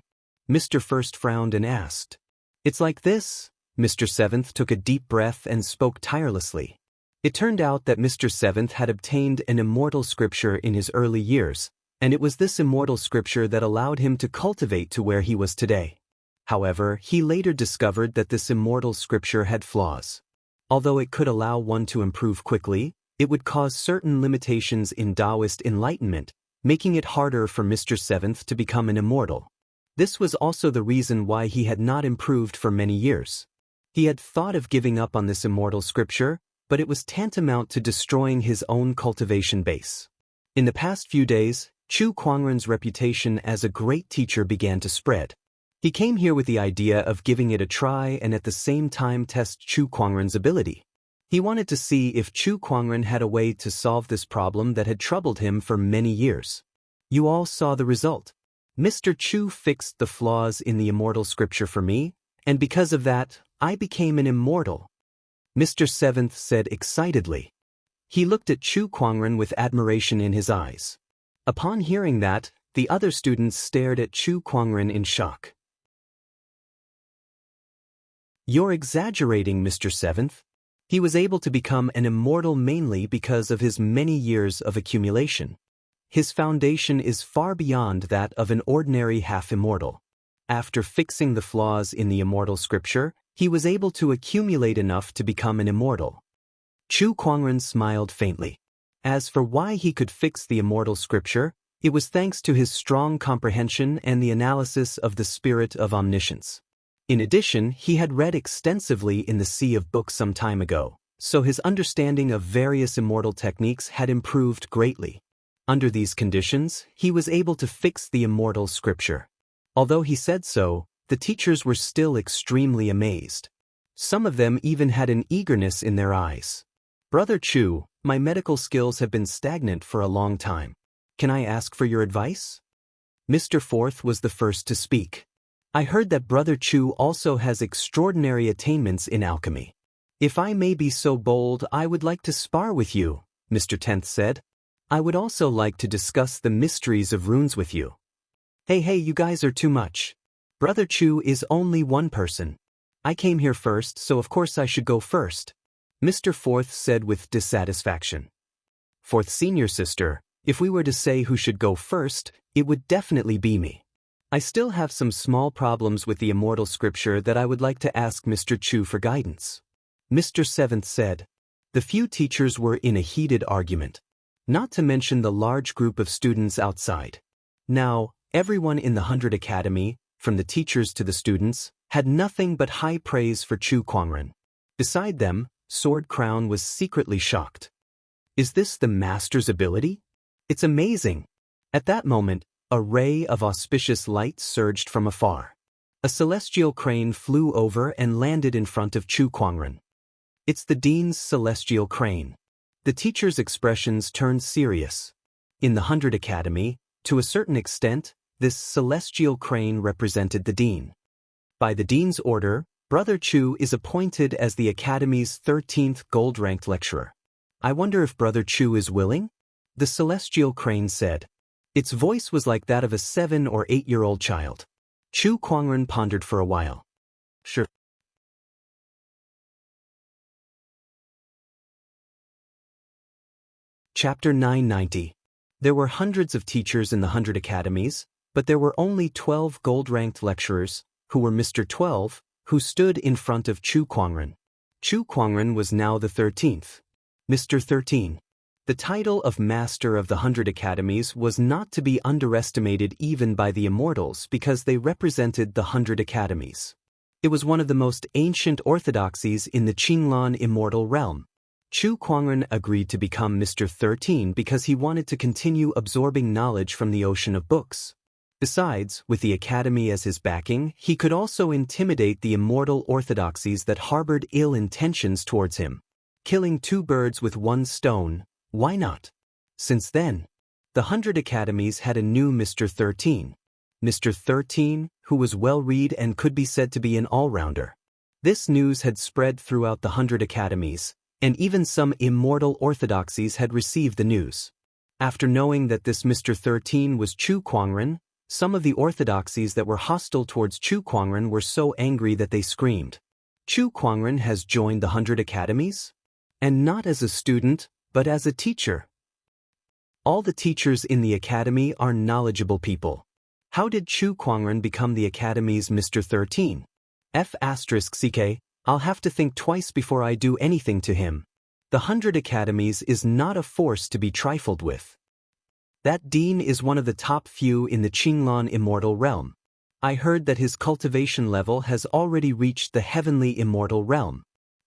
Mr. First frowned and asked. It's like this. Mr. Seventh took a deep breath and spoke tirelessly. It turned out that Mr. Seventh had obtained an immortal scripture in his early years, and it was this immortal scripture that allowed him to cultivate to where he was today. However, he later discovered that this immortal scripture had flaws. Although it could allow one to improve quickly, it would cause certain limitations in Taoist enlightenment, making it harder for Mr. Seventh to become an immortal. This was also the reason why he had not improved for many years. He had thought of giving up on this immortal scripture, but it was tantamount to destroying his own cultivation base. In the past few days, Chu Kuangren's reputation as a great teacher began to spread. He came here with the idea of giving it a try and at the same time test Chu Kuangren's ability. He wanted to see if Chu Kuangren had a way to solve this problem that had troubled him for many years. You all saw the result. Mr. Chu fixed the flaws in the immortal scripture for me, and because of that, I became an immortal. Mr. Seventh said excitedly. He looked at Chu Kuangren with admiration in his eyes. Upon hearing that, the other students stared at Chu Kuangren in shock. You're exaggerating, Mr. Seventh. He was able to become an immortal mainly because of his many years of accumulation. His foundation is far beyond that of an ordinary half-immortal. After fixing the flaws in the immortal scripture, he was able to accumulate enough to become an immortal. Chu Kuangren smiled faintly. As for why he could fix the immortal scripture, it was thanks to his strong comprehension and the analysis of the spirit of omniscience. In addition, he had read extensively in the Sea of Books some time ago, so his understanding of various immortal techniques had improved greatly. Under these conditions, he was able to fix the immortal scripture. Although he said so, the teachers were still extremely amazed. Some of them even had an eagerness in their eyes. Brother Chu, my medical skills have been stagnant for a long time. Can I ask for your advice? Mr. Fourth was the first to speak. I heard that Brother Chu also has extraordinary attainments in alchemy. If I may be so bold, I would like to spar with you, Mr. Tenth said. I would also like to discuss the mysteries of runes with you. Hey, you guys are too much. Brother Chu is only one person. I came here first, so of course I should go first, Mr. Fourth said with dissatisfaction. Fourth senior sister, if we were to say who should go first, it would definitely be me. I still have some small problems with the immortal scripture that I would like to ask Mr. Chu for guidance. Mr. Seventh said. The few teachers were in a heated argument. Not to mention the large group of students outside. Now, everyone in the 100 Academy, from the teachers to the students, had nothing but high praise for Chu Kuangren. Beside them, Sword Crown was secretly shocked. Is this the master's ability? It's amazing. At that moment, a ray of auspicious light surged from afar. A celestial crane flew over and landed in front of Chu Kuangren. It's the dean's celestial crane. The teacher's expressions turned serious. In the 100 Academy, to a certain extent, this celestial crane represented the dean. By the dean's order, Brother Chu is appointed as the Academy's 13th gold-ranked lecturer. I wonder if Brother Chu is willing? The celestial crane said. Its voice was like that of a 7 or 8-year-old child. Chu Kuangren pondered for a while. Sure. Chapter 990. There were hundreds of teachers in the 100 academies, but there were only 12 gold-ranked lecturers, who were Mr. 12, who stood in front of Chu Kuangren. Chu Kuangren was now the 13th. Mr. 13. The title of Master of the 100 Academies was not to be underestimated even by the immortals because they represented the 100 Academies. It was one of the most ancient orthodoxies in the Qinglan immortal realm. Chu Kuangren agreed to become Mr. 13 because he wanted to continue absorbing knowledge from the ocean of books. Besides, with the Academy as his backing, he could also intimidate the immortal orthodoxies that harbored ill intentions towards him. Killing two birds with one stone, why not? Since then, the 100 Academies had a new Mr. 13. Mr. 13, who was well-read and could be said to be an all-rounder. This news had spread throughout the 100 Academies, and even some immortal orthodoxies had received the news. After knowing that this Mr. 13 was Chu Kuangren, some of the orthodoxies that were hostile towards Chu Kuangren were so angry that they screamed. Chu Kuangren has joined the 100 Academies? And not as a student, but as a teacher. All the teachers in the academy are knowledgeable people. How did Chu Kuangren become the Academy's Mr. 13? F***ck, I'll have to think twice before I do anything to him. The 100 Academies is not a force to be trifled with. That dean is one of the top few in the Qinglan immortal realm. I heard that his cultivation level has already reached the heavenly immortal realm.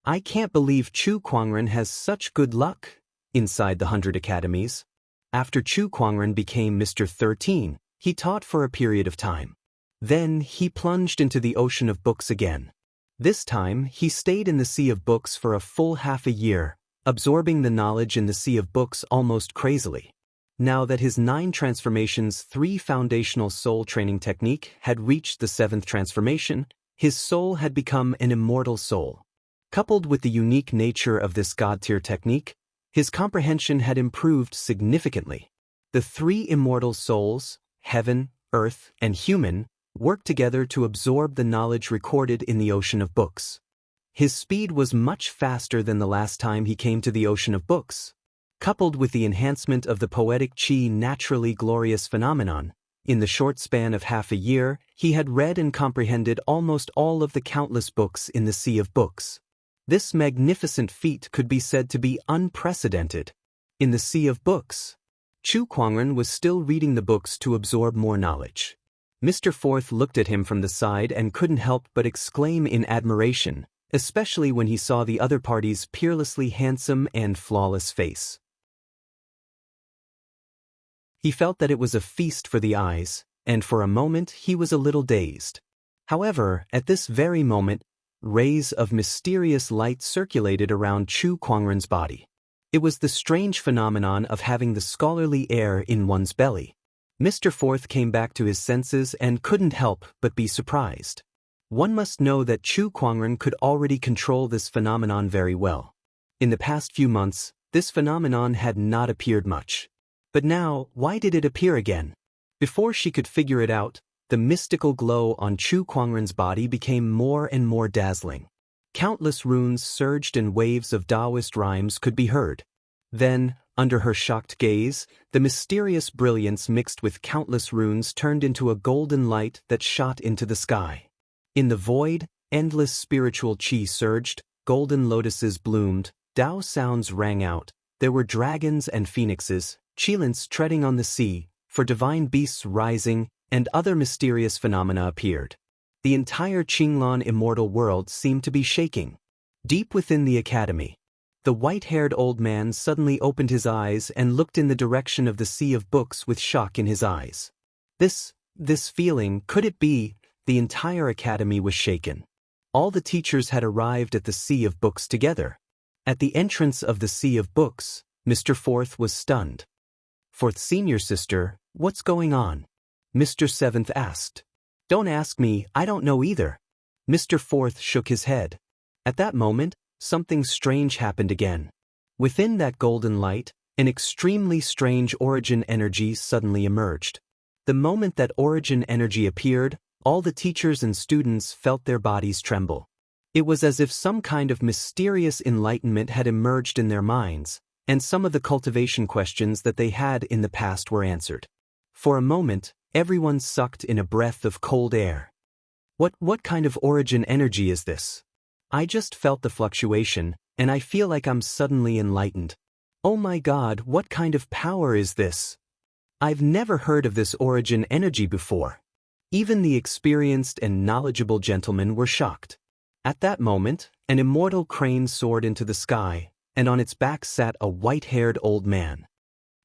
I can't believe Chu Kuangren has such good luck inside the 100 Academies. After Chu Kuangren became Mr. 13, he taught for a period of time. Then he plunged into the ocean of books again. This time, he stayed in the sea of books for a full half a year, absorbing the knowledge in the sea of books almost crazily. Now that his 9 transformations 3 foundational soul training technique had reached the 7th transformation, his soul had become an immortal soul. Coupled with the unique nature of this god-tier technique, his comprehension had improved significantly. The 3 immortal souls, heaven, earth, and human, worked together to absorb the knowledge recorded in the ocean of books. His speed was much faster than the last time he came to the ocean of books. Coupled with the enhancement of the poetic qi naturally glorious phenomenon, in the short span of half a year, he had read and comprehended almost all of the countless books in the sea of books. This magnificent feat could be said to be unprecedented. In the sea of books, Chu Kuangren was still reading the books to absorb more knowledge. Mr. Forth looked at him from the side and couldn't help but exclaim in admiration, especially when he saw the other party's peerlessly handsome and flawless face. He felt that it was a feast for the eyes, and for a moment he was a little dazed. However, at this very moment, rays of mysterious light circulated around Chu Kuangren's body. It was the strange phenomenon of having the scholarly air in one's belly. Mr. Forth came back to his senses and couldn't help but be surprised. One must know that Chu Kuangren could already control this phenomenon very well. In the past few months, this phenomenon had not appeared much. But now, why did it appear again? Before she could figure it out, the mystical glow on Chu Kuangren's body became more and more dazzling. Countless runes surged and waves of Taoist rhymes could be heard. Then, under her shocked gaze, the mysterious brilliance mixed with countless runes turned into a golden light that shot into the sky. In the void, endless spiritual qi surged, golden lotuses bloomed, Tao sounds rang out, there were dragons and phoenixes, Qilins treading on the sea, for divine beasts rising, and other mysterious phenomena appeared. The entire Qinglan immortal world seemed to be shaking. Deep within the academy, the white-haired old man suddenly opened his eyes and looked in the direction of the sea of books with shock in his eyes. This feeling, could it be, the entire academy was shaken. All the teachers had arrived at the sea of books together. At the entrance of the sea of books, Mr. Forth was stunned. "Forth Senior Sister, what's going on?" Mr. Seventh asked. "Don't ask me, I don't know either." Mr. Forth shook his head. At that moment, something strange happened again. Within that golden light, an extremely strange origin energy suddenly emerged. The moment that origin energy appeared, all the teachers and students felt their bodies tremble. It was as if some kind of mysterious enlightenment had emerged in their minds, and some of the cultivation questions that they had in the past were answered. For a moment, everyone sucked in a breath of cold air. What kind of origin energy is this? I just felt the fluctuation, and I feel like I'm suddenly enlightened. Oh my God, what kind of power is this? I've never heard of this origin energy before. Even the experienced and knowledgeable gentlemen were shocked. At that moment, an immortal crane soared into the sky, and on its back sat a white-haired old man.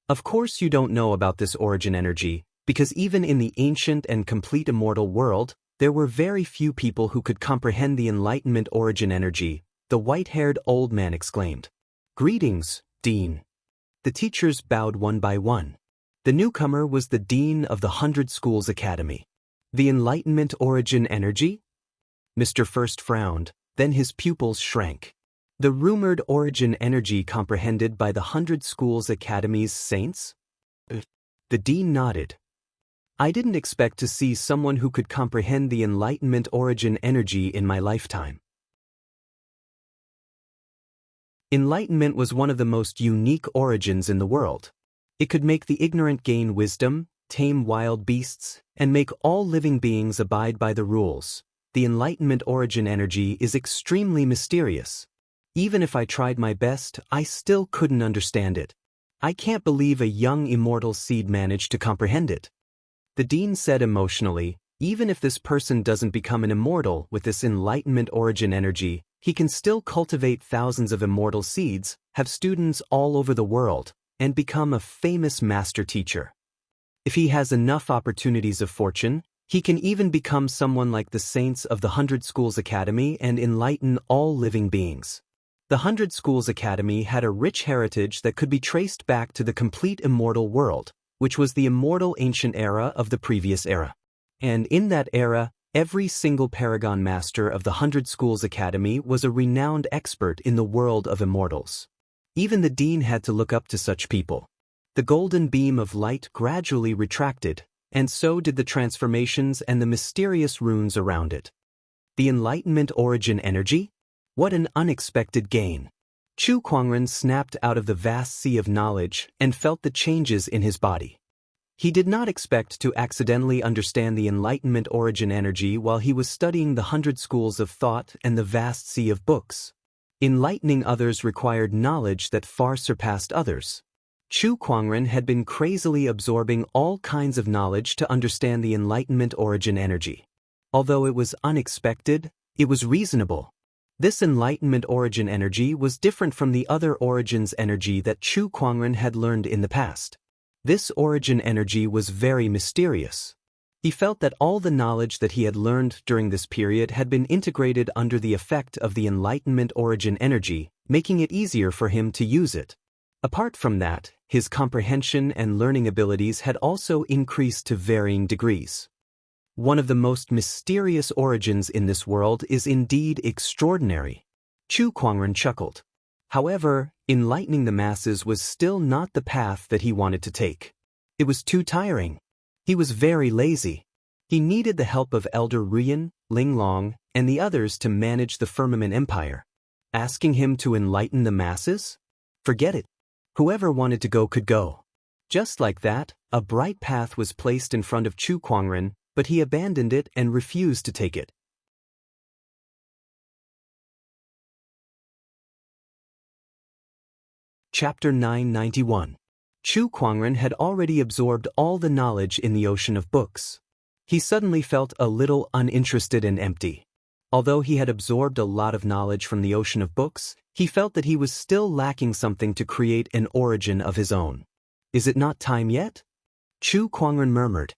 Of course you don't know about this origin energy, because even in the ancient and complete immortal world, there were very few people who could comprehend the enlightenment origin energy, the white-haired old man exclaimed. "Greetings, Dean." The teachers bowed one by one. The newcomer was the Dean of the 100 Schools Academy. The enlightenment origin energy? Mr. First frowned, then his pupils shrank. The rumored origin energy comprehended by the 100 Schools Academy's saints? The Dean nodded. I didn't expect to see someone who could comprehend the enlightenment origin energy in my lifetime. Enlightenment was one of the most unique origins in the world. It could make the ignorant gain wisdom, tame wild beasts, and make all living beings abide by the rules. The Enlightenment origin energy is extremely mysterious. Even if I tried my best, I still couldn't understand it. I can't believe a young immortal seed managed to comprehend it. The dean said emotionally, even if this person doesn't become an immortal with this Enlightenment origin energy, he can still cultivate thousands of immortal seeds, have students all over the world, and become a famous master teacher. If he has enough opportunities of fortune, he can even become someone like the saints of the 100 Schools Academy and enlighten all living beings. The 100 Schools Academy had a rich heritage that could be traced back to the complete immortal world, which was the immortal ancient era of the previous era. And in that era, every single paragon master of the 100 Schools Academy was a renowned expert in the world of immortals. Even the dean had to look up to such people. The golden beam of light gradually retracted, and so did the transformations and the mysterious runes around it. The Enlightenment origin energy? What an unexpected gain! Chu Kuangren snapped out of the vast sea of knowledge and felt the changes in his body. He did not expect to accidentally understand the Enlightenment origin energy while he was studying the 100 schools of thought and the vast sea of books. Enlightening others required knowledge that far surpassed others. Chu Kuangren had been crazily absorbing all kinds of knowledge to understand the Enlightenment origin energy. Although it was unexpected, it was reasonable. This Enlightenment origin energy was different from the other origins energy that Chu Kuangren had learned in the past. This origin energy was very mysterious. He felt that all the knowledge that he had learned during this period had been integrated under the effect of the Enlightenment origin energy, making it easier for him to use it. Apart from that, his comprehension and learning abilities had also increased to varying degrees. One of the most mysterious origins in this world is indeed extraordinary. Chu Kuangren chuckled. However, enlightening the masses was still not the path that he wanted to take. It was too tiring. He was very lazy. He needed the help of Elder Ruyan, Ling Long, and the others to manage the Firmament Empire. Asking him to enlighten the masses? Forget it. Whoever wanted to go could go. Just like that, a bright path was placed in front of Chu Kuangren, but he abandoned it and refused to take it. Chapter 991. Chu Kuangren had already absorbed all the knowledge in the ocean of books. He suddenly felt a little uninterested and empty. Although he had absorbed a lot of knowledge from the ocean of books, he felt that he was still lacking something to create an origin of his own. Is it not time yet? Chu Kuangren murmured.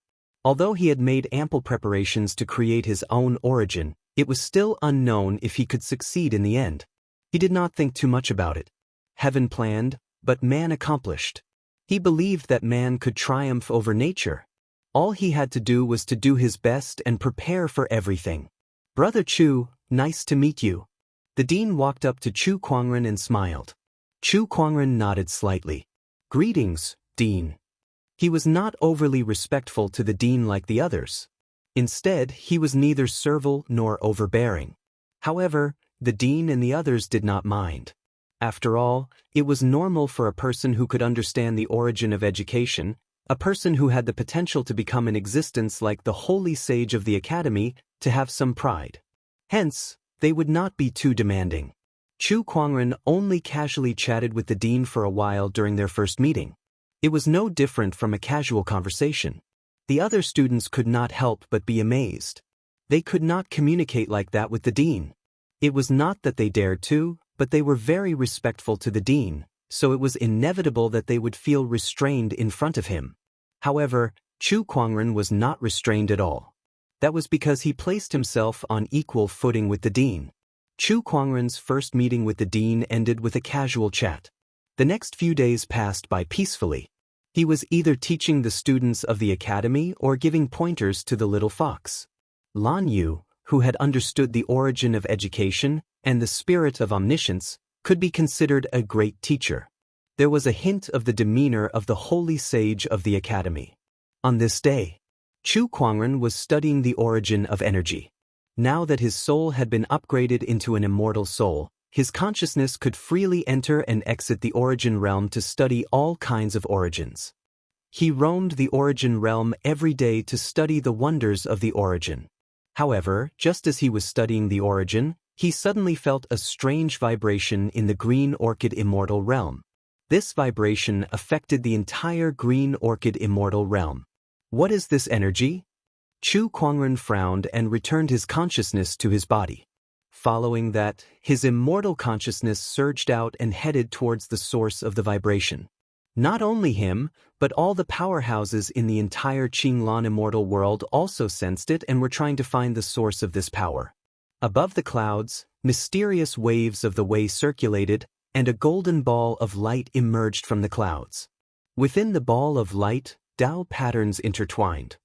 Although he had made ample preparations to create his own origin, it was still unknown if he could succeed in the end. He did not think too much about it. Heaven planned, but man accomplished. He believed that man could triumph over nature. All he had to do was to do his best and prepare for everything. Brother Chu, nice to meet you. The dean walked up to Chu Kuangren and smiled. Chu Kuangren nodded slightly. Greetings, Dean. He was not overly respectful to the dean like the others. Instead, he was neither servile nor overbearing. However, the dean and the others did not mind. After all, it was normal for a person who could understand the origin of education, a person who had the potential to become an existence like the holy sage of the academy, to have some pride. Hence, they would not be too demanding. Chu Kuangren only casually chatted with the dean for a while during their first meeting. It was no different from a casual conversation. The other students could not help but be amazed. They could not communicate like that with the dean. It was not that they dared to, but they were very respectful to the dean, so it was inevitable that they would feel restrained in front of him. However, Chu Kuangren was not restrained at all. That was because he placed himself on equal footing with the dean. Chu Kuangren's first meeting with the dean ended with a casual chat. The next few days passed by peacefully. He was either teaching the students of the academy or giving pointers to the little fox. Lan Yu, who had understood the origin of education and the spirit of omniscience, could be considered a great teacher. There was a hint of the demeanor of the holy sage of the academy. On this day, Chu Kuangren was studying the origin of energy. Now that his soul had been upgraded into an immortal soul, his consciousness could freely enter and exit the origin realm to study all kinds of origins. He roamed the Origin realm every day to study the wonders of the Origin. However, just as he was studying the Origin, he suddenly felt a strange vibration in the Green Orchid Immortal realm. This vibration affected the entire Green Orchid Immortal realm. What is this energy? Chu Kuangren frowned and returned his consciousness to his body. Following that, his immortal consciousness surged out and headed towards the source of the vibration. Not only him, but all the powerhouses in the entire Qinglan immortal world also sensed it and were trying to find the source of this power. Above the clouds, mysterious waves of the Wei circulated, and a golden ball of light emerged from the clouds. Within the ball of light, Tao patterns intertwined.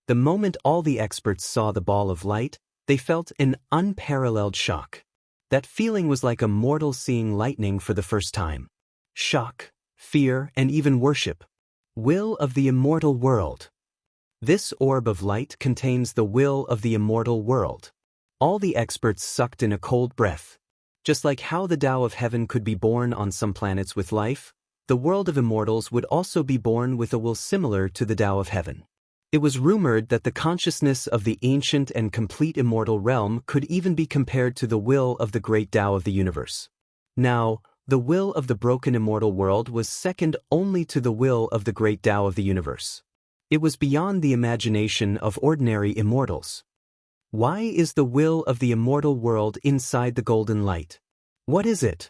The moment all the experts saw the ball of light, they felt an unparalleled shock. That feeling was like a mortal seeing lightning for the first time. Shock, fear, and even worship. Will of the immortal world. This orb of light contains the will of the immortal world. All the experts sucked in a cold breath. Just like how the Tao of heaven could be born on some planets with life, the world of immortals would also be born with a will similar to the Tao of heaven. It was rumored that the consciousness of the ancient and complete immortal realm could even be compared to the will of the great Tao of the universe. Now, the will of the broken immortal world was second only to the will of the great Tao of the universe. It was beyond the imagination of ordinary immortals. Why is the will of the immortal world inside the golden light? What is it?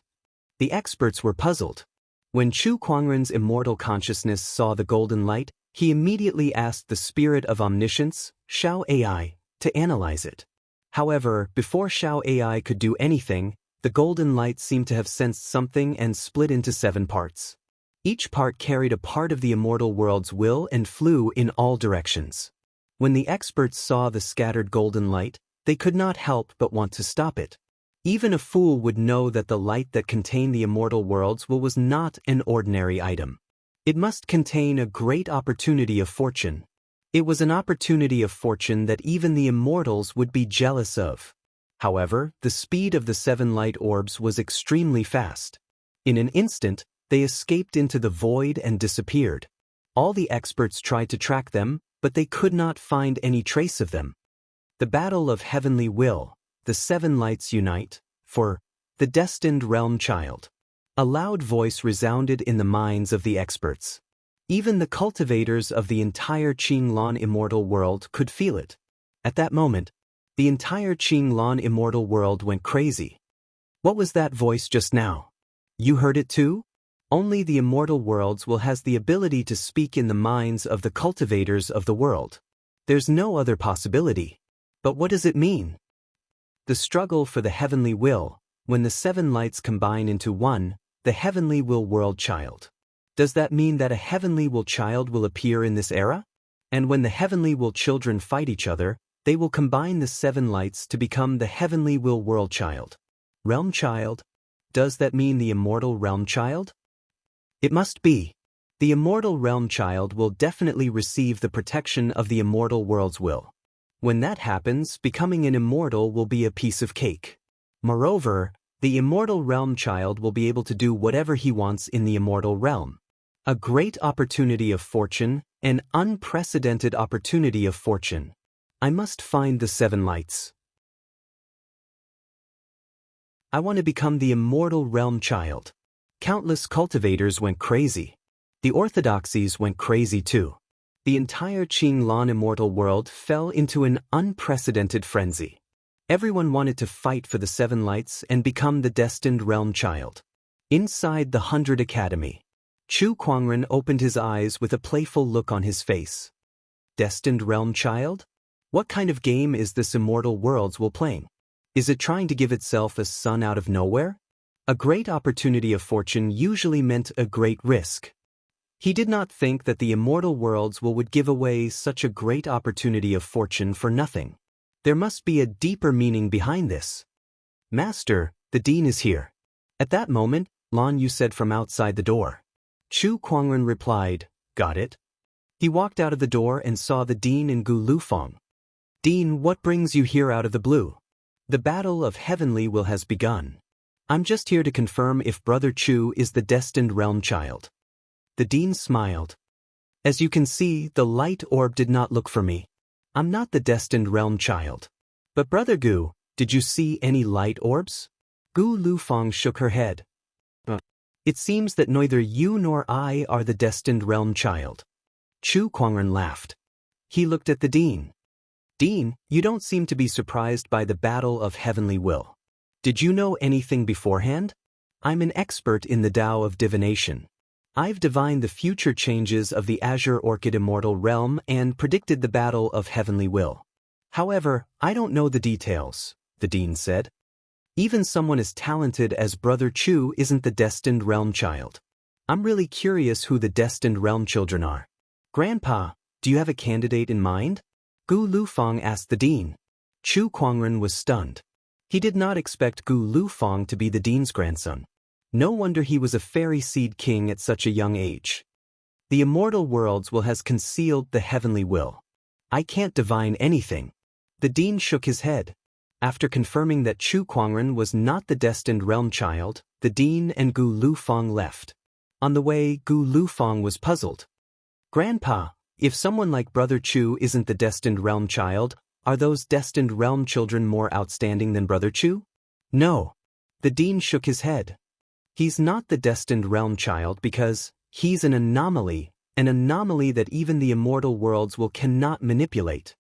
The experts were puzzled. When Chu Kuangren's immortal consciousness saw the golden light, he immediately asked the spirit of omniscience, Shao AI, to analyze it. However, before Shao AI could do anything, the golden light seemed to have sensed something and split into 7 parts. Each part carried a part of the immortal world's will and flew in all directions. When the experts saw the scattered golden light, they could not help but want to stop it. Even a fool would know that the light that contained the immortal world's will was not an ordinary item. It must contain a great opportunity of fortune. It was an opportunity of fortune that even the immortals would be jealous of. However, the speed of the 7 light orbs was extremely fast. In an instant, they escaped into the void and disappeared. All the experts tried to track them, but they could not find any trace of them. The battle of heavenly will, the 7 lights unite, for the destined realm child. A loud voice resounded in the minds of the experts. Even the cultivators of the entire Qinglan immortal world could feel it. At that moment, the entire Qinglan immortal world went crazy. What was that voice just now? You heard it too? Only the immortal world's will has the ability to speak in the minds of the cultivators of the world. There's no other possibility. But what does it mean? The struggle for the heavenly will, when the 7 lights combine into one, the heavenly will world child. Does that mean that a heavenly will child will appear in this era? And when the heavenly will children fight each other, they will combine the 7 lights to become the heavenly will world child. Realm child? Does that mean the immortal realm child? It must be. The immortal realm child will definitely receive the protection of the immortal world's will. When that happens, becoming an immortal will be a piece of cake. Moreover, the immortal realm child will be able to do whatever he wants in the immortal realm. A great opportunity of fortune, an unprecedented opportunity of fortune. I must find the 7 lights. I want to become the immortal realm child. Countless cultivators went crazy. The orthodoxies went crazy too. The entire Qinglan immortal world fell into an unprecedented frenzy. Everyone wanted to fight for the 7 lights and become the destined realm child. Inside the 100 Academy, Chu Kuangren opened his eyes with a playful look on his face. Destined realm child? What kind of game is this immortal world's will playing? Is it trying to give itself a son out of nowhere? A great opportunity of fortune usually meant a great risk. He did not think that the immortal world's will would give away such a great opportunity of fortune for nothing. There must be a deeper meaning behind this. Master, the dean is here. At that moment, Lan Yu said from outside the door. Chu Kuangren replied, Got it. He walked out of the door and saw the dean and Gu Lufeng. Dean, what brings you here out of the blue? The battle of heavenly will has begun. I'm just here to confirm if Brother Chu is the destined realm child. The dean smiled. As you can see, the light orb did not look for me. I'm not the destined realm child. But Brother Gu, did you see any light orbs? Gu Lufeng shook her head. It seems that neither you nor I are the destined realm child. Chu Kuangren laughed. He looked at the dean. Dean, you don't seem to be surprised by the battle of heavenly will. Did you know anything beforehand? I'm an expert in the Tao of divination. I've divined the future changes of the Azure Orchid Immortal Realm and predicted the battle of heavenly will. However, I don't know the details, the dean said. Even someone as talented as Brother Chu isn't the destined realm child. I'm really curious who the destined realm children are. Grandpa, do you have a candidate in mind? Gu Lufeng asked the dean. Chu Kuangren was stunned. He did not expect Gu Lufeng to be the dean's grandson. No wonder he was a fairy seed king at such a young age. The immortal worlds will has concealed the heavenly will. I can't divine anything. The dean shook his head. After confirming that Chu Kuangren was not the destined realm child, the dean and Gu Lufeng left. On the way, Gu Lufeng was puzzled. Grandpa, if someone like Brother Chu isn't the destined realm child, are those destined realm children more outstanding than Brother Chu? No. The dean shook his head. He's not the destined realm child because he's an anomaly that even the immortal worlds will cannot manipulate.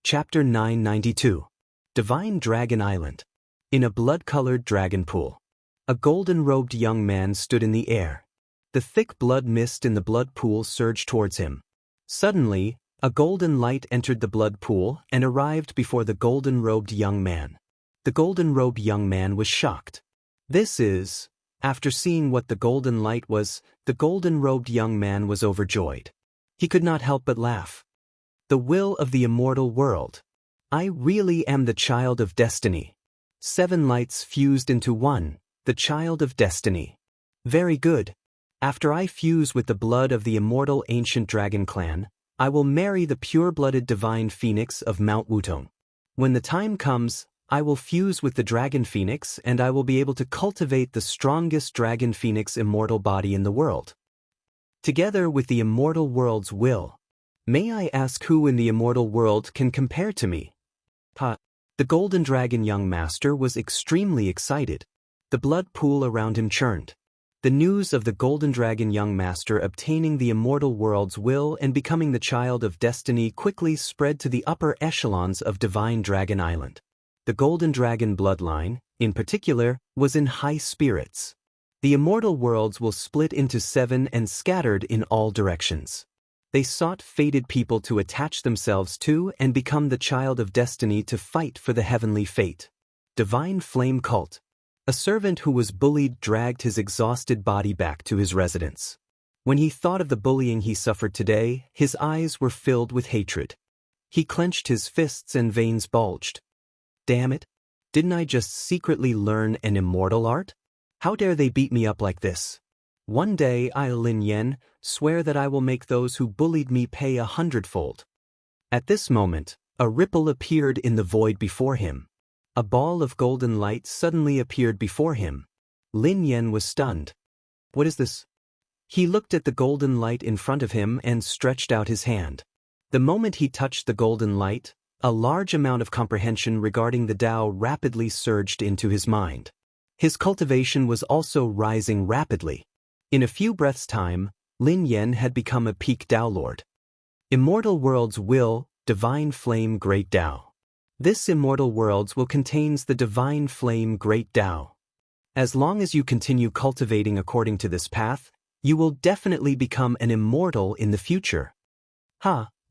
Chapter 992. Divine Dragon Island. In a blood-colored dragon pool. A golden-robed young man stood in the air. The thick blood mist in the blood pool surged towards him. Suddenly, a golden light entered the blood pool and arrived before the golden-robed young man. The golden-robed young man was shocked. After seeing what the golden light was, the golden-robed young man was overjoyed. He could not help but laugh. The will of the immortal world. I really am the child of destiny. 7 lights fused into one, the child of destiny. Very good. After I fuse with the blood of the immortal ancient dragon clan, I will marry the pure-blooded divine phoenix of Mount Wutong. When the time comes, I will fuse with the dragon phoenix and I will be able to cultivate the strongest dragon phoenix immortal body in the world. Together with the immortal world's will. May I ask who in the immortal world can compare to me? The golden dragon young master was extremely excited. The blood pool around him churned. The news of the golden dragon young master obtaining the immortal world's will and becoming the child of destiny quickly spread to the upper echelons of Divine Dragon Island. The golden dragon bloodline, in particular, was in high spirits. The immortal worlds will split into 7 and scattered in all directions. They sought fated people to attach themselves to and become the child of destiny to fight for the heavenly fate. Divine Flame Cult. A servant who was bullied dragged his exhausted body back to his residence. When he thought of the bullying he suffered today, his eyes were filled with hatred. He clenched his fists and veins bulged. Damn it! Didn't I just secretly learn an immortal art? How dare they beat me up like this? One day I'll, Lin Yan, swear that I will make those who bullied me pay 100-fold. At this moment, a ripple appeared in the void before him. A ball of golden light suddenly appeared before him. Lin Yan was stunned. What is this? He looked at the golden light in front of him and stretched out his hand. The moment he touched the golden light, a large amount of comprehension regarding the Tao rapidly surged into his mind. His cultivation was also rising rapidly. In a few breaths' time, Lin Yan had become a peak Tao Lord. Immortal World's Will, Divine Flame Great Tao. This Immortal Worlds will contains the Divine Flame Great Tao. As long as you continue cultivating according to this path, you will definitely become an immortal in the future.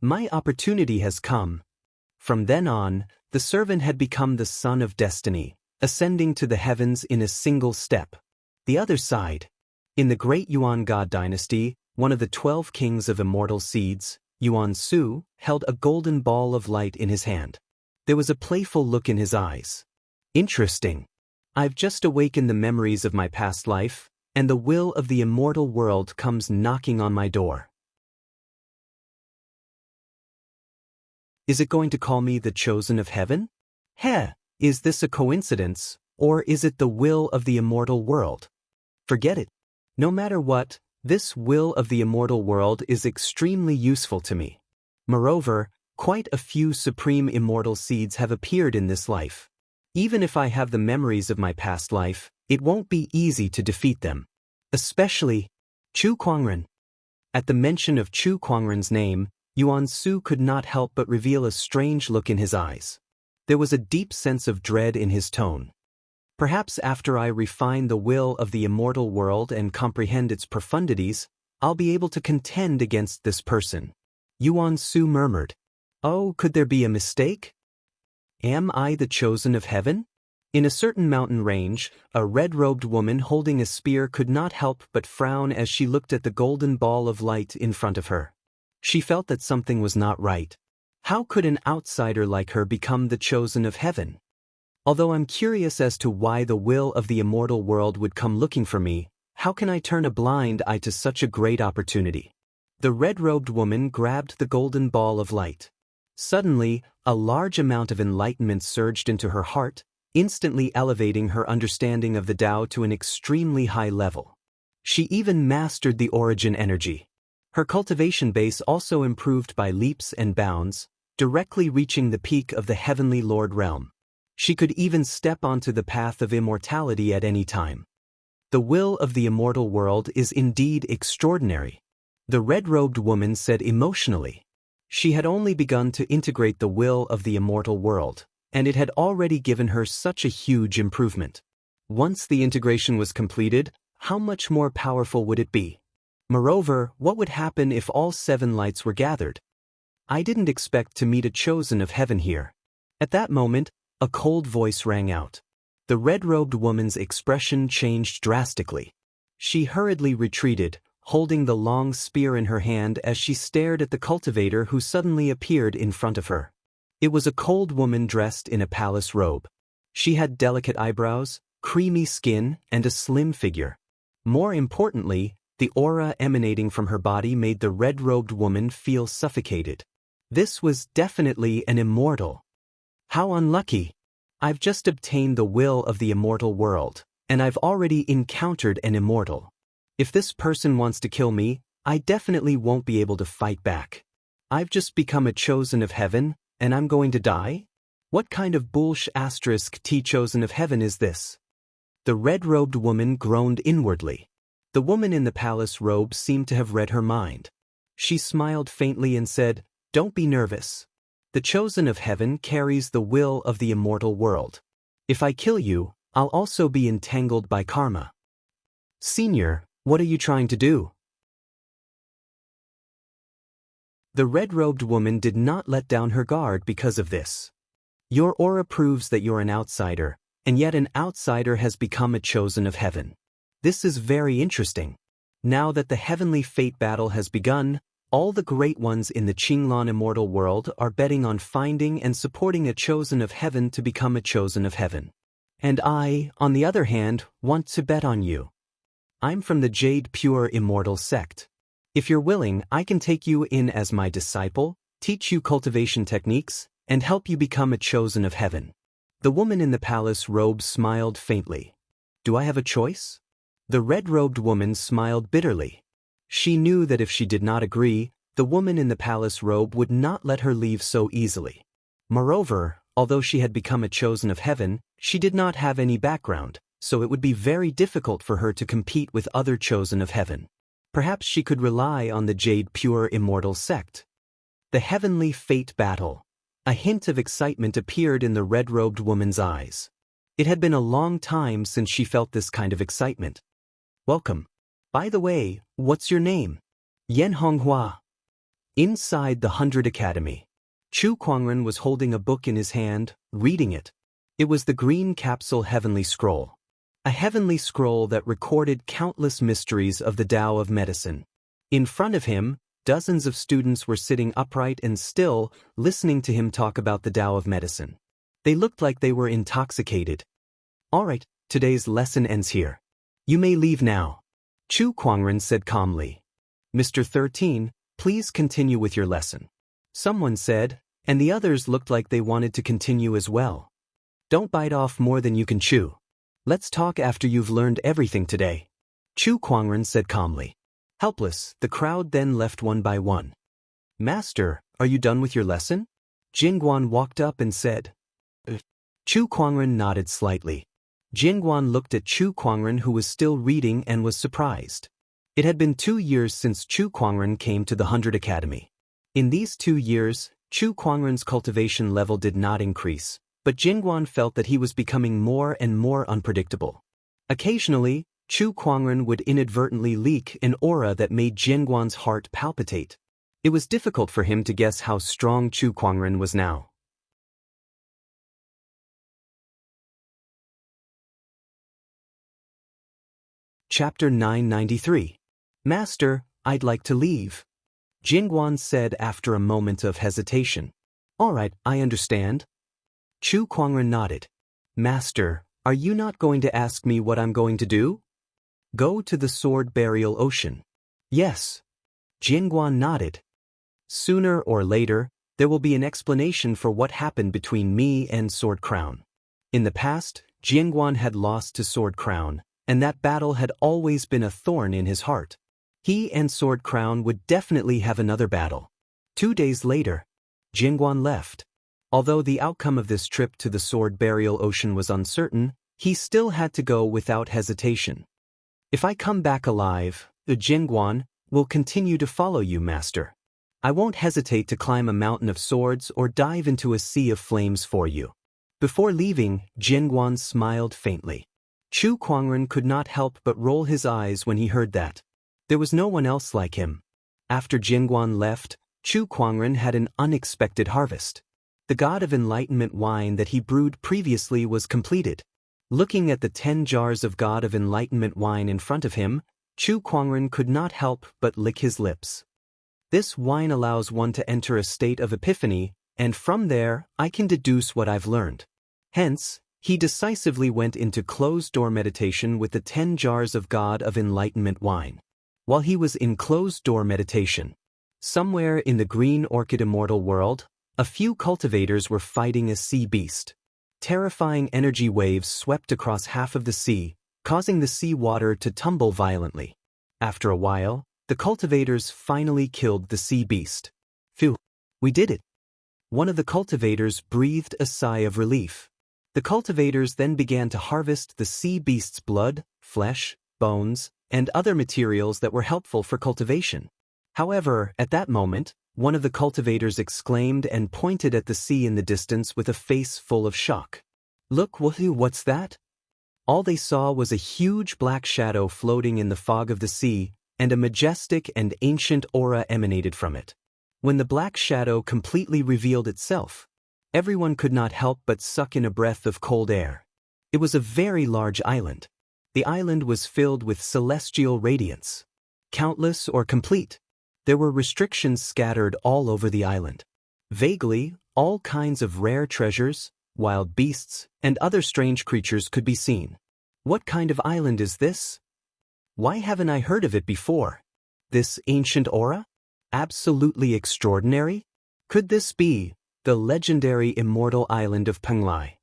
My opportunity has come. From then on, the servant had become the son of destiny, ascending to the heavens in a single step. The other side. In the great Yuan God dynasty, one of the 12 kings of immortal seeds, Yuan Su, held a golden ball of light in his hand. There was a playful look in his eyes. Interesting. I've just awakened the memories of my past life, and the will of the immortal world comes knocking on my door. Is it going to call me the chosen of heaven? Heh, is this a coincidence, or is it the will of the immortal world? Forget it. No matter what, this will of the immortal world is extremely useful to me. Moreover, quite a few supreme immortal seeds have appeared in this life. Even if I have the memories of my past life, it won't be easy to defeat them. Especially Chu Kuangren. At the mention of Chu Kuangren's name, Yuan Su could not help but reveal a strange look in his eyes. There was a deep sense of dread in his tone. Perhaps after I refine the will of the immortal world and comprehend its profundities, I'll be able to contend against this person. Yuan Su murmured. Oh, could there be a mistake? Am I the chosen of heaven? In a certain mountain range, a red-robed woman holding a spear could not help but frown as she looked at the golden ball of light in front of her. She felt that something was not right. How could an outsider like her become the chosen of heaven? Although I'm curious as to why the will of the immortal world would come looking for me, how can I turn a blind eye to such a great opportunity? The red-robed woman grabbed the golden ball of light. Suddenly, a large amount of enlightenment surged into her heart, instantly elevating her understanding of the Tao to an extremely high level. She even mastered the origin energy. Her cultivation base also improved by leaps and bounds, directly reaching the peak of the heavenly Lord realm. She could even step onto the path of immortality at any time. The will of the immortal world is indeed extraordinary, the red-robed woman said emotionally. She had only begun to integrate the will of the immortal world, and it had already given her such a huge improvement. Once the integration was completed, how much more powerful would it be? Moreover, what would happen if all 7 lights were gathered? I didn't expect to meet a chosen of heaven here. At that moment, a cold voice rang out. The red-robed woman's expression changed drastically. She hurriedly retreated, holding the long spear in her hand as she stared at the cultivator who suddenly appeared in front of her. It was a cold woman dressed in a palace robe. She had delicate eyebrows, creamy skin, and a slim figure. More importantly, the aura emanating from her body made the red-robed woman feel suffocated. This was definitely an immortal. How unlucky! I've just obtained the will of the immortal world, and I've already encountered an immortal. If this person wants to kill me, I definitely won't be able to fight back. I've just become a chosen of heaven, and I'm going to die? What kind of *T chosen of heaven is this? The red-robed woman groaned inwardly. The woman in the palace robe seemed to have read her mind. She smiled faintly and said, "Don't be nervous. The chosen of heaven carries the will of the immortal world. If I kill you, I'll also be entangled by karma." Senior, what are you trying to do? The red-robed woman did not let down her guard because of this. Your aura proves that you're an outsider, and yet an outsider has become a chosen of heaven. This is very interesting. Now that the heavenly fate battle has begun, all the great ones in the Qinglan immortal world are betting on finding and supporting a chosen of heaven to become a chosen of heaven. And I, on the other hand, want to bet on you. I'm from the Jade Pure Immortal sect. If you're willing, I can take you in as my disciple, teach you cultivation techniques, and help you become a chosen of heaven. The woman in the palace robe smiled faintly. Do I have a choice? The red-robed woman smiled bitterly. She knew that if she did not agree, the woman in the palace robe would not let her leave so easily. Moreover, although she had become a chosen of heaven, she did not have any background, so it would be very difficult for her to compete with other chosen of heaven. Perhaps she could rely on the Jade Pure Immortal sect. The heavenly fate battle. A hint of excitement appeared in the red-robed woman's eyes. It had been a long time since she felt this kind of excitement. Welcome. By the way, what's your name? Yan Honghua. Inside the 100 Academy. Chu Kuangren was holding a book in his hand, reading it. It was the green capsule heavenly scroll. A heavenly scroll that recorded countless mysteries of the Tao of medicine. In front of him, dozens of students were sitting upright and still, listening to him talk about the Tao of medicine. They looked like they were intoxicated. All right, today's lesson ends here. You may leave now. Chu Kuangren said calmly. Mr. 13, please continue with your lesson. Someone said, and the others looked like they wanted to continue as well. Don't bite off more than you can chew. Let's talk after you've learned everything today. Chu Kuangren said calmly. Helpless, the crowd then left one by one. Master, are you done with your lesson? Jingguan walked up and said. Chu Kuangren nodded slightly. Jingguan looked at Chu Kuangren, who was still reading, and was surprised. It had been 2 years since Chu Kuangren came to the 100 Academy. In these 2 years, Chu Kuangren's cultivation level did not increase, but Jingguan felt that he was becoming more and more unpredictable. Occasionally, Chu Kuangren would inadvertently leak an aura that made Jingguan's heart palpitate. It was difficult for him to guess how strong Chu Kuangren was now. Chapter 993. Master, I'd like to leave. Jingguan said after a moment of hesitation. All right, I understand. Chu Kuangren nodded. Master, are you not going to ask me what I'm going to do? Go to the Sword Burial Ocean. Yes. Jingguan nodded. Sooner or later, there will be an explanation for what happened between me and Sword Crown. In the past, Jingguan had lost to Sword Crown, and that battle had always been a thorn in his heart. He and Sword Crown would definitely have another battle. 2 days later, Jingguan left. Although the outcome of this trip to the Sword Burial Ocean was uncertain, he still had to go without hesitation. If I come back alive, the Jingguan will continue to follow you, Master. I won't hesitate to climb a mountain of swords or dive into a sea of flames for you. Before leaving, Jingguan smiled faintly. Chu Kuangren could not help but roll his eyes when he heard that. There was no one else like him. After Jingguan left, Chu Kuangren had an unexpected harvest. The God of Enlightenment wine that he brewed previously was completed. Looking at the 10 jars of God of Enlightenment wine in front of him, Chu Kuangren could not help but lick his lips. This wine allows one to enter a state of epiphany, and from there, I can deduce what I've learned. Hence, he decisively went into closed-door meditation with the 10 jars of God of Enlightenment wine. While he was in closed-door meditation, somewhere in the Green Orchid Immortal world, a few cultivators were fighting a sea beast. Terrifying energy waves swept across half of the sea, causing the sea water to tumble violently. After a while, the cultivators finally killed the sea beast. Phew, we did it. One of the cultivators breathed a sigh of relief. The cultivators then began to harvest the sea beast's blood, flesh, bones, and other materials that were helpful for cultivation. However, at that moment, one of the cultivators exclaimed and pointed at the sea in the distance with a face full of shock. Look, what's that? All they saw was a huge black shadow floating in the fog of the sea, and a majestic and ancient aura emanated from it. When the black shadow completely revealed itself, everyone could not help but suck in a breath of cold air. It was a very large island. The island was filled with celestial radiance. Countless or complete, there were restrictions scattered all over the island. Vaguely, all kinds of rare treasures, wild beasts, and other strange creatures could be seen. What kind of island is this? Why haven't I heard of it before? This ancient aura? Absolutely extraordinary? Could this be the legendary immortal island of Penglai?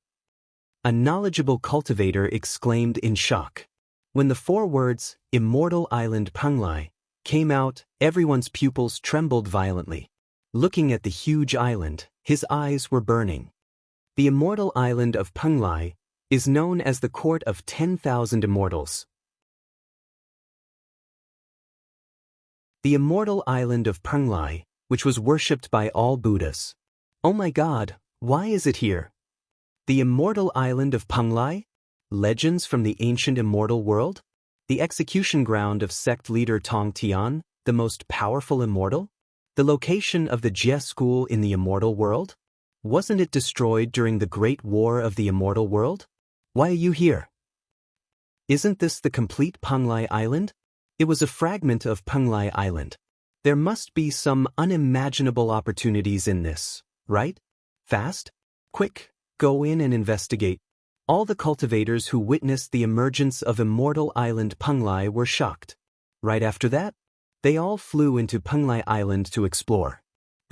A knowledgeable cultivator exclaimed in shock. When the 4 words, Immortal Island Penglai, came out, everyone's pupils trembled violently. Looking at the huge island, his eyes were burning. The immortal island of Penglai is known as the Court of 10,000 Immortals. The immortal island of Penglai, which was worshipped by all Buddhas. Oh my God, why is it here? The immortal island of Penglai? Legends from the ancient immortal world? The execution ground of sect leader Tong Tian, the most powerful immortal? The location of the Jie school in the immortal world? Wasn't it destroyed during the Great War of the immortal world? Why are you here? Isn't this the complete Penglai Island? It was a fragment of Penglai Island. There must be some unimaginable opportunities in this, right? Fast? Quick, go in and investigate. All the cultivators who witnessed the emergence of Immortal Island Penglai were shocked. Right after that, they all flew into Penglai Island to explore.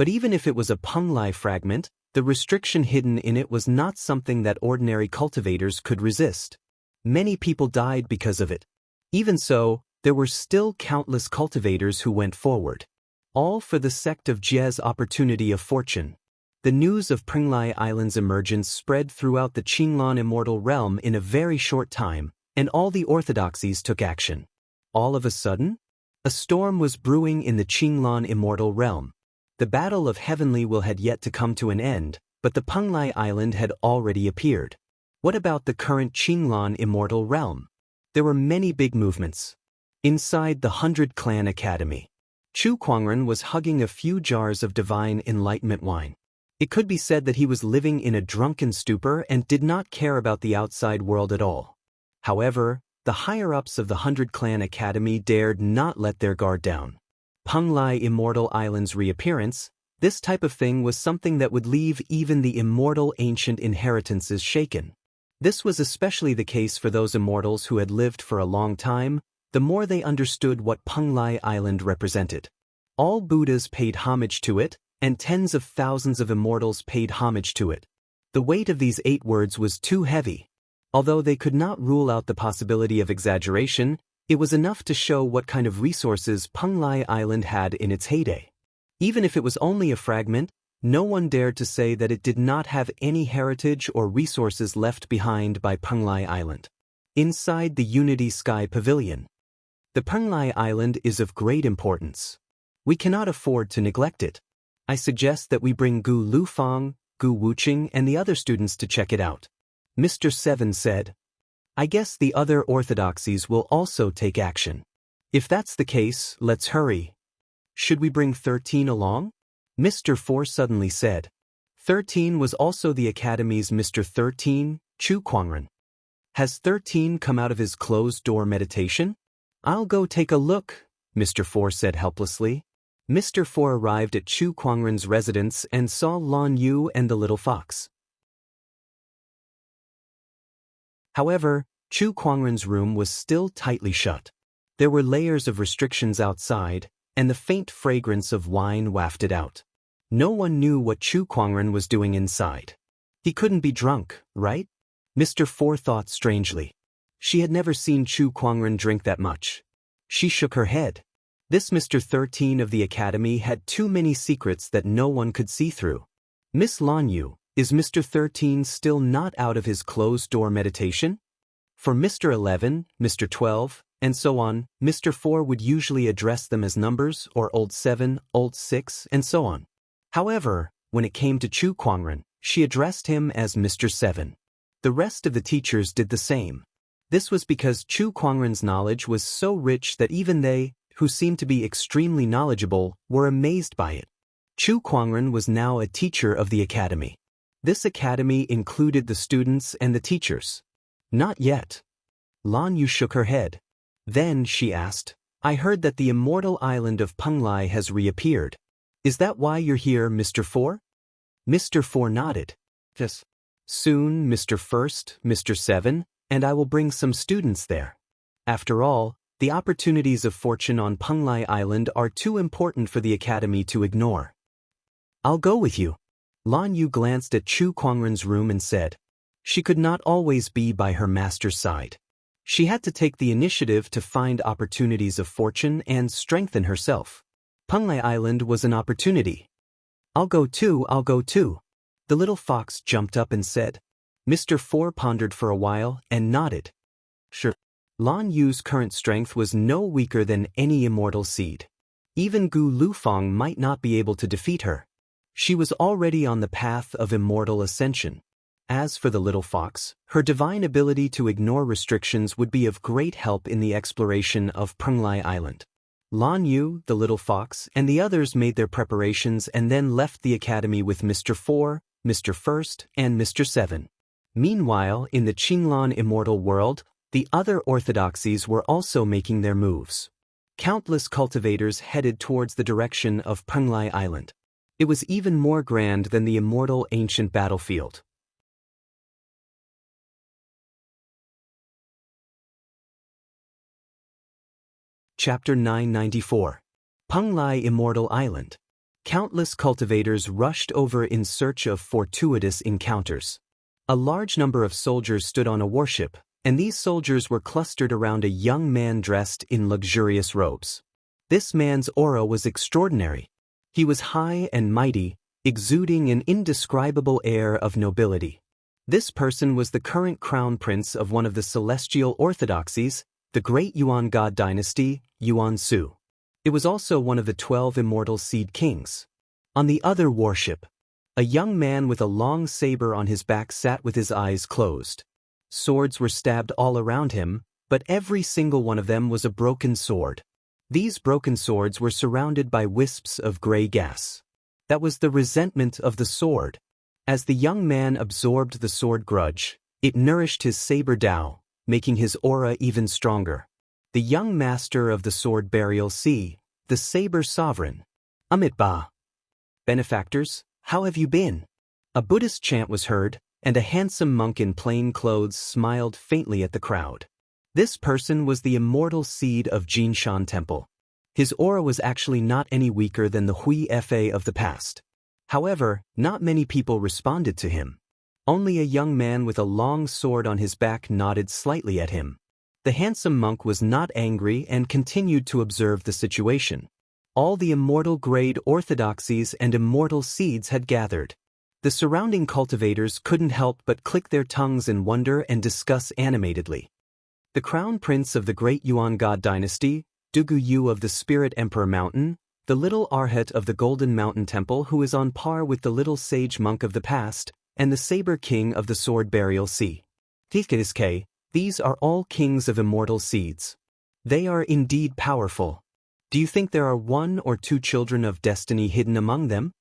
But even if it was a Penglai fragment, the restriction hidden in it was not something that ordinary cultivators could resist. Many people died because of it. Even so, there were still countless cultivators who went forward. All for the sect of Jie's opportunity of fortune. The news of Penglai Island's emergence spread throughout the Qinglan immortal realm in a very short time, and all the orthodoxies took action. All of a sudden, a storm was brewing in the Qinglan immortal realm. The Battle of Heavenly Will had yet to come to an end, but the Penglai Island had already appeared. What about the current Qinglan immortal realm? There were many big movements. Inside the 100 Clan Academy, Chu Kuangren was hugging a few jars of divine enlightenment wine. It could be said that he was living in a drunken stupor and did not care about the outside world at all. However, the higher-ups of the 100 Clan Academy dared not let their guard down. Penglai Immortal Island's reappearance, this type of thing was something that would leave even the immortal ancient inheritances shaken. This was especially the case for those immortals who had lived for a long time, the more they understood what Penglai Island represented. All Buddhas paid homage to it, and tens of thousands of immortals paid homage to it. The weight of these 8 words was too heavy. Although they could not rule out the possibility of exaggeration, it was enough to show what kind of resources Penglai Island had in its heyday. Even if it was only a fragment, no one dared to say that it did not have any heritage or resources left behind by Penglai Island. Inside the Unity Sky Pavilion, the Penglai Island is of great importance. We cannot afford to neglect it. I suggest that we bring Gu Lufang, Gu Wuqing, and the other students to check it out. Mr. Seven said. I guess the other orthodoxies will also take action. If that's the case, let's hurry. Should we bring 13 along? Mr. 4 suddenly said. 13 was also the Academy's Mr. 13, Chu Kuangren. Has 13 come out of his closed-door meditation? I'll go take a look, Mr. 4 said helplessly. Mr. 4 arrived at Chu Kuangren's residence and saw Lan Yu and the little fox. However, Chu Kuangren's room was still tightly shut. There were layers of restrictions outside, and the faint fragrance of wine wafted out. No one knew what Chu Kuangren was doing inside. He couldn't be drunk, right? Mr. 4 thought strangely. She had never seen Chu Kuangren drink that much. She shook her head. This Mr. 13 of the Academy had too many secrets that no one could see through. Miss Lan Yu, is Mr. 13 still not out of his closed-door meditation? For Mr. 11, Mr. 12, and so on, Mr. 4 would usually address them as numbers or old 7, old 6, and so on. However, when it came to Chu Kuangren, she addressed him as Mr. 7. The rest of the teachers did the same. This was because Chu Kuangren's knowledge was so rich that even they, who seemed to be extremely knowledgeable, were amazed by it. Chu Kuangren was now a teacher of the academy. This academy included the students and the teachers. Not yet. Lan Yu shook her head. Then she asked, I heard that the immortal island of Penglai has reappeared. Is that why you're here, Mr. 4? Mr. 4 nodded. Yes. Soon, Mr. 1st, Mr. 7, and I will bring some students there. After all, the opportunities of fortune on Penglai Island are too important for the academy to ignore. I'll go with you. Lan Yu glanced at Chu Kuangren's room and said, she could not always be by her master's side. She had to take the initiative to find opportunities of fortune and strengthen herself. Penglai Island was an opportunity. I'll go too. The little fox jumped up and said. Mr. 4 pondered for a while and nodded. Sure. Lan Yu's current strength was no weaker than any immortal seed. Even Gu Lufang might not be able to defeat her. She was already on the path of immortal ascension. As for the little fox, her divine ability to ignore restrictions would be of great help in the exploration of Penglai Island. Lan Yu, the little fox, and the others made their preparations and then left the academy with Mr. 4, Mr. 1st, and Mr. 7. Meanwhile, in the Qinglan immortal world, the other orthodoxies were also making their moves. Countless cultivators headed towards the direction of Penglai Island. It was even more grand than the immortal ancient battlefield. Chapter 994. Penglai Immortal Island. Countless cultivators rushed over in search of fortuitous encounters. A large number of soldiers stood on a warship, and these soldiers were clustered around a young man dressed in luxurious robes. This man's aura was extraordinary. He was high and mighty, exuding an indescribable air of nobility. This person was the current crown prince of one of the celestial orthodoxies, the great Yuan God dynasty, Yuan Su. It was also one of the 12 immortal seed kings. On the other warship, a young man with a long saber on his back sat with his eyes closed. Swords were stabbed all around him, but every single one of them was a broken sword. These broken swords were surrounded by wisps of gray gas. That was the resentment of the sword. As the young man absorbed the sword grudge, it nourished his saber Tao, making his aura even stronger. The young master of the sword burial sea, the saber sovereign. Amitabha. Benefactors, how have you been? A Buddhist chant was heard, and a handsome monk in plain clothes smiled faintly at the crowd. This person was the immortal seed of Jinshan Temple. His aura was actually not any weaker than the Hui Fa of the past. However, not many people responded to him. Only a young man with a long sword on his back nodded slightly at him. The handsome monk was not angry and continued to observe the situation. All the immortal grade orthodoxies and immortal seeds had gathered. The surrounding cultivators couldn't help but click their tongues in wonder and discuss animatedly. The crown prince of the great Yuan God dynasty, Dugu Yu of the Spirit Emperor Mountain, the little arhat of the Golden Mountain Temple who is on par with the little sage monk of the past, and the saber king of the sword burial sea. These are all kings of immortal seeds. They are indeed powerful. Do you think there are 1 or 2 children of destiny hidden among them?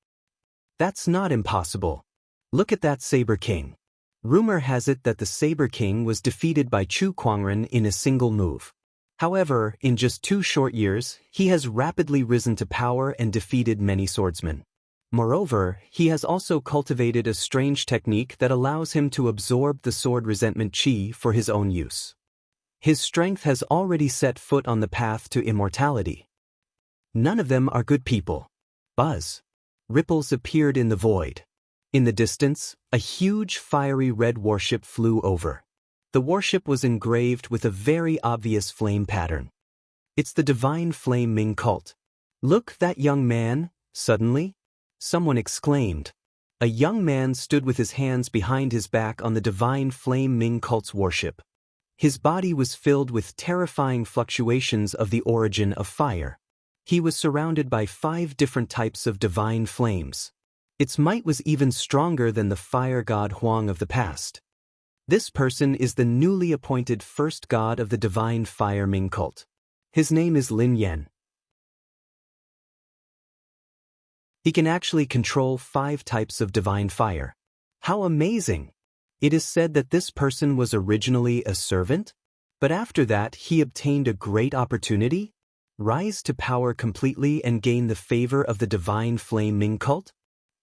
That's not impossible. Look at that Saber King. Rumor has it that the Saber King was defeated by Chu Kuangren in a single move. However, in just 2 short years, he has rapidly risen to power and defeated many swordsmen. Moreover, he has also cultivated a strange technique that allows him to absorb the sword resentment chi for his own use. His strength has already set foot on the path to immortality. None of them are good people. Buzz. Ripples appeared in the void. In the distance, a huge fiery red warship flew over. The warship was engraved with a very obvious flame pattern. It's the Divine Flame Ming cult. Look, that young man, suddenly? Someone exclaimed. A young man stood with his hands behind his back on the Divine Flame Ming cult's warship. His body was filled with terrifying fluctuations of the origin of fire. He was surrounded by 5 different types of divine flames. Its might was even stronger than the fire god Huang of the past. This person is the newly appointed first god of the Divine Fire Ming cult. His name is Lin Yan. He can actually control 5 types of divine fire. How amazing! It is said that this person was originally a servant, but after that he obtained a great opportunity, rise to power completely and gain the favor of the Divine Flame Ming cult.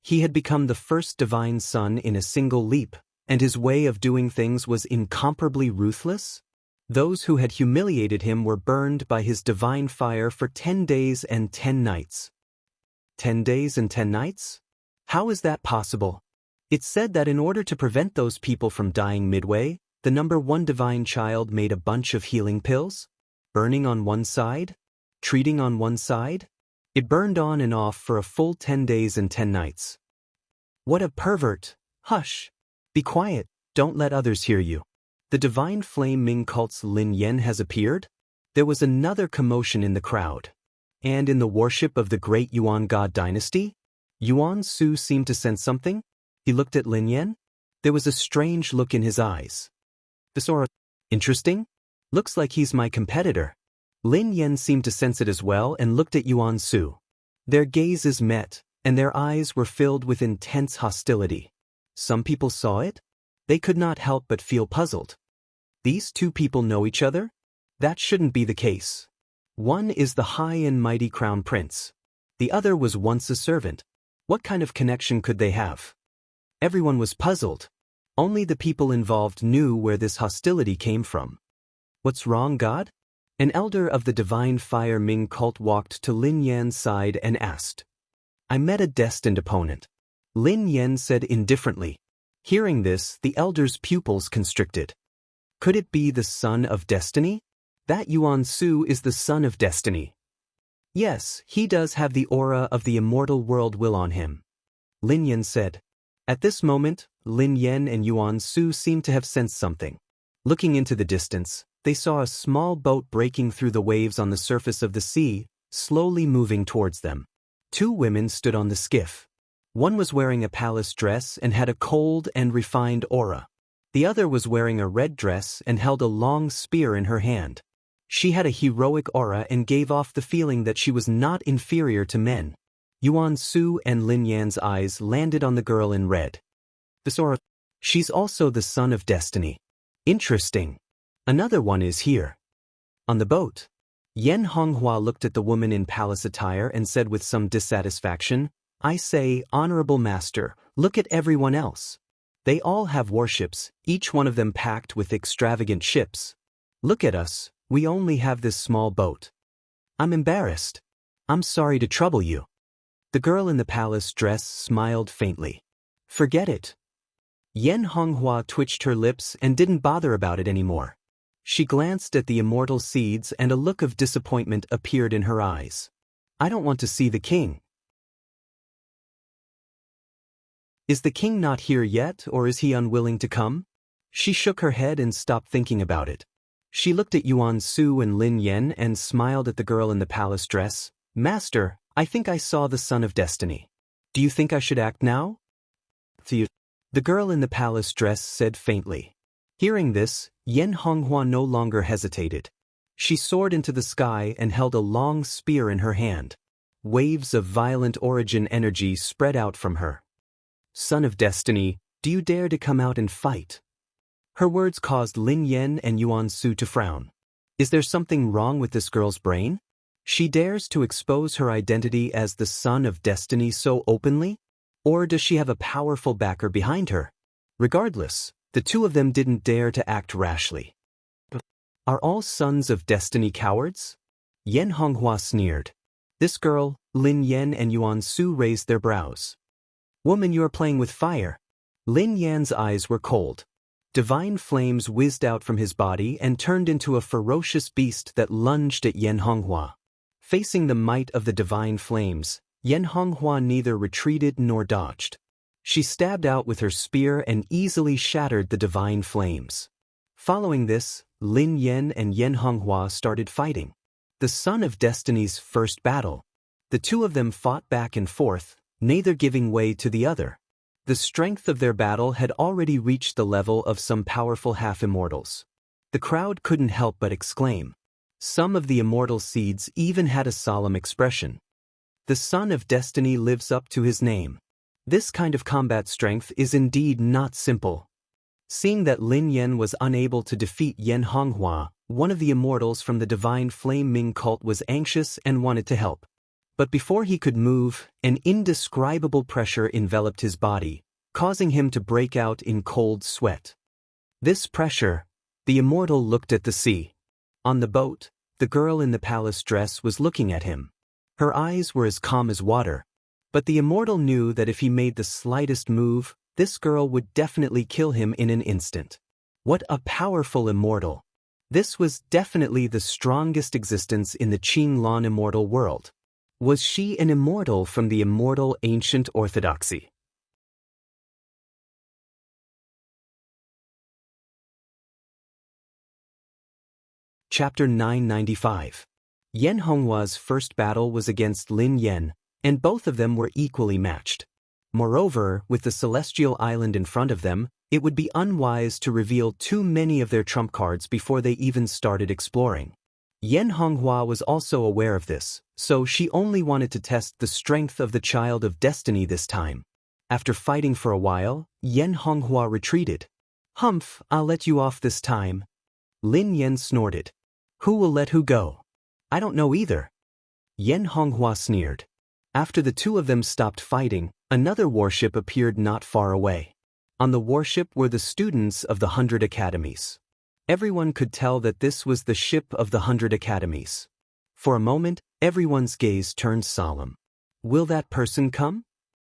He had become the first divine son in a single leap, and his way of doing things was incomparably ruthless. Those who had humiliated him were burned by his divine fire for 10 days and 10 nights. 10 days and 10 nights? How is that possible? It's said that in order to prevent those people from dying midway, the number 1 divine child made a bunch of healing pills, burning on one side, treating on one side. It burned on and off for a full 10 days and 10 nights. What a pervert! Hush! Be quiet, don't let others hear you. The Divine Flame Ming cult's Lin Yan has appeared? There was another commotion in the crowd. And in the worship of the great Yuan God dynasty? Yuan Su seemed to sense something. He looked at Lin Yan. There was a strange look in his eyes. This aura, interesting? Looks like he's my competitor. Lin Yan seemed to sense it as well and looked at Yuan Su. Their gazes met, and their eyes were filled with intense hostility. Some people saw it. They could not help but feel puzzled. These 2 people know each other? That shouldn't be the case. One is the high and mighty crown prince. The other was once a servant. What kind of connection could they have? Everyone was puzzled. Only the people involved knew where this hostility came from. What's wrong, God? An elder of the Divine Fire Ming cult walked to Lin Yan's side and asked. I met a destined opponent. Lin Yen said indifferently. Hearing this, the elder's pupils constricted. Could it be the son of destiny? That Yuan Su is the son of destiny. Yes, he does have the aura of the immortal world will on him. Lin Yen said. At this moment, Lin Yen and Yuan Su seemed to have sensed something. Looking into the distance, they saw a small boat breaking through the waves on the surface of the sea, slowly moving towards them. Two women stood on the skiff. One was wearing a palace dress and had a cold and refined aura. The other was wearing a red dress and held a long spear in her hand. She had a heroic aura and gave off the feeling that she was not inferior to men. Yuan Su and Lin Yan's eyes landed on the girl in red. This aura. She's also the son of destiny. Interesting. Another one is here. On the boat. Yen Honghua looked at the woman in palace attire and said with some dissatisfaction, I say, honorable master, look at everyone else. They all have warships, each one of them packed with extravagant ships. Look at us, we only have this small boat. I'm embarrassed. I'm sorry to trouble you. The girl in the palace dress smiled faintly. Forget it. Yen Honghua twitched her lips and didn't bother about it anymore. She glanced at the immortal seeds and a look of disappointment appeared in her eyes. I don't want to see the king. Is the king not here yet, or is he unwilling to come? She shook her head and stopped thinking about it. She looked at Yuan Su and Lin Yen and smiled at the girl in the palace dress. Master, I think I saw the son of destiny. Do you think I should act now? The girl in the palace dress said faintly. Hearing this, Yen Honghua no longer hesitated. She soared into the sky and held a long spear in her hand. Waves of violent origin energy spread out from her. Son of destiny, do you dare to come out and fight? Her words caused Lin Yen and Yuan Su to frown. Is there something wrong with this girl's brain? She dares to expose her identity as the son of destiny so openly? Or does she have a powerful backer behind her? Regardless, the two of them didn't dare to act rashly. Are all sons of destiny cowards? Yen Honghua sneered. This girl, Lin Yen and Yuan Su raised their brows. Woman, you are playing with fire. Lin Yan's eyes were cold. Divine flames whizzed out from his body and turned into a ferocious beast that lunged at Yen Honghua. Facing the might of the divine flames, Yen Honghua neither retreated nor dodged. She stabbed out with her spear and easily shattered the divine flames. Following this, Lin Yen and Yen Honghua started fighting. The son of destiny's first battle. The two of them fought back and forth, neither giving way to the other. The strength of their battle had already reached the level of some powerful half-immortals. The crowd couldn't help but exclaim. Some of the immortal seeds even had a solemn expression. The son of destiny lives up to his name. This kind of combat strength is indeed not simple. Seeing that Lin Yen was unable to defeat Yen Honghua, one of the immortals from the divine flame Ming cult was anxious and wanted to help. But before he could move, an indescribable pressure enveloped his body, causing him to break out in cold sweat. This pressure, the immortal looked at the sea. On the boat, the girl in the palace dress was looking at him. Her eyes were as calm as water. But the immortal knew that if he made the slightest move, this girl would definitely kill him in an instant. What a powerful immortal! This was definitely the strongest existence in the Qinglan immortal world. Was she an immortal from the immortal ancient orthodoxy? Chapter 995. Yen Honghua's first battle was against Lin Yen, and both of them were equally matched. Moreover, with the celestial island in front of them, it would be unwise to reveal too many of their trump cards before they even started exploring. Yen Honghua was also aware of this, so she only wanted to test the strength of the child of destiny this time. After fighting for a while, Yen Honghua retreated. Humph, I'll let you off this time. Lin Yen snorted. Who will let who go? I don't know either. Yen Honghua sneered. After the two of them stopped fighting, another warship appeared not far away. On the warship were the students of the 100 Academies. Everyone could tell that this was the ship of the 100 Academies. For a moment, everyone's gaze turned solemn. Will that person come?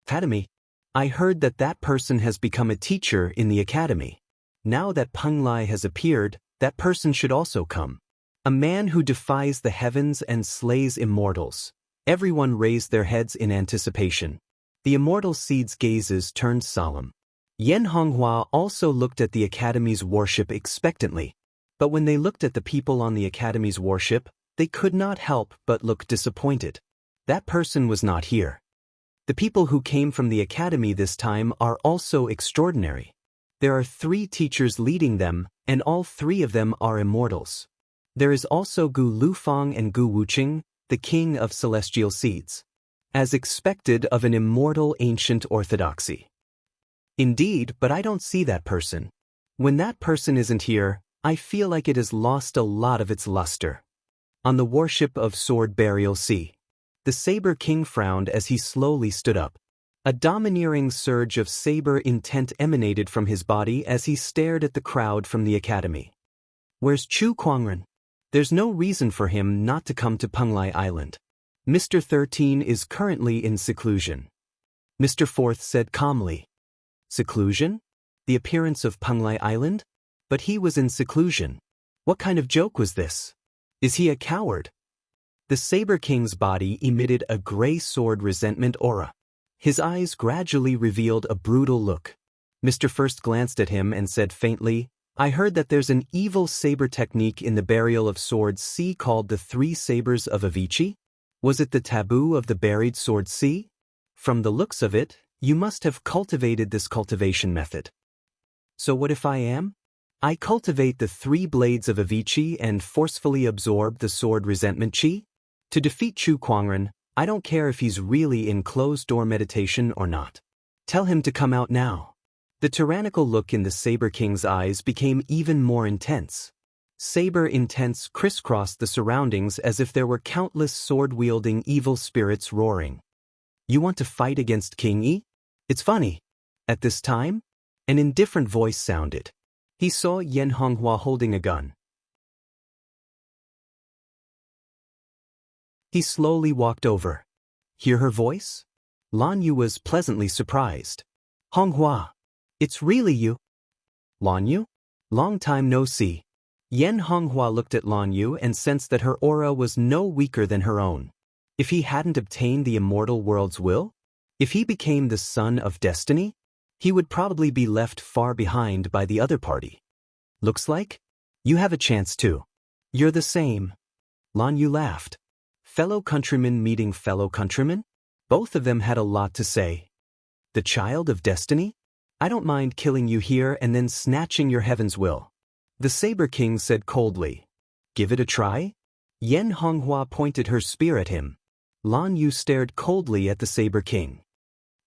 Academy. I heard that that person has become a teacher in the academy. Now that Peng Lai has appeared, that person should also come. A man who defies the heavens and slays immortals. Everyone raised their heads in anticipation. The immortal seed's gazes turned solemn. Yan Honghua also looked at the academy's warship expectantly. But when they looked at the people on the academy's warship, they could not help but look disappointed. That person was not here. The people who came from the academy this time are also extraordinary. There are 3 teachers leading them, and all 3 of them are immortals. There is also Gu Lufang and Gu Wuqing, the king of celestial seeds. As expected of an immortal ancient orthodoxy. Indeed, but I don't see that person. When that person isn't here, I feel like it has lost a lot of its luster. On the warship of Sword Burial Sea. The Saber King frowned as he slowly stood up. A domineering surge of saber intent emanated from his body as he stared at the crowd from the academy. Where's Chu Kuangren? There's no reason for him not to come to Penglai Island. Mr. 13 is currently in seclusion. Mr. 4th said calmly. Seclusion? The appearance of Penglai Island? But he was in seclusion. What kind of joke was this? Is he a coward? The Saber King's body emitted a gray sword resentment aura. His eyes gradually revealed a brutal look. Mr. First glanced at him and said faintly, I heard that there's an evil saber technique in the burial of Swords Sea called the 3 Sabers of Avicii? Was it the taboo of the buried Sword Sea? From the looks of it, you must have cultivated this cultivation method. So what if I am? I cultivate the 3 blades of Avicii and forcefully absorb the sword resentment chi? To defeat Chu Kuangren, I don't care if he's really in closed-door meditation or not. Tell him to come out now. The tyrannical look in the Saber King's eyes became even more intense. Saber intents crisscrossed the surroundings as if there were countless sword-wielding evil spirits roaring. You want to fight against King Yi? It's funny. At this time, an indifferent voice sounded. He saw Yan Honghua holding a gun. He slowly walked over. Hear her voice? Lan Yu was pleasantly surprised. Honghua, it's really you. Lan Yu? Long time no see. Yan Honghua looked at Lan Yu and sensed that her aura was no weaker than her own. If he hadn't obtained the immortal world's will? If he became the son of destiny? He would probably be left far behind by the other party. Looks like you have a chance too. You're the same. Lan Yu laughed. Fellow countrymen meeting fellow countrymen? Both of them had a lot to say. The child of destiny? I don't mind killing you here and then snatching your heaven's will. The Saber King said coldly. Give it a try? Yan Honghua pointed her spear at him. Lan Yu stared coldly at the Saber King.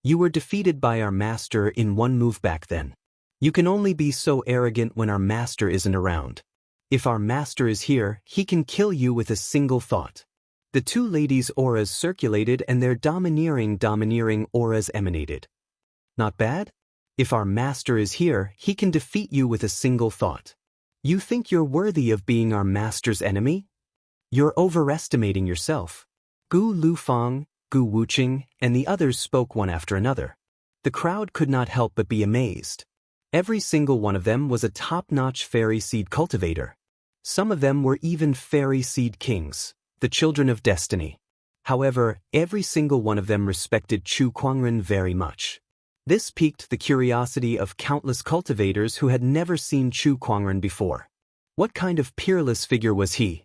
You were defeated by our master in one move back then. You can only be so arrogant when our master isn't around. If our master is here, he can kill you with a single thought. The 2 ladies' auras circulated and their domineering auras emanated. Not bad? If our master is here, he can defeat you with a single thought. You think you're worthy of being our master's enemy? You're overestimating yourself. Gu Lufang, Gu Wuqing, and the others spoke one after another. The crowd could not help but be amazed. Every single one of them was a top-notch fairy seed cultivator. Some of them were even fairy seed kings, the children of destiny. However, every single one of them respected Chu Kuangren very much. This piqued the curiosity of countless cultivators who had never seen Chu Kuangren before. What kind of peerless figure was he?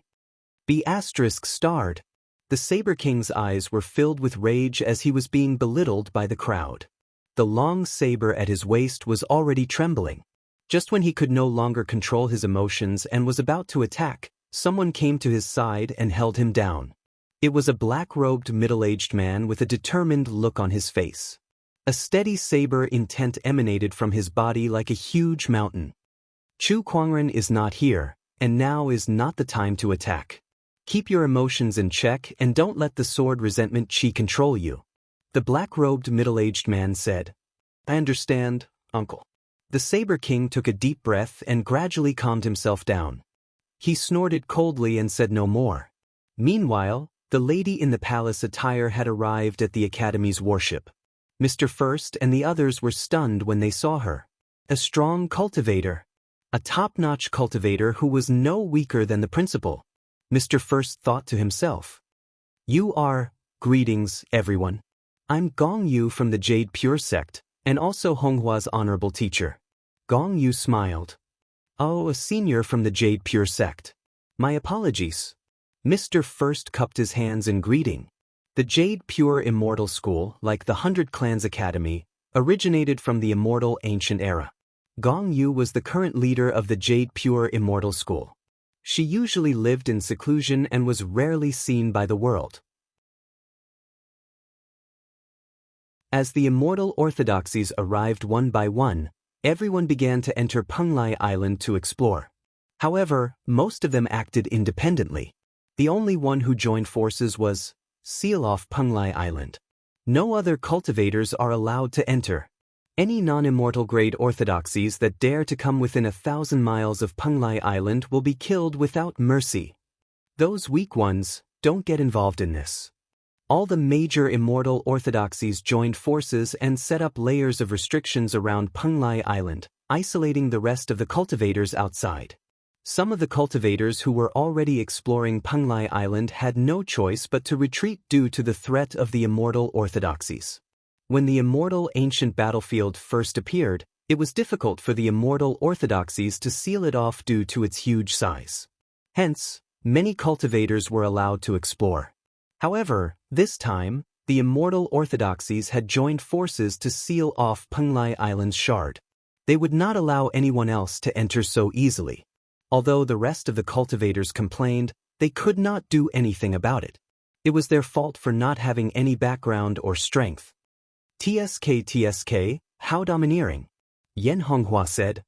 B** starred. The Saber King's eyes were filled with rage as he was being belittled by the crowd. The long saber at his waist was already trembling. Just when he could no longer control his emotions and was about to attack, someone came to his side and held him down. It was a black-robed middle-aged man with a determined look on his face. A steady saber intent emanated from his body like a huge mountain. Chu Kuangren is not here, and now is not the time to attack. Keep your emotions in check and don't let the sword resentment chi control you. The black-robed middle-aged man said. I understand, uncle. The Saber King took a deep breath and gradually calmed himself down. He snorted coldly and said no more. Meanwhile, The lady in the palace attire had arrived at the academy's warship. Mr. First and the others were stunned when they saw her. A strong cultivator. A top-notch cultivator who was no weaker than the principal. Mr. First thought to himself. You are, greetings, everyone. I'm Gong Yu from the Jade Pure sect, and also Honghua's honorable teacher. Gong Yu smiled. Oh, a senior from the Jade Pure sect. My apologies. Mr. First cupped his hands in greeting. The Jade Pure Immortal School, like the 100 Clans Academy, originated from the immortal ancient era. Gong Yu was the current leader of the Jade Pure Immortal School. She usually lived in seclusion and was rarely seen by the world. As the immortal orthodoxies arrived one by one, everyone began to enter Penglai Island to explore. However, most of them acted independently. The only one who joined forces was seal off Penglai Island. No other cultivators are allowed to enter. Any non-immortal grade orthodoxies that dare to come within 1,000 miles of Penglai Island will be killed without mercy. Those weak ones don't get involved in this. All the major immortal orthodoxies joined forces and set up layers of restrictions around Penglai Island, isolating the rest of the cultivators outside. Some of the cultivators who were already exploring Penglai Island had no choice but to retreat due to the threat of the immortal orthodoxies. When the immortal ancient battlefield first appeared, it was difficult for the immortal orthodoxies to seal it off due to its huge size. Hence, many cultivators were allowed to explore. However, this time, the immortal orthodoxies had joined forces to seal off Penglai Island's shard. They would not allow anyone else to enter so easily. Although the rest of the cultivators complained, they could not do anything about it. It was their fault for not having any background or strength. TSK, how domineering. Yan Honghua said.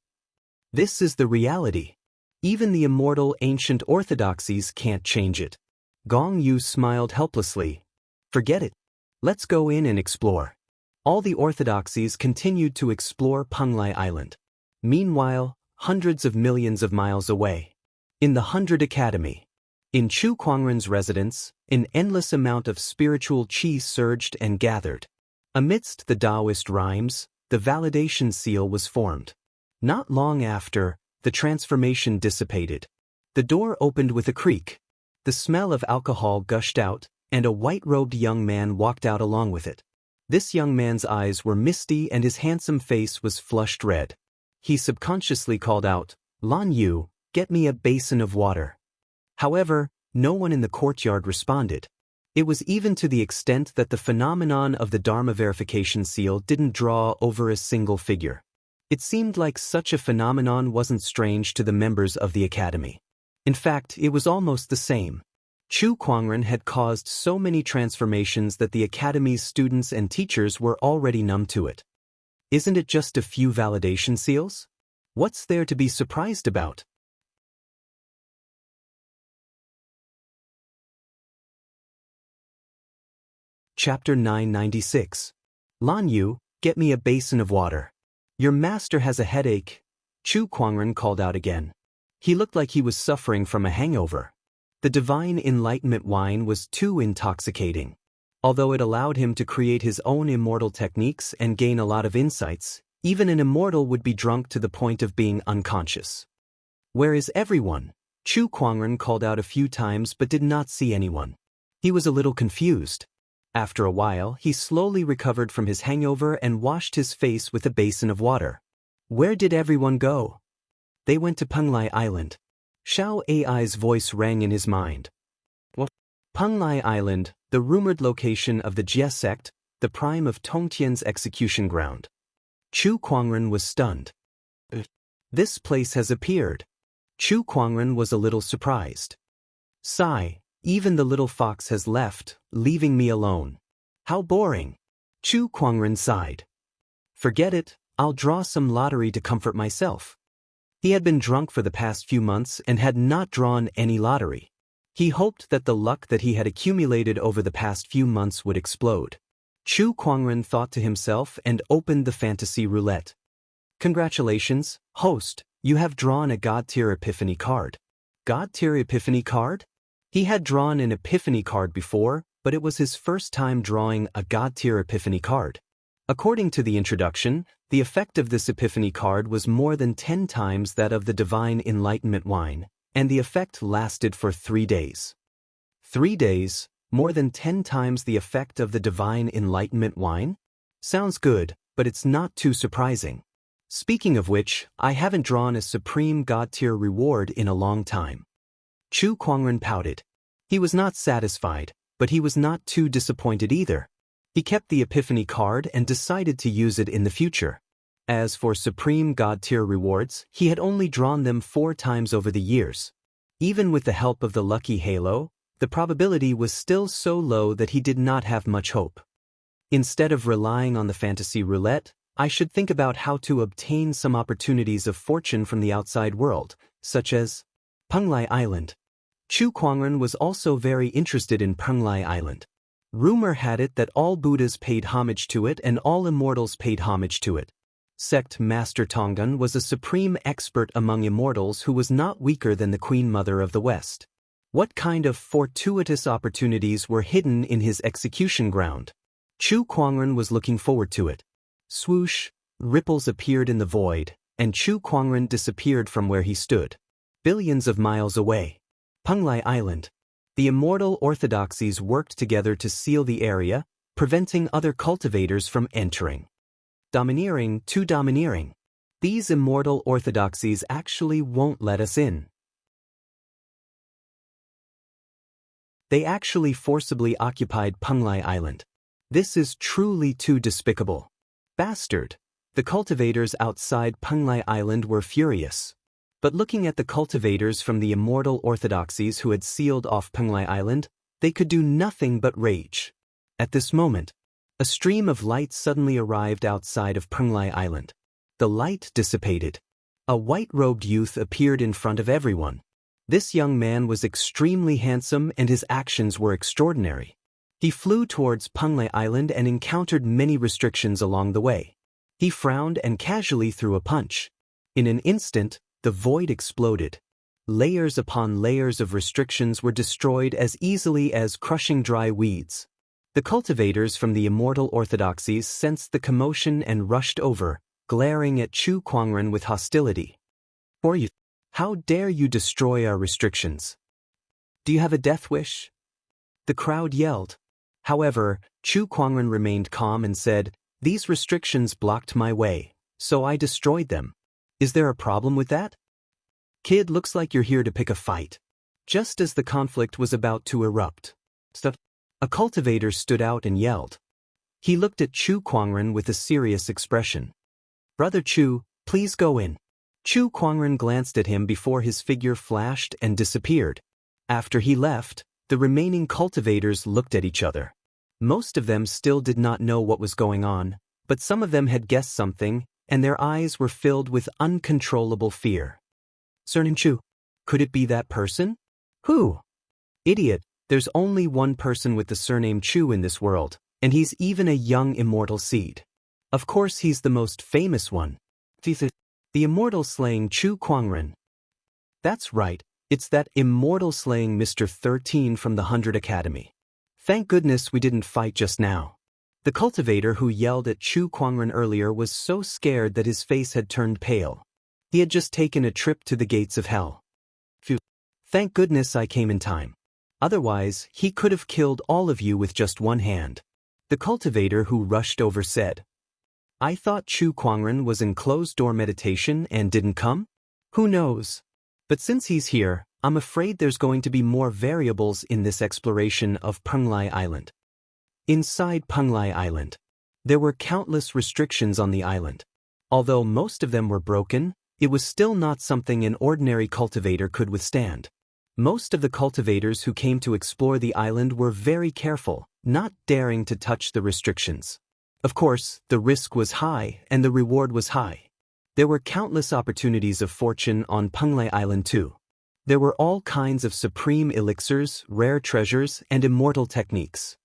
This is the reality. Even the immortal ancient orthodoxies can't change it. Gong Yu smiled helplessly. Forget it. Let's go in and explore. All the orthodoxies continued to explore Penglai Island. Meanwhile, hundreds of millions of miles away, in the 100 Academy, in Chu Kuangren's residence, an endless amount of spiritual qi surged and gathered. Amidst the Taoist rhymes, the validation seal was formed. Not long after, the transformation dissipated. The door opened with a creak. The smell of alcohol gushed out, and a white-robed young man walked out along with it. This young man's eyes were misty and his handsome face was flushed red. He subconsciously called out, Lan Yu, get me a basin of water. However, no one in the courtyard responded. It was even to the extent that the phenomenon of the Dharma verification seal didn't draw over a single figure. It seemed like such a phenomenon wasn't strange to the members of the academy. In fact, it was almost the same. Chu Kuangren had caused so many transformations that the academy's students and teachers were already numb to it. Isn't it just a few validation seals? What's there to be surprised about? Chapter 996. Lan Yu, get me a basin of water. Your master has a headache. Chu Kuangren called out again. He looked like he was suffering from a hangover. The divine enlightenment wine was too intoxicating. Although it allowed him to create his own immortal techniques and gain a lot of insights, even an immortal would be drunk to the point of being unconscious. Where is everyone? Chu Kuangren called out a few times but did not see anyone. He was a little confused. After a while, he slowly recovered from his hangover and washed his face with a basin of water. Where did everyone go? They went to Penglai Island. Xiao Ai's voice rang in his mind. What? Penglai Island, the rumored location of the Jie sect, the prime of Tongtian's execution ground. Chu Kuangren was stunned. This place has appeared. Chu Kuangren was a little surprised. Sigh, even the little fox has left, leaving me alone. How boring. Chu Kuangren sighed. Forget it, I'll draw some lottery to comfort myself. He had been drunk for the past few months and had not drawn any lottery. He hoped that the luck that he had accumulated over the past few months would explode. Chu Kuangren thought to himself and opened the fantasy roulette. Congratulations, host, you have drawn a God-tier epiphany card. God-tier epiphany card? He had drawn an Epiphany card before, but it was his first time drawing a God-tier Epiphany card. According to the introduction, the effect of this Epiphany card was more than 10 times that of the Divine Enlightenment wine, and the effect lasted for 3 days. 3 days, more than 10 times the effect of the Divine Enlightenment wine? Sounds good, but it's not too surprising. Speaking of which, I haven't drawn a Supreme God-tier reward in a long time. Chu Kuangren pouted. He was not satisfied, but he was not too disappointed either. He kept the Epiphany card and decided to use it in the future. As for Supreme God-tier rewards, he had only drawn them 4 times over the years. Even with the help of the lucky halo, the probability was still so low that he did not have much hope. Instead of relying on the fantasy roulette, I should think about how to obtain some opportunities of fortune from the outside world, such as Penglai Island. Chu Kuangren was also very interested in Penglai Island. Rumor had it that all Buddhas paid homage to it and all immortals paid homage to it. Sect Master Tongan was a supreme expert among immortals who was not weaker than the Queen Mother of the West. What kind of fortuitous opportunities were hidden in his execution ground? Chu Kuangren was looking forward to it. Swoosh, ripples appeared in the void, and Chu Kuangren disappeared from where he stood. Billions of miles away. Penglai Island. The immortal orthodoxies worked together to seal the area, preventing other cultivators from entering. Domineering to domineering. These immortal orthodoxies actually won't let us in. They actually forcibly occupied Penglai Island. This is truly too despicable. Bastard. The cultivators outside Penglai Island were furious. But looking at the cultivators from the immortal orthodoxies who had sealed off Penglai Island, they could do nothing but rage. At this moment, a stream of light suddenly arrived outside of Penglai Island. The light dissipated. A white-robed youth appeared in front of everyone. This young man was extremely handsome and his actions were extraordinary. He flew towards Penglai Island and encountered many restrictions along the way. He frowned and casually threw a punch. In an instant, the void exploded. Layers upon layers of restrictions were destroyed as easily as crushing dry weeds. The cultivators from the immortal orthodoxies sensed the commotion and rushed over, glaring at Chu Kuangren with hostility. "For you, how dare you destroy our restrictions? Do you have a death wish?" The crowd yelled. However, Chu Kuangren remained calm and said, "These restrictions blocked my way, so I destroyed them. Is there a problem with that? Kid, looks like you're here to pick a fight." Just as the conflict was about to erupt, a cultivator stood out and yelled. He looked at Chu Kuangren with a serious expression. "Brother Chu, please go in." Chu Kuangren glanced at him before his figure flashed and disappeared. After he left, the remaining cultivators looked at each other. Most of them still did not know what was going on, but some of them had guessed something, and their eyes were filled with uncontrollable fear. "Surname Chu. Could it be that person?" "Who?" "Idiot, there's only one person with the surname Chu in this world, and he's even a young immortal seed. Of course he's the most famous one. The immortal slaying Chu Kuangren." "That's right, it's that immortal slaying Mr. 13 from the 100 Academy. Thank goodness we didn't fight just now." The cultivator who yelled at Chu Kuangren earlier was so scared that his face had turned pale. He had just taken a trip to the gates of hell. Phew. Thank goodness I came in time. Otherwise, he could have killed all of you with just one hand. The cultivator who rushed over said. "I thought Chu Kuangren was in closed-door meditation and didn't come? Who knows? But since he's here, I'm afraid there's going to be more variables in this exploration of Penglai Island." Inside Penglai Island, there were countless restrictions on the island. Although most of them were broken, it was still not something an ordinary cultivator could withstand. Most of the cultivators who came to explore the island were very careful, not daring to touch the restrictions. Of course, the risk was high and the reward was high. There were countless opportunities of fortune on Penglai Island too. There were all kinds of supreme elixirs, rare treasures, and immortal techniques.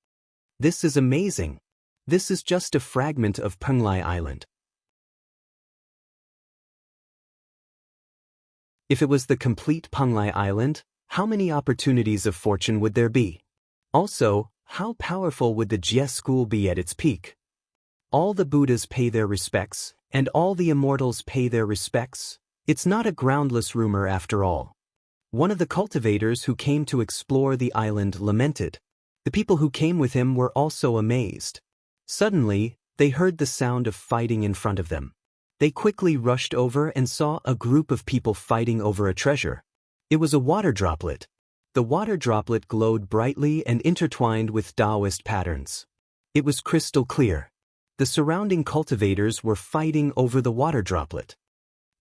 This is amazing. This is just a fragment of Penglai Island. If it was the complete Penglai Island, How many opportunities of fortune would there be? Also, how powerful would the Jie school be at its peak? All the Buddhas pay their respects, and all the immortals pay their respects. It's not a groundless rumor after all. One of the cultivators who came to explore the island lamented. The people who came with him were also amazed. Suddenly, they heard the sound of fighting in front of them. They quickly rushed over and saw a group of people fighting over a treasure. It was a water droplet. The water droplet glowed brightly and intertwined with Taoist patterns. It was crystal clear. The surrounding cultivators were fighting over the water droplet.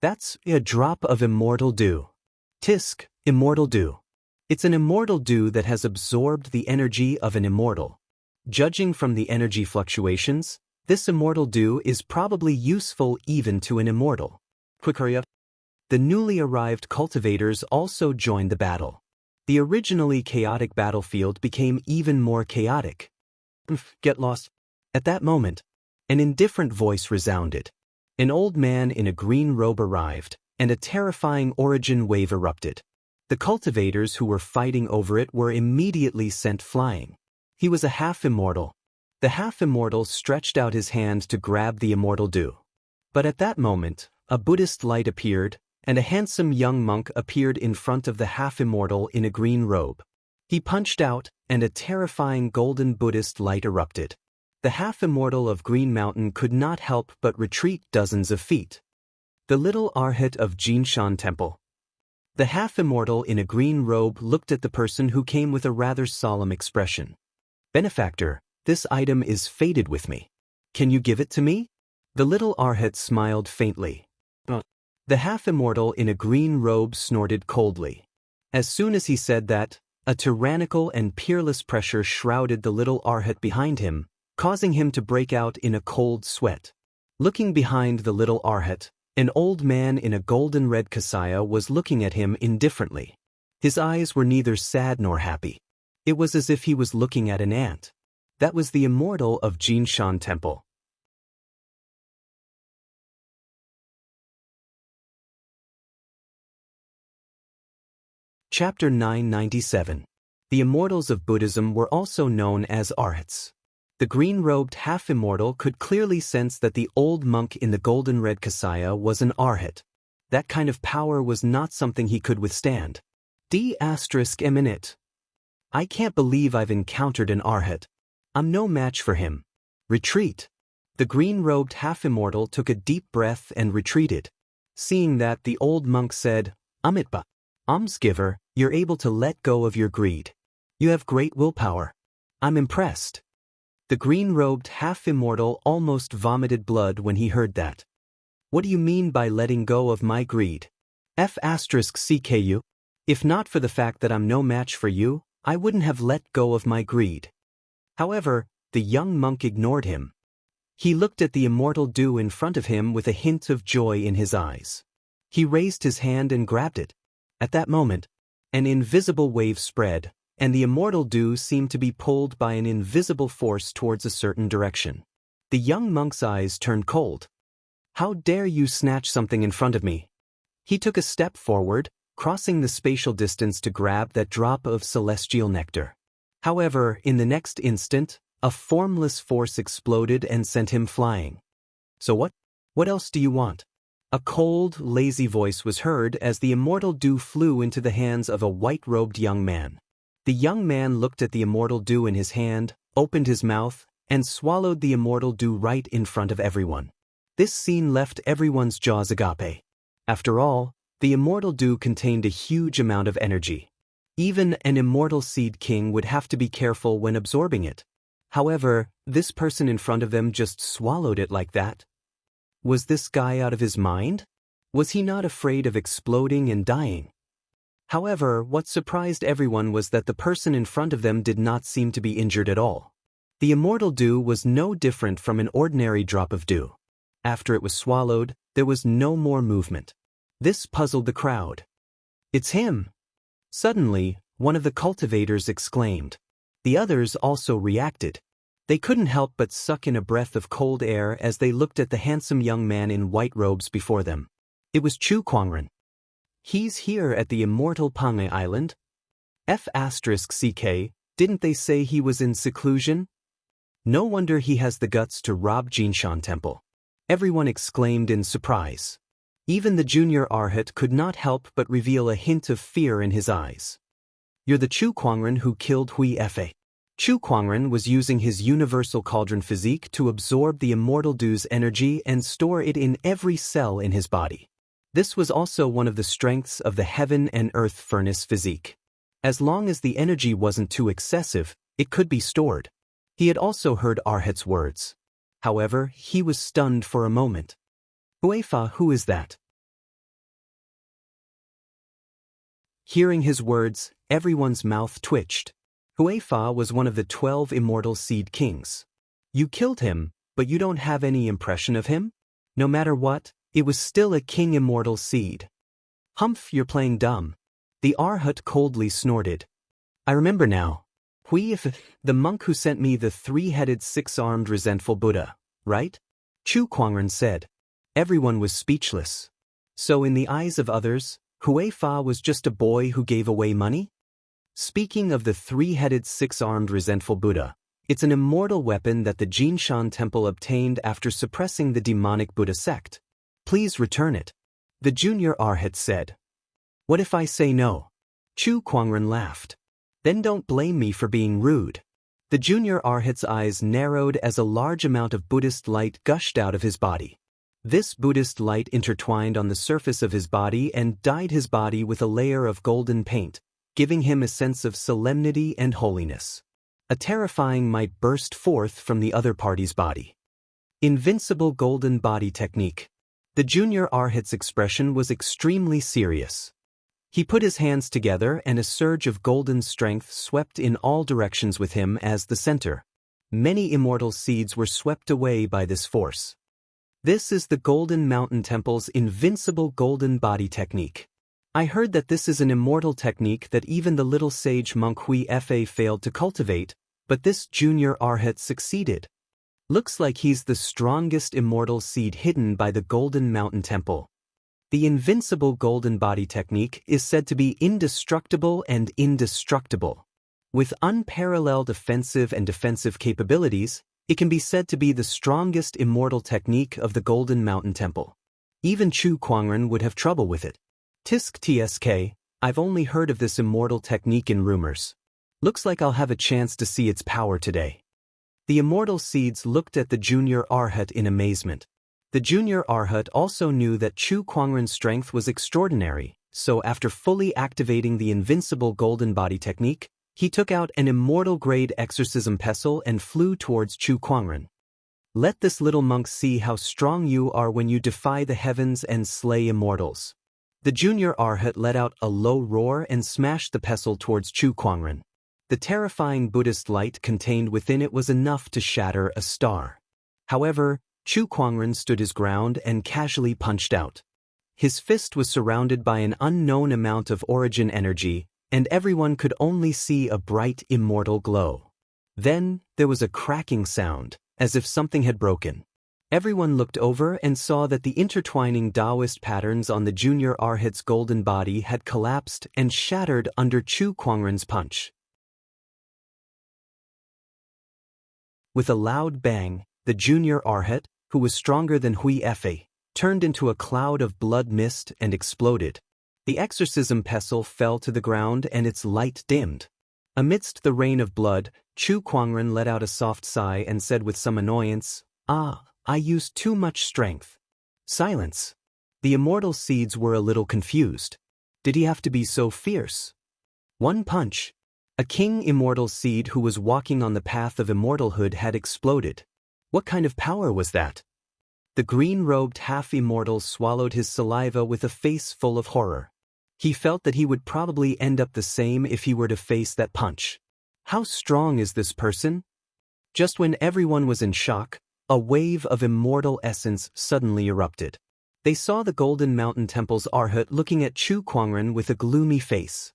That's a drop of immortal dew. Tisk, immortal dew. It's an immortal dew that has absorbed the energy of an immortal. Judging from the energy fluctuations, this immortal dew is probably useful even to an immortal. Quick hurry up. The newly arrived cultivators also joined the battle. The originally chaotic battlefield became even more chaotic. Get lost. At that moment, an indifferent voice resounded. An old man in a green robe arrived, and a terrifying origin wave erupted. The cultivators who were fighting over it were immediately sent flying. He was a half-immortal. The half-immortal stretched out his hand to grab the immortal dew. But at that moment, a Buddhist light appeared, and a handsome young monk appeared in front of the half-immortal in a green robe. He punched out, and a terrifying golden Buddhist light erupted. The half-immortal of Green Mountain could not help but retreat dozens of feet. The little arhat of Jinshan Temple. The half-immortal in a green robe looked at the person who came with a rather solemn expression. Benefactor, this item is fated with me. Can you give it to me? The little arhat smiled faintly. The half-immortal in a green robe snorted coldly. As soon as he said that, a tyrannical and peerless pressure shrouded the little arhat behind him, causing him to break out in a cold sweat. Looking behind the little arhat, an old man in a golden-red kasaya was looking at him indifferently. His eyes were neither sad nor happy. It was as if he was looking at an ant. That was the immortal of Jinshan Temple. Chapter 997. The immortals of Buddhism were also known as arhats. The green-robed half-immortal could clearly sense that the old monk in the golden-red kasaya was an arhat. That kind of power was not something he could withstand. D***eminit. I can't believe I've encountered an arhat. I'm no match for him. Retreat. The green-robed half-immortal took a deep breath and retreated. Seeing that, the old monk said, Amitba. Almsgiver, you're able to let go of your greed. You have great willpower. I'm impressed. The green-robed half-immortal almost vomited blood when he heard that. What do you mean by letting go of my greed? F***CKU? If not for the fact that I'm no match for you, I wouldn't have let go of my greed. However, the young monk ignored him. He looked at the immortal dew in front of him with a hint of joy in his eyes. He raised his hand and grabbed it. At that moment, an invisible wave spread, and the immortal dew seemed to be pulled by an invisible force towards a certain direction. The young monk's eyes turned cold. How dare you snatch something in front of me? He took a step forward, crossing the spatial distance to grab that drop of celestial nectar. However, in the next instant, a formless force exploded and sent him flying. So what? What else do you want? A cold, lazy voice was heard as the immortal dew flew into the hands of a white-robed young man. The young man looked at the immortal dew in his hand, opened his mouth, and swallowed the immortal dew right in front of everyone. This scene left everyone's jaws agape. After all, the immortal dew contained a huge amount of energy. Even an immortal seed king would have to be careful when absorbing it. However, this person in front of them just swallowed it like that. Was this guy out of his mind? Was he not afraid of exploding and dying? However, what surprised everyone was that the person in front of them did not seem to be injured at all. The immortal dew was no different from an ordinary drop of dew. After it was swallowed, there was no more movement. This puzzled the crowd. It's him! Suddenly, one of the cultivators exclaimed. The others also reacted. They couldn't help but suck in a breath of cold air as they looked at the handsome young man in white robes before them. It was Chu Kuangren. He's here at the immortal Pange Island? F***ck, didn't they say he was in seclusion? No wonder he has the guts to rob Jinshan Temple. Everyone exclaimed in surprise. Even the junior Arhat could not help but reveal a hint of fear in his eyes. You're the Chu Kuangren who killed Hui Fa. Chu Kuangren was using his universal cauldron physique to absorb the immortal Du's energy and store it in every cell in his body. This was also one of the strengths of the heaven and earth furnace physique. As long as the energy wasn't too excessive, it could be stored. He had also heard Arhat's words. However, he was stunned for a moment. Huifa, who is that? Hearing his words, everyone's mouth twitched. Huifa was one of the 12 immortal seed kings. You killed him, but you don't have any impression of him? No matter what, it was still a king immortal seed. Humph, you're playing dumb. The Arhat coldly snorted. I remember now. Huifa, the monk who sent me the three-headed six-armed resentful Buddha, right? Chu Kuangren said. Everyone was speechless. So in the eyes of others, Huifa was just a boy who gave away money? Speaking of the three-headed six-armed resentful Buddha, it's an immortal weapon that the Jinshan Temple obtained after suppressing the demonic Buddha sect. Please return it. The junior Arhat said. What if I say no? Chu Kuangren laughed. Then don't blame me for being rude. The junior Arhat's eyes narrowed as a large amount of Buddhist light gushed out of his body. This Buddhist light intertwined on the surface of his body and dyed his body with a layer of golden paint, giving him a sense of solemnity and holiness. A terrifying might burst forth from the other party's body. Invincible golden body technique. The junior Arhat's expression was extremely serious. He put his hands together and a surge of golden strength swept in all directions with him as the center. Many immortal seeds were swept away by this force. This is the Golden Mountain Temple's invincible golden body technique. I heard that this is an immortal technique that even the little sage monk Hui Fa failed to cultivate, but this junior Arhat succeeded. Looks like he's the strongest immortal seed hidden by the Golden Mountain Temple. The invincible golden body technique is said to be indestructible and indestructible. With unparalleled offensive and defensive capabilities, it can be said to be the strongest immortal technique of the Golden Mountain Temple. Even Chu Kuangren would have trouble with it. Tisk tsk, I've only heard of this immortal technique in rumors. Looks like I'll have a chance to see its power today. The immortal seeds looked at the junior Arhat in amazement. The junior Arhat also knew that Chu Kuangren's strength was extraordinary, so after fully activating the invincible golden body technique, he took out an immortal-grade exorcism pestle and flew towards Chu Kuangren. Let this little monk see how strong you are when you defy the heavens and slay immortals. The junior Arhat let out a low roar and smashed the pestle towards Chu Kuangren. The terrifying Buddhist light contained within it was enough to shatter a star. However, Chu Kuangren stood his ground and casually punched out. His fist was surrounded by an unknown amount of origin energy, and everyone could only see a bright immortal glow. Then, there was a cracking sound, as if something had broken. Everyone looked over and saw that the intertwining Taoist patterns on the junior Arhat's golden body had collapsed and shattered under Chu Kuangren's punch. With a loud bang, the junior Arhat, who was stronger than Hui Fa, turned into a cloud of blood mist and exploded. The exorcism pestle fell to the ground and its light dimmed. Amidst the rain of blood, Chu Kuangren let out a soft sigh and said with some annoyance, I used too much strength. Silence. The immortal seeds were a little confused. Did he have to be so fierce? One punch. A king immortal seed who was walking on the path of immortalhood had exploded. What kind of power was that? The green-robed half-immortal swallowed his saliva with a face full of horror. He felt that he would probably end up the same if he were to face that punch. How strong is this person? Just when everyone was in shock, a wave of immortal essence suddenly erupted. They saw the Golden Mountain Temple's Arhat looking at Chu Kuangren with a gloomy face.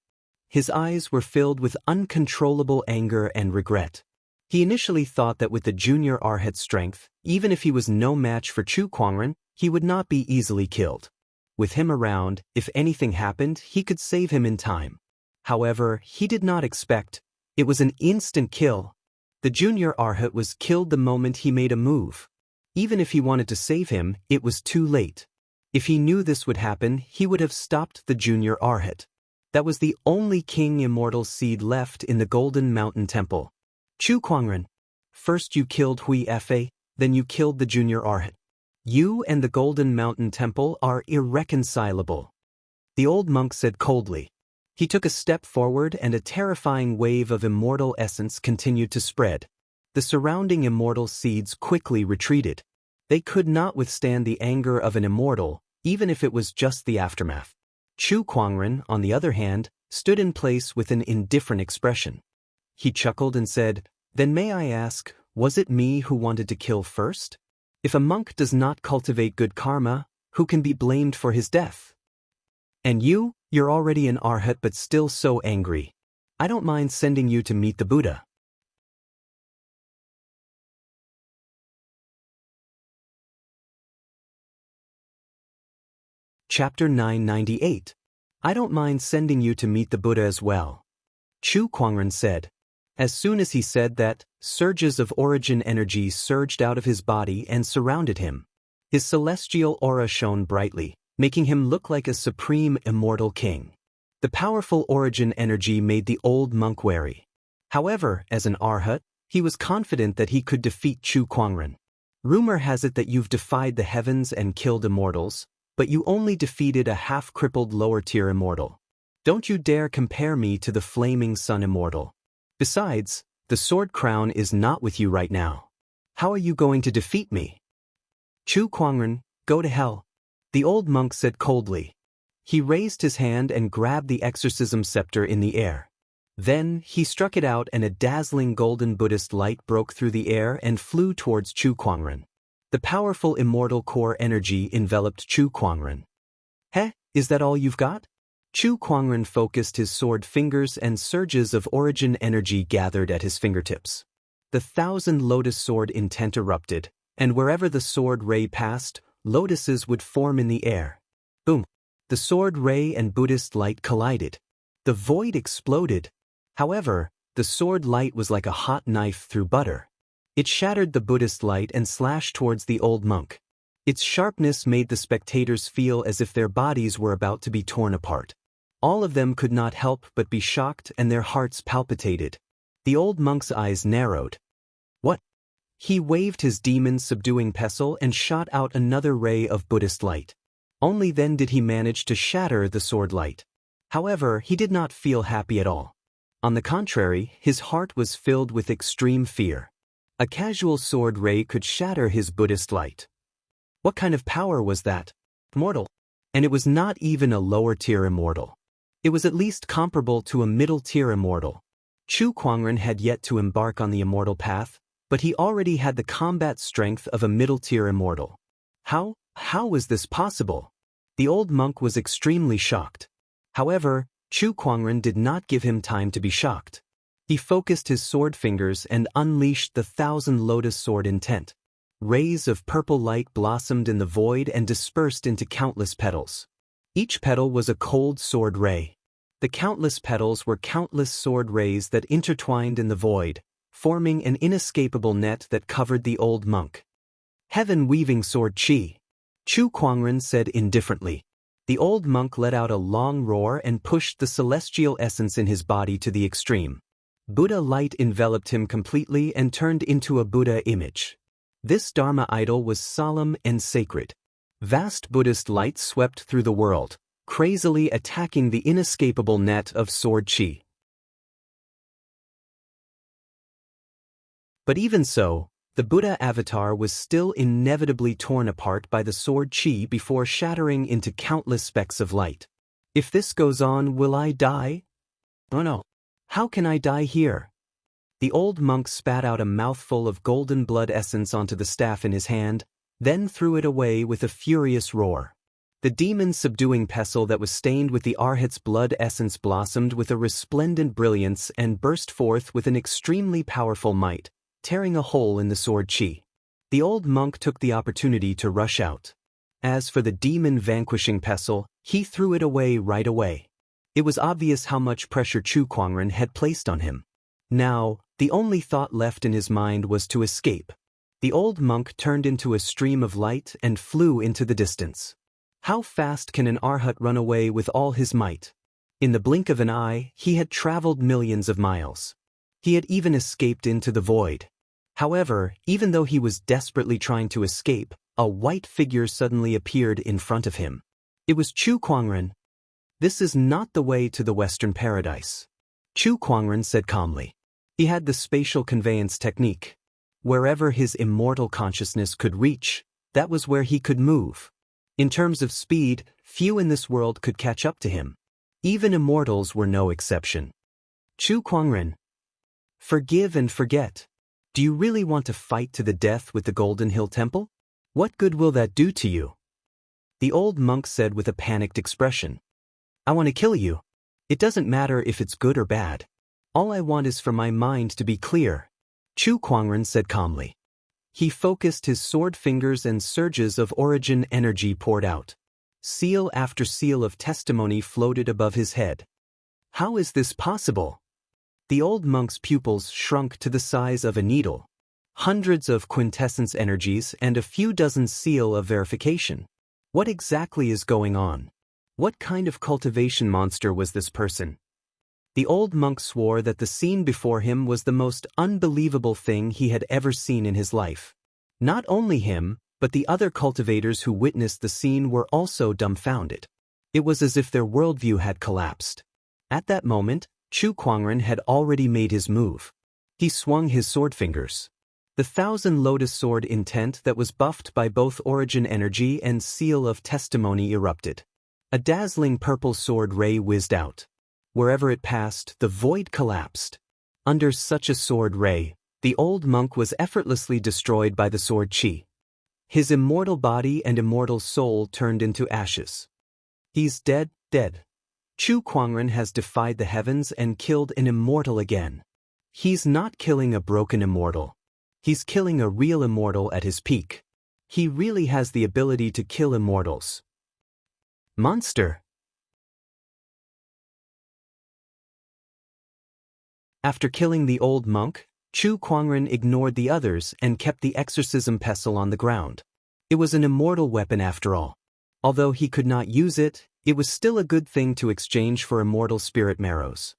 His eyes were filled with uncontrollable anger and regret. He initially thought that with the junior Arhat's strength, even if he was no match for Chu Kuangren, he would not be easily killed. With him around, if anything happened, he could save him in time. However, he did not expect. It was an instant kill. The junior Arhat was killed the moment he made a move. Even if he wanted to save him, it was too late. If he knew this would happen, he would have stopped the junior Arhat. That was the only king immortal seed left in the Golden Mountain Temple. Chu Kuangren. First you killed Hui Fa, then you killed the junior Arhat. You and the Golden Mountain Temple are irreconcilable. The old monk said coldly. He took a step forward and a terrifying wave of immortal essence continued to spread. The surrounding immortal seeds quickly retreated. They could not withstand the anger of an immortal, even if it was just the aftermath. Chu Kuangren, on the other hand, stood in place with an indifferent expression. He chuckled and said, "Then may I ask, was it me who wanted to kill first? If a monk does not cultivate good karma, who can be blamed for his death? And you're already an Arhat but still so angry. I don't mind sending you to meet the Buddha." Chapter 998. I don't mind sending you to meet the Buddha as well. Chu Kuangren said. As soon as he said that, surges of origin energy surged out of his body and surrounded him. His celestial aura shone brightly, making him look like a supreme immortal king. The powerful origin energy made the old monk wary. However, as an Arhat, he was confident that he could defeat Chu Kuangren. Rumor has it that you've defied the heavens and killed immortals, but you only defeated a half-crippled lower-tier immortal. Don't you dare compare me to the flaming sun immortal. Besides, the sword crown is not with you right now. How are you going to defeat me? Chu Kuangren, go to hell. The old monk said coldly. He raised his hand and grabbed the exorcism scepter in the air. Then, he struck it out and a dazzling golden Buddhist light broke through the air and flew towards Chu Kuangren. The powerful immortal core energy enveloped Chu Kuangren. Heh, is that all you've got? Chu Kuangren focused his sword fingers and surges of origin energy gathered at his fingertips. The thousand lotus sword intent erupted, and wherever the sword ray passed, lotuses would form in the air. Boom! The sword ray and Buddhist light collided. The void exploded. However, the sword light was like a hot knife through butter. It shattered the Buddhist light and slashed towards the old monk. Its sharpness made the spectators feel as if their bodies were about to be torn apart. All of them could not help but be shocked and their hearts palpitated. The old monk's eyes narrowed. What? He waved his demon-subduing pestle and shot out another ray of Buddhist light. Only then did he manage to shatter the sword light. However, he did not feel happy at all. On the contrary, his heart was filled with extreme fear. A casual sword ray could shatter his Buddhist light. What kind of power was that? Immortal. And it was not even a lower-tier immortal. It was at least comparable to a middle-tier immortal. Chu Kuangren had yet to embark on the immortal path, but he already had the combat strength of a middle-tier immortal. How was this possible? The old monk was extremely shocked. However, Chu Kuangren did not give him time to be shocked. He focused his sword fingers and unleashed the thousand lotus sword intent. Rays of purple light blossomed in the void and dispersed into countless petals. Each petal was a cold sword ray. The countless petals were countless sword rays that intertwined in the void, forming an inescapable net that covered the old monk. Heaven-weaving sword chi. Chu Kuangren said indifferently. The old monk let out a long roar and pushed the celestial essence in his body to the extreme. Buddha light enveloped him completely and turned into a Buddha image. This Dharma idol was solemn and sacred. Vast Buddhist light swept through the world, crazily attacking the inescapable net of sword chi. But even so, the Buddha avatar was still inevitably torn apart by the sword chi before shattering into countless specks of light. If this goes on, will I die? Oh no. How can I die here? The old monk spat out a mouthful of golden blood essence onto the staff in his hand, then threw it away with a furious roar. The demon-subduing pestle that was stained with the Arhat's blood essence blossomed with a resplendent brilliance and burst forth with an extremely powerful might, tearing a hole in the sword chi. The old monk took the opportunity to rush out. As for the demon-vanquishing pestle, he threw it away right away. It was obvious how much pressure Chu Kuangren had placed on him. Now, the only thought left in his mind was to escape. The old monk turned into a stream of light and flew into the distance. How fast can an Arhat run away with all his might? In the blink of an eye, he had traveled millions of miles. He had even escaped into the void. However, even though he was desperately trying to escape, a white figure suddenly appeared in front of him. It was Chu Kuangren. "This is not the way to the Western Paradise," Chu Kuangren said calmly. He had the spatial conveyance technique. Wherever his immortal consciousness could reach, that was where he could move. In terms of speed, few in this world could catch up to him. Even immortals were no exception. "Chu Kuangren, forgive and forget. Do you really want to fight to the death with the Golden Hill Temple? What good will that do to you?" The old monk said with a panicked expression. "I want to kill you. It doesn't matter if it's good or bad. All I want is for my mind to be clear," Chu Kuangren said calmly. He focused his sword fingers and surges of origin energy poured out. Seal after seal of testimony floated above his head. How is this possible? The old monk's pupils shrunk to the size of a needle. Hundreds of quintessence energies and a few dozen seal of verification. What exactly is going on? What kind of cultivation monster was this person? The old monk swore that the scene before him was the most unbelievable thing he had ever seen in his life. Not only him, but the other cultivators who witnessed the scene were also dumbfounded. It was as if their worldview had collapsed. At that moment, Chu Kuangren had already made his move. He swung his sword fingers. The thousand lotus sword intent that was buffed by both origin energy and seal of testimony erupted. A dazzling purple sword ray whizzed out. Wherever it passed, the void collapsed. Under such a sword ray, the old monk was effortlessly destroyed by the sword chi. His immortal body and immortal soul turned into ashes. He's dead, dead. Chu Kuangren has defied the heavens and killed an immortal again. He's not killing a broken immortal. He's killing a real immortal at his peak. He really has the ability to kill immortals. Monster! After killing the old monk, Chu Kuangren ignored the others and kept the exorcism pestle on the ground. It was an immortal weapon after all. Although he could not use it, it was still a good thing to exchange for immortal spirit marrows.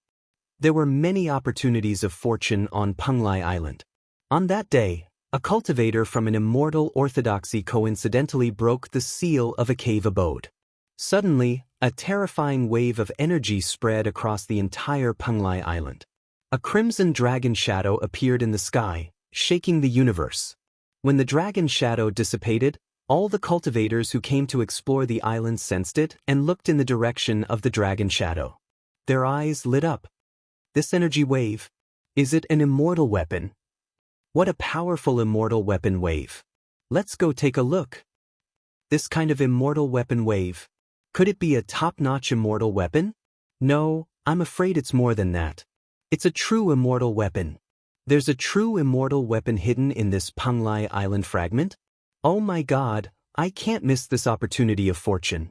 There were many opportunities of fortune on Penglai Island. On that day, a cultivator from an immortal orthodoxy coincidentally broke the seal of a cave abode. Suddenly, a terrifying wave of energy spread across the entire Penglai Island. A crimson dragon shadow appeared in the sky, shaking the universe. When the dragon shadow dissipated, all the cultivators who came to explore the island sensed it and looked in the direction of the dragon shadow. Their eyes lit up. This energy wave, is it an immortal weapon? What a powerful immortal weapon wave. Let's go take a look. This kind of immortal weapon wave. Could it be a top-notch immortal weapon? No, I'm afraid it's more than that. It's a true immortal weapon. There's a true immortal weapon hidden in this Penglai Island fragment? Oh my god, I can't miss this opportunity of fortune.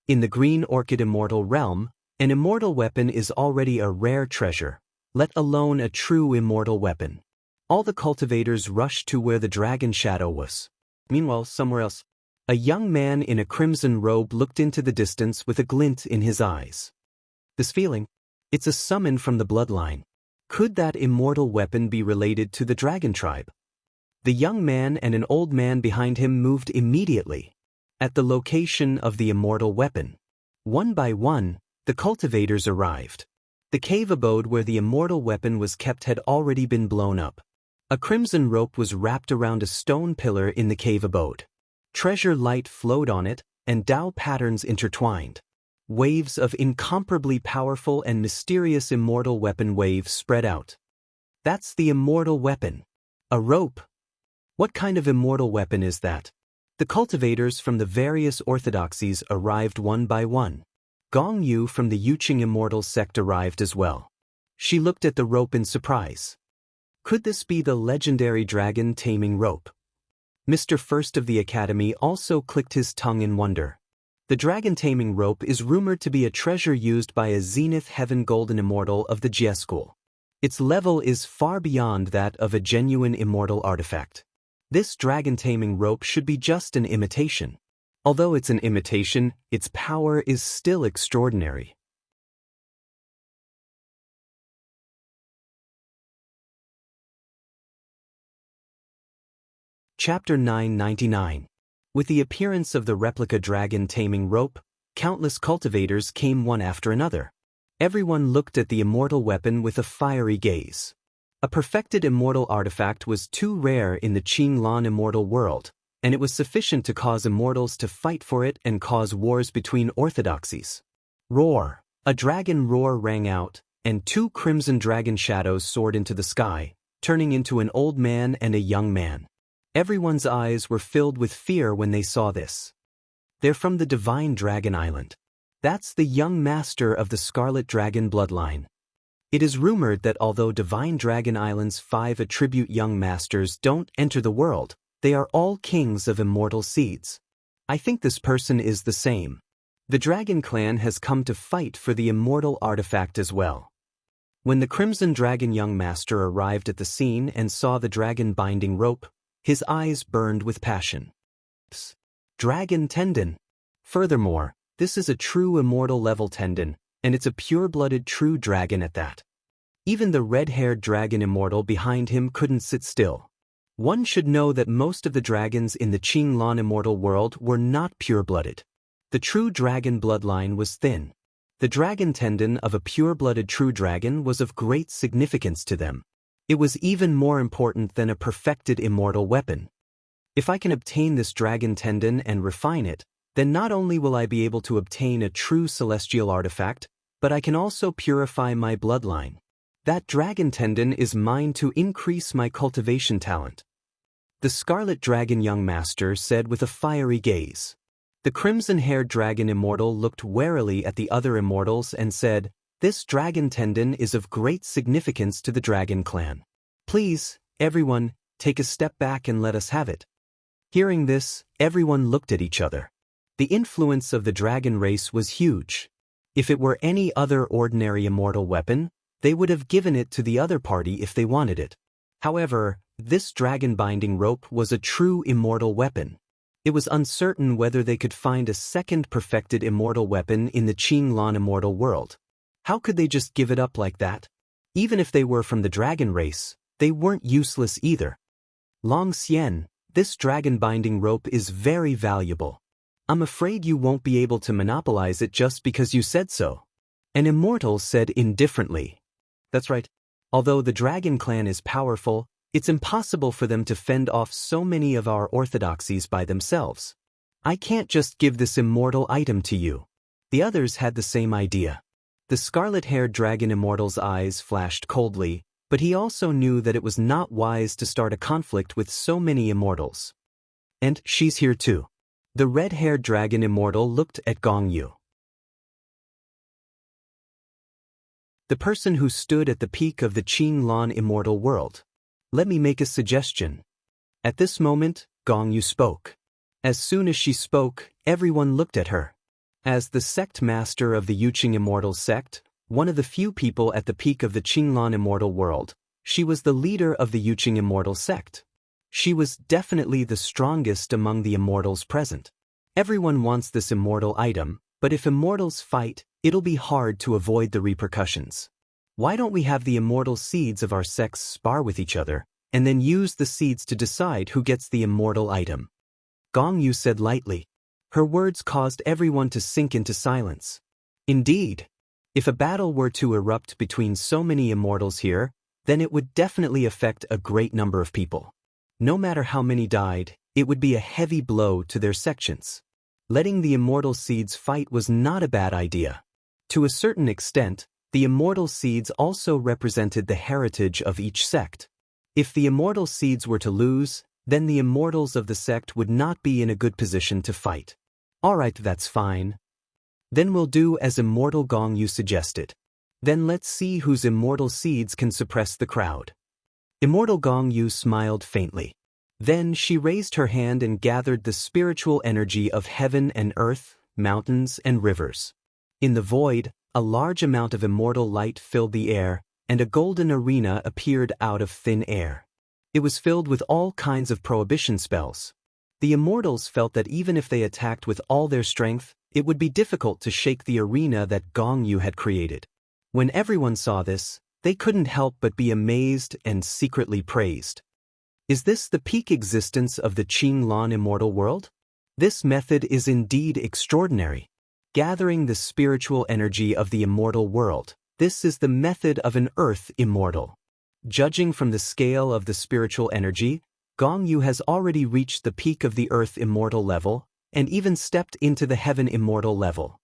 In the Green Orchid Immortal realm, an immortal weapon is already a rare treasure, let alone a true immortal weapon. All the cultivators rushed to where the dragon shadow was. Meanwhile, somewhere else, a young man in a crimson robe looked into the distance with a glint in his eyes. This feeling, it's a summon from the bloodline. Could that immortal weapon be related to the dragon tribe? The young man and an old man behind him moved immediately at the location of the immortal weapon. One by one, the cultivators arrived. The cave abode where the immortal weapon was kept had already been blown up. A crimson rope was wrapped around a stone pillar in the cave abode. Treasure light flowed on it, and Tao patterns intertwined. Waves of incomparably powerful and mysterious immortal weapon waves spread out. That's the immortal weapon. A rope. What kind of immortal weapon is that? The cultivators from the various orthodoxies arrived one by one. Gong Yu from the Yuqing immortal sect arrived as well. She looked at the rope in surprise. Could this be the legendary dragon taming rope? Mr. First of the Academy also clicked his tongue in wonder. The dragon taming rope is rumored to be a treasure used by a Zenith Heaven Golden Immortal of the Jie school. Its level is far beyond that of a genuine immortal artifact. This dragon taming rope should be just an imitation. Although it's an imitation, its power is still extraordinary. Chapter 999. With the appearance of the replica dragon taming rope, countless cultivators came one after another. Everyone looked at the immortal weapon with a fiery gaze. A perfected immortal artifact was too rare in the Qinglan immortal world, and it was sufficient to cause immortals to fight for it and cause wars between orthodoxies. Roar! A dragon roar rang out, and two crimson dragon shadows soared into the sky, turning into an old man and a young man. Everyone's eyes were filled with fear when they saw this. They're from the Divine Dragon Island. That's the young master of the Scarlet Dragon bloodline. It is rumored that although Divine Dragon Island's 5 attribute young masters don't enter the world, they are all kings of immortal seeds. I think this person is the same. The Dragon Clan has come to fight for the immortal artifact as well. When the Crimson Dragon young master arrived at the scene and saw the dragon binding rope, his eyes burned with passion. Psst. Dragon tendon. Furthermore, this is a true immortal level tendon, and it's a pure-blooded true dragon at that. Even the red-haired dragon immortal behind him couldn't sit still. One should know that most of the dragons in the Qinglan immortal world were not pure-blooded. The true dragon bloodline was thin. The dragon tendon of a pure-blooded true dragon was of great significance to them. It was even more important than a perfected immortal weapon. If I can obtain this dragon tendon and refine it, then not only will I be able to obtain a true celestial artifact, but I can also purify my bloodline. That dragon tendon is mine to increase my cultivation talent. The Scarlet Dragon young master said with a fiery gaze. The crimson-haired dragon immortal looked warily at the other immortals and said, "This dragon tendon is of great significance to the Dragon Clan. Please, everyone, take a step back and let us have it." Hearing this, everyone looked at each other. The influence of the dragon race was huge. If it were any other ordinary immortal weapon, they would have given it to the other party if they wanted it. However, this dragon binding rope was a true immortal weapon. It was uncertain whether they could find a second perfected immortal weapon in the Qinglan immortal world. How could they just give it up like that? Even if they were from the dragon race, they weren't useless either. Long Xian, this dragon binding rope is very valuable. I'm afraid you won't be able to monopolize it just because you said so. An immortal said indifferently. That's right. Although the Dragon Clan is powerful, it's impossible for them to fend off so many of our orthodoxies by themselves. I can't just give this immortal item to you. The others had the same idea. The scarlet-haired dragon immortal's eyes flashed coldly, but he also knew that it was not wise to start a conflict with so many immortals. And she's here too. The red-haired dragon immortal looked at Gong Yu. The person who stood at the peak of the Qinglan immortal world. Let me make a suggestion. At this moment, Gong Yu spoke. As soon as she spoke, everyone looked at her. As the sect master of the Yuqing immortal sect, one of the few people at the peak of the Qinglan immortal world, she was the leader of the Yuqing immortal sect. She was definitely the strongest among the immortals present. Everyone wants this immortal item, but if immortals fight, it'll be hard to avoid the repercussions. Why don't we have the immortal seeds of our sects spar with each other, and then use the seeds to decide who gets the immortal item? Gong Yu said lightly. Her words caused everyone to sink into silence. Indeed, if a battle were to erupt between so many immortals here, then it would definitely affect a great number of people. No matter how many died, it would be a heavy blow to their sections. Letting the immortal seeds fight was not a bad idea. To a certain extent, the immortal seeds also represented the heritage of each sect. If the immortal seeds were to lose, then the immortals of the sect would not be in a good position to fight. Alright, that's fine. Then we'll do as Immortal Gong Yu suggested. Then let's see whose immortal seeds can suppress the crowd. Immortal Gong Yu smiled faintly. Then she raised her hand and gathered the spiritual energy of heaven and earth, mountains, and rivers. In the void, a large amount of immortal light filled the air, and a golden arena appeared out of thin air. It was filled with all kinds of prohibition spells. The immortals felt that even if they attacked with all their strength, it would be difficult to shake the arena that Gong Yu had created. When everyone saw this, they couldn't help but be amazed and secretly praised. Is this the peak existence of the Qinglan immortal world? This method is indeed extraordinary. Gathering the spiritual energy of the immortal world, this is the method of an earth immortal. Judging from the scale of the spiritual energy, Gong Yu has already reached the peak of the earth immortal level, and even stepped into the heaven immortal level.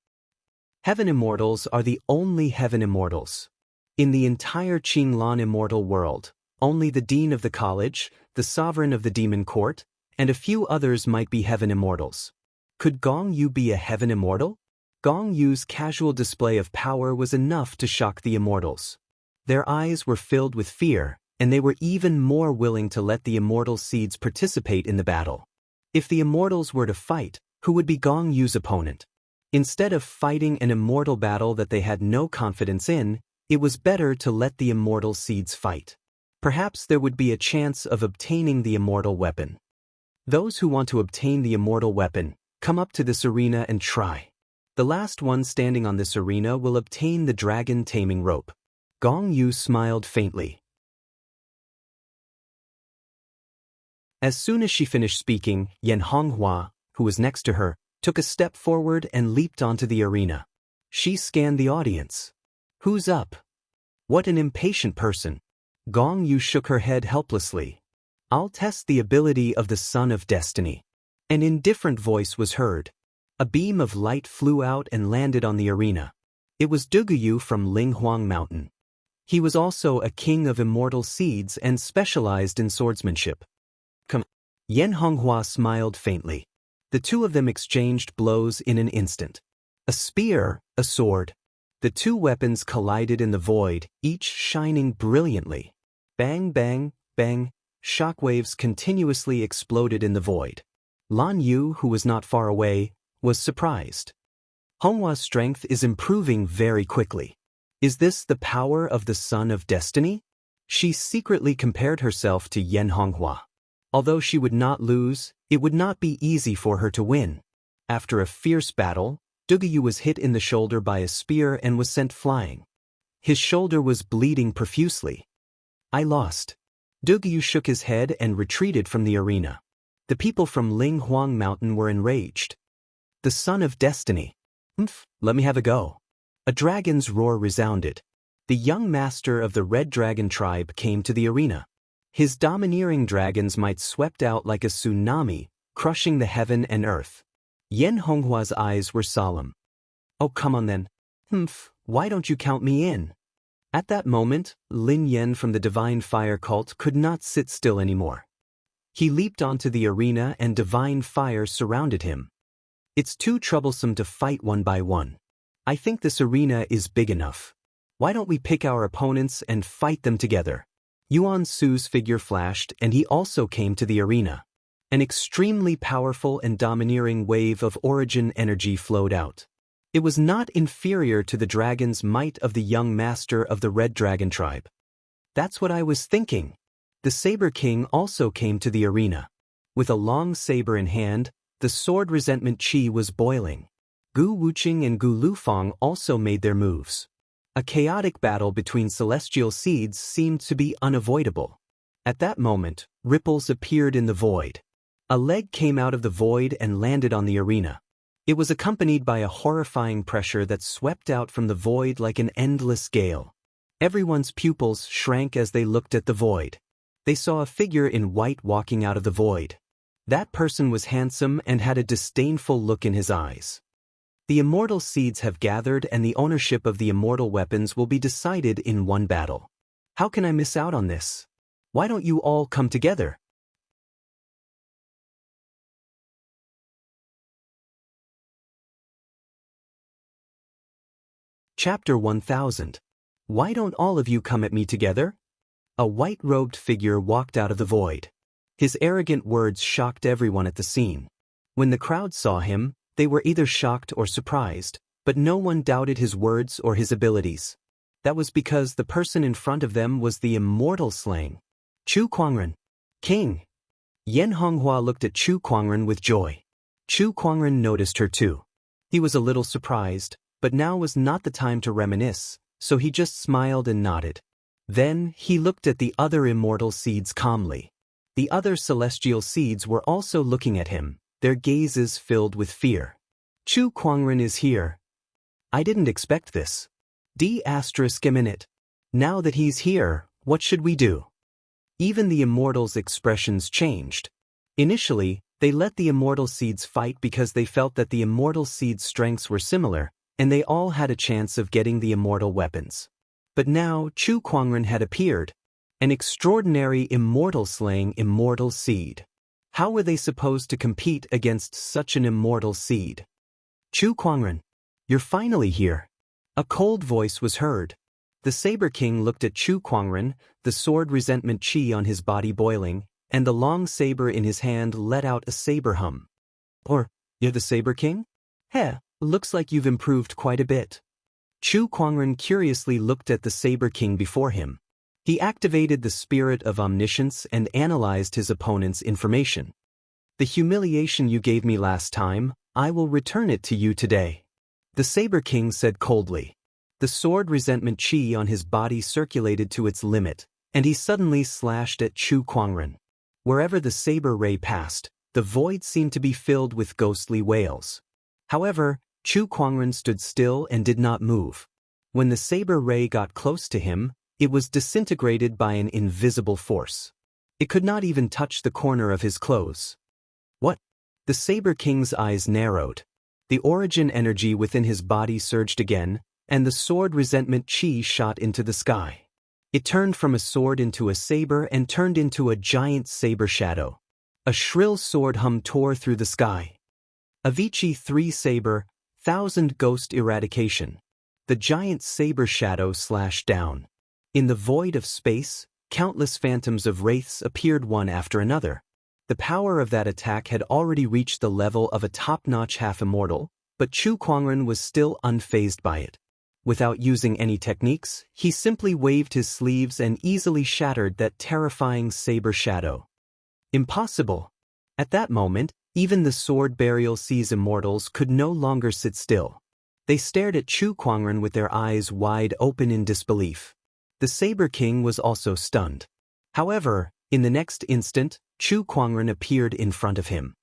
Heaven immortals are the only heaven immortals. In the entire Qinglan immortal world, only the dean of the college, the sovereign of the demon court, and a few others might be heaven immortals. Could Gong Yu be a heaven immortal? Gong Yu's casual display of power was enough to shock the immortals. Their eyes were filled with fear, and they were even more willing to let the immortal seeds participate in the battle. If the immortals were to fight, who would be Gong Yu's opponent? Instead of fighting an immortal battle that they had no confidence in, it was better to let the immortal seeds fight. Perhaps there would be a chance of obtaining the immortal weapon. Those who want to obtain the immortal weapon, come up to this arena and try. The last one standing on this arena will obtain the dragon taming rope. Gong Yu smiled faintly. As soon as she finished speaking, Yan Honghua, who was next to her, took a step forward and leaped onto the arena. She scanned the audience. Who's up? What an impatient person. Gong Yu shook her head helplessly. I'll test the ability of the Son of Destiny. An indifferent voice was heard. A beam of light flew out and landed on the arena. It was Duguyu from Linghuang Mountain. He was also a king of immortal seeds and specialized in swordsmanship. Come. Yan Honghua smiled faintly. The two of them exchanged blows in an instant. A spear, a sword. The two weapons collided in the void, each shining brilliantly. Bang, bang, bang. Shockwaves continuously exploded in the void. Lan Yu, who was not far away, was surprised. Honghua's strength is improving very quickly. Is this the power of the Son of Destiny? She secretly compared herself to Yan Honghua. Although she would not lose, it would not be easy for her to win. After a fierce battle, Duguyu was hit in the shoulder by a spear and was sent flying. His shoulder was bleeding profusely. I lost. Duguyu shook his head and retreated from the arena. The people from Linghuang Mountain were enraged. The Son of Destiny. Let me have a go. A dragon's roar resounded. The young master of the Red Dragon tribe came to the arena. His domineering dragon's might swept out like a tsunami, crushing the heaven and earth. Yan Honghua's eyes were solemn. Oh, come on then. Why don't you count me in? At that moment, Lin Yen from the Divine Fire cult could not sit still anymore. He leaped onto the arena and divine fire surrounded him. It's too troublesome to fight one by one. I think this arena is big enough. Why don't we pick our opponents and fight them together? Yuan Su's figure flashed and he also came to the arena. An extremely powerful and domineering wave of origin energy flowed out. It was not inferior to the dragon's might of the young master of the Red Dragon tribe. That's what I was thinking. The Saber King also came to the arena. With a long saber in hand, the sword resentment chi was boiling. Gu Wuqing and Gu Lufang also made their moves. A chaotic battle between celestial seeds seemed to be unavoidable. At that moment, ripples appeared in the void. A leg came out of the void and landed on the arena. It was accompanied by a horrifying pressure that swept out from the void like an endless gale. Everyone's pupils shrank as they looked at the void. They saw a figure in white walking out of the void. That person was handsome and had a disdainful look in his eyes. The immortal seeds have gathered and the ownership of the immortal weapons will be decided in one battle. How can I miss out on this? Why don't you all come together? Chapter 1000. Why don't all of you come at me together? A white-robed figure walked out of the void. His arrogant words shocked everyone at the scene. When the crowd saw him, They were either shocked or surprised, but no one doubted his words or his abilities. That was because the person in front of them was the immortal slang. Chu Kuangren. King. Yen Honghua looked at Chu Kuangren with joy. Chu Kuangren noticed her too. He was a little surprised, but now was not the time to reminisce, so he just smiled and nodded. Then, he looked at the other immortal seeds calmly. The other celestial seeds were also looking at him, their gazes filled with fear. Chu Kuangren is here. I didn't expect this. D**a minute. Now that he's here, what should we do? Even the immortals' expressions changed. Initially, they let the immortal seeds fight because they felt that the immortal seeds' strengths were similar, and they all had a chance of getting the immortal weapons. But now Chu Kuangren had appeared, an extraordinary immortal slaying immortal seed. How were they supposed to compete against such an immortal seed? Chu Kuangren, you're finally here. A cold voice was heard. The Saber King looked at Chu Kuangren, the sword resentment chi on his body boiling, and the long saber in his hand let out a saber hum. Or, you're the Saber King? Heh, looks like you've improved quite a bit. Chu Kuangren curiously looked at the Saber King before him. He activated the spirit of omniscience and analyzed his opponent's information. The humiliation you gave me last time, I will return it to you today. The Saber King said coldly. The sword resentment chi on his body circulated to its limit, and he suddenly slashed at Chu Kuangren. Wherever the saber ray passed, the void seemed to be filled with ghostly wails. However, Chu Kuangren stood still and did not move. When the saber ray got close to him, it was disintegrated by an invisible force. It could not even touch the corner of his clothes. What? The Saber King's eyes narrowed. The origin energy within his body surged again, and the sword resentment chi shot into the sky. It turned from a sword into a saber and turned into a giant saber shadow. A shrill sword hum tore through the sky. Avicii 3 Saber, 1000 Ghost Eradication. The giant saber shadow slashed down. In the void of space, countless phantoms of wraiths appeared one after another. The power of that attack had already reached the level of a top-notch half-immortal, but Chu Kuangren was still unfazed by it. Without using any techniques, he simply waved his sleeves and easily shattered that terrifying saber shadow. Impossible! At that moment, even the Sword Burial Seas immortals could no longer sit still. They stared at Chu Kuangren with their eyes wide open in disbelief. The Saber King was also stunned. However, in the next instant, Chu Kuangren appeared in front of him.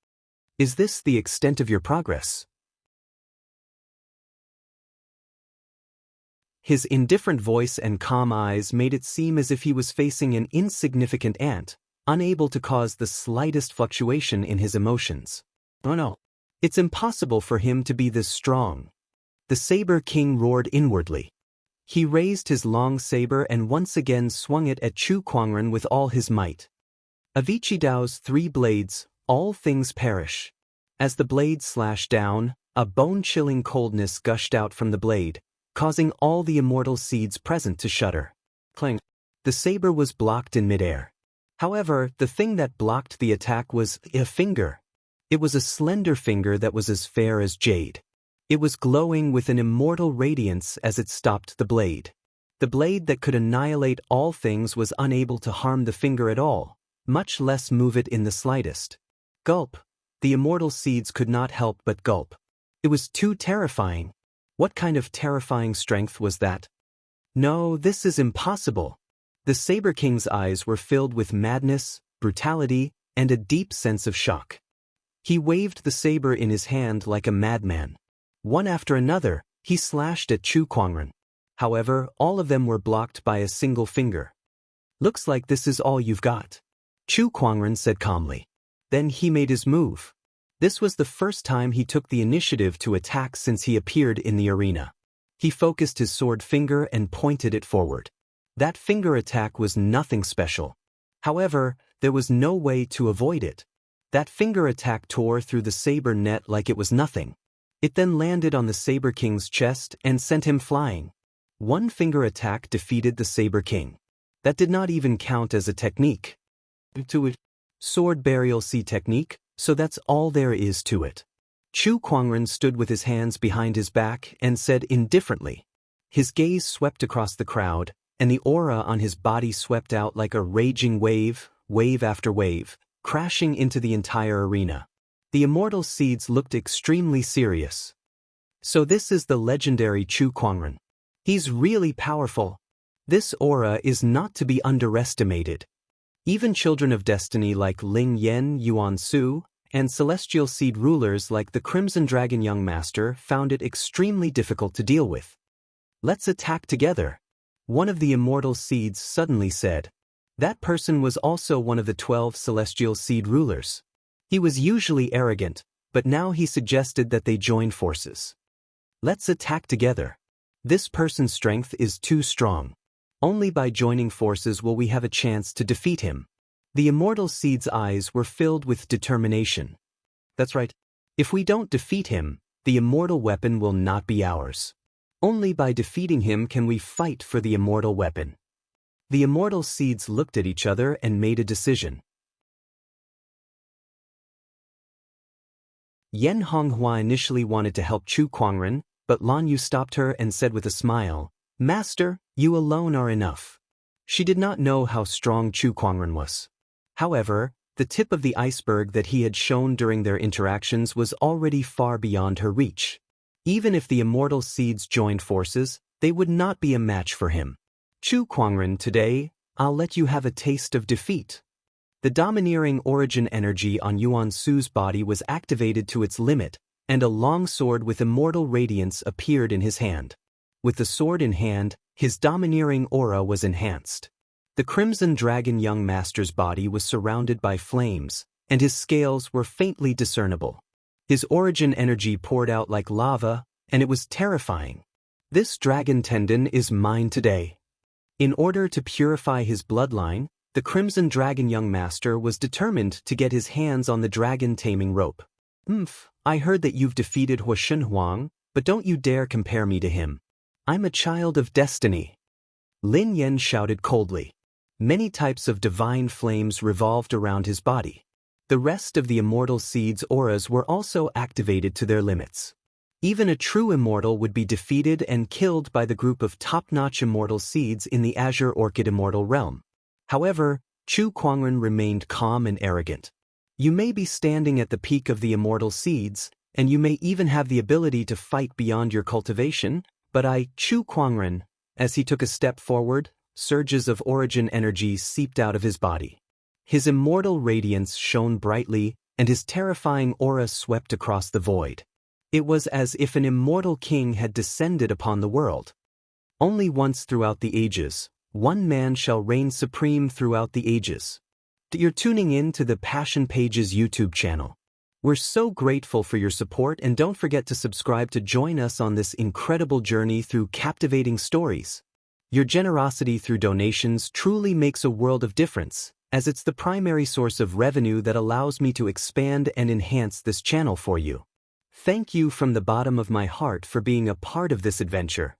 Is this the extent of your progress? His indifferent voice and calm eyes made it seem as if he was facing an insignificant ant, unable to cause the slightest fluctuation in his emotions. Oh no. It's impossible for him to be this strong. The Saber King roared inwardly. He raised his long saber and once again swung it at Chu Kuangren with all his might. Avicii Dao's 3 blades, all things perish. As the blade slashed down, a bone-chilling coldness gushed out from the blade, causing all the immortal seeds present to shudder. Clang. The saber was blocked in midair. However, the thing that blocked the attack was a finger. It was a slender finger that was as fair as jade. It was glowing with an immortal radiance as it stopped the blade. The blade that could annihilate all things was unable to harm the finger at all, much less move it in the slightest. Gulp. The immortal seeds could not help but gulp. It was too terrifying. What kind of terrifying strength was that? No, this is impossible. The Saber King's eyes were filled with madness, brutality, and a deep sense of shock. He waved the saber in his hand like a madman. One after another, he slashed at Chu Kuangren. However, all of them were blocked by a single finger. Looks like this is all you've got. Chu Kuangren said calmly. Then he made his move. This was the first time he took the initiative to attack since he appeared in the arena. He focused his sword finger and pointed it forward. That finger attack was nothing special. However, there was no way to avoid it. That finger attack tore through the saber net like it was nothing. It then landed on the Saber King's chest and sent him flying. One finger attack defeated the Saber King. That did not even count as a technique. To it, Sword Burial Sea technique, so that's all there is to it. Chu Kuangren stood with his hands behind his back and said indifferently. His gaze swept across the crowd, and the aura on his body swept out like a raging wave, wave after wave, crashing into the entire arena. The immortal seeds looked extremely serious. So this is the legendary Chu Kuangren. He's really powerful. This aura is not to be underestimated. Even children of destiny like Ling Yen, Yuan Su, and celestial seed rulers like the Crimson Dragon Young Master found it extremely difficult to deal with. Let's attack together. One of the immortal seeds suddenly said. That person was also one of the 12 celestial seed rulers. He was usually arrogant, but now he suggested that they join forces. Let's attack together. This person's strength is too strong. Only by joining forces will we have a chance to defeat him. The immortal seed's eyes were filled with determination. That's right. If we don't defeat him, the immortal weapon will not be ours. Only by defeating him can we fight for the immortal weapon. The immortal seeds looked at each other and made a decision. Yen Honghua initially wanted to help Chu Kuangren, but Lan Yu stopped her and said with a smile, "Master, you alone are enough." She did not know how strong Chu Kuangren was. However, the tip of the iceberg that he had shown during their interactions was already far beyond her reach. Even if the immortal seeds joined forces, they would not be a match for him. Chu Kuangren, today, I'll let you have a taste of defeat. The domineering origin energy on Yuan Su's body was activated to its limit, and a long sword with immortal radiance appeared in his hand. With the sword in hand, his domineering aura was enhanced. The Crimson Dragon Young Master's body was surrounded by flames, and his scales were faintly discernible. His origin energy poured out like lava, and it was terrifying. This dragon tendon is mine today. In order to purify his bloodline, the Crimson Dragon Young Master was determined to get his hands on the dragon taming rope. I heard that you've defeated Huashen Huang, but don't you dare compare me to him. I'm a child of destiny. Lin Yen shouted coldly. Many types of divine flames revolved around his body. The rest of the immortal seeds' auras were also activated to their limits. Even a true immortal would be defeated and killed by the group of top-notch immortal seeds in the Azure Orchid Immortal Realm. However, Chu Kuangren remained calm and arrogant. You may be standing at the peak of the immortal seeds, and you may even have the ability to fight beyond your cultivation, but Chu Kuangren, as he took a step forward, surges of origin energy seeped out of his body. His immortal radiance shone brightly, and his terrifying aura swept across the void. It was as if an immortal king had descended upon the world. Only once throughout the ages, one man shall reign supreme throughout the ages. You're tuning in to the Passion Pages YouTube channel. We're so grateful for your support, and don't forget to subscribe to join us on this incredible journey through captivating stories. Your generosity through donations truly makes a world of difference, as it's the primary source of revenue that allows me to expand and enhance this channel for you. Thank you from the bottom of my heart for being a part of this adventure.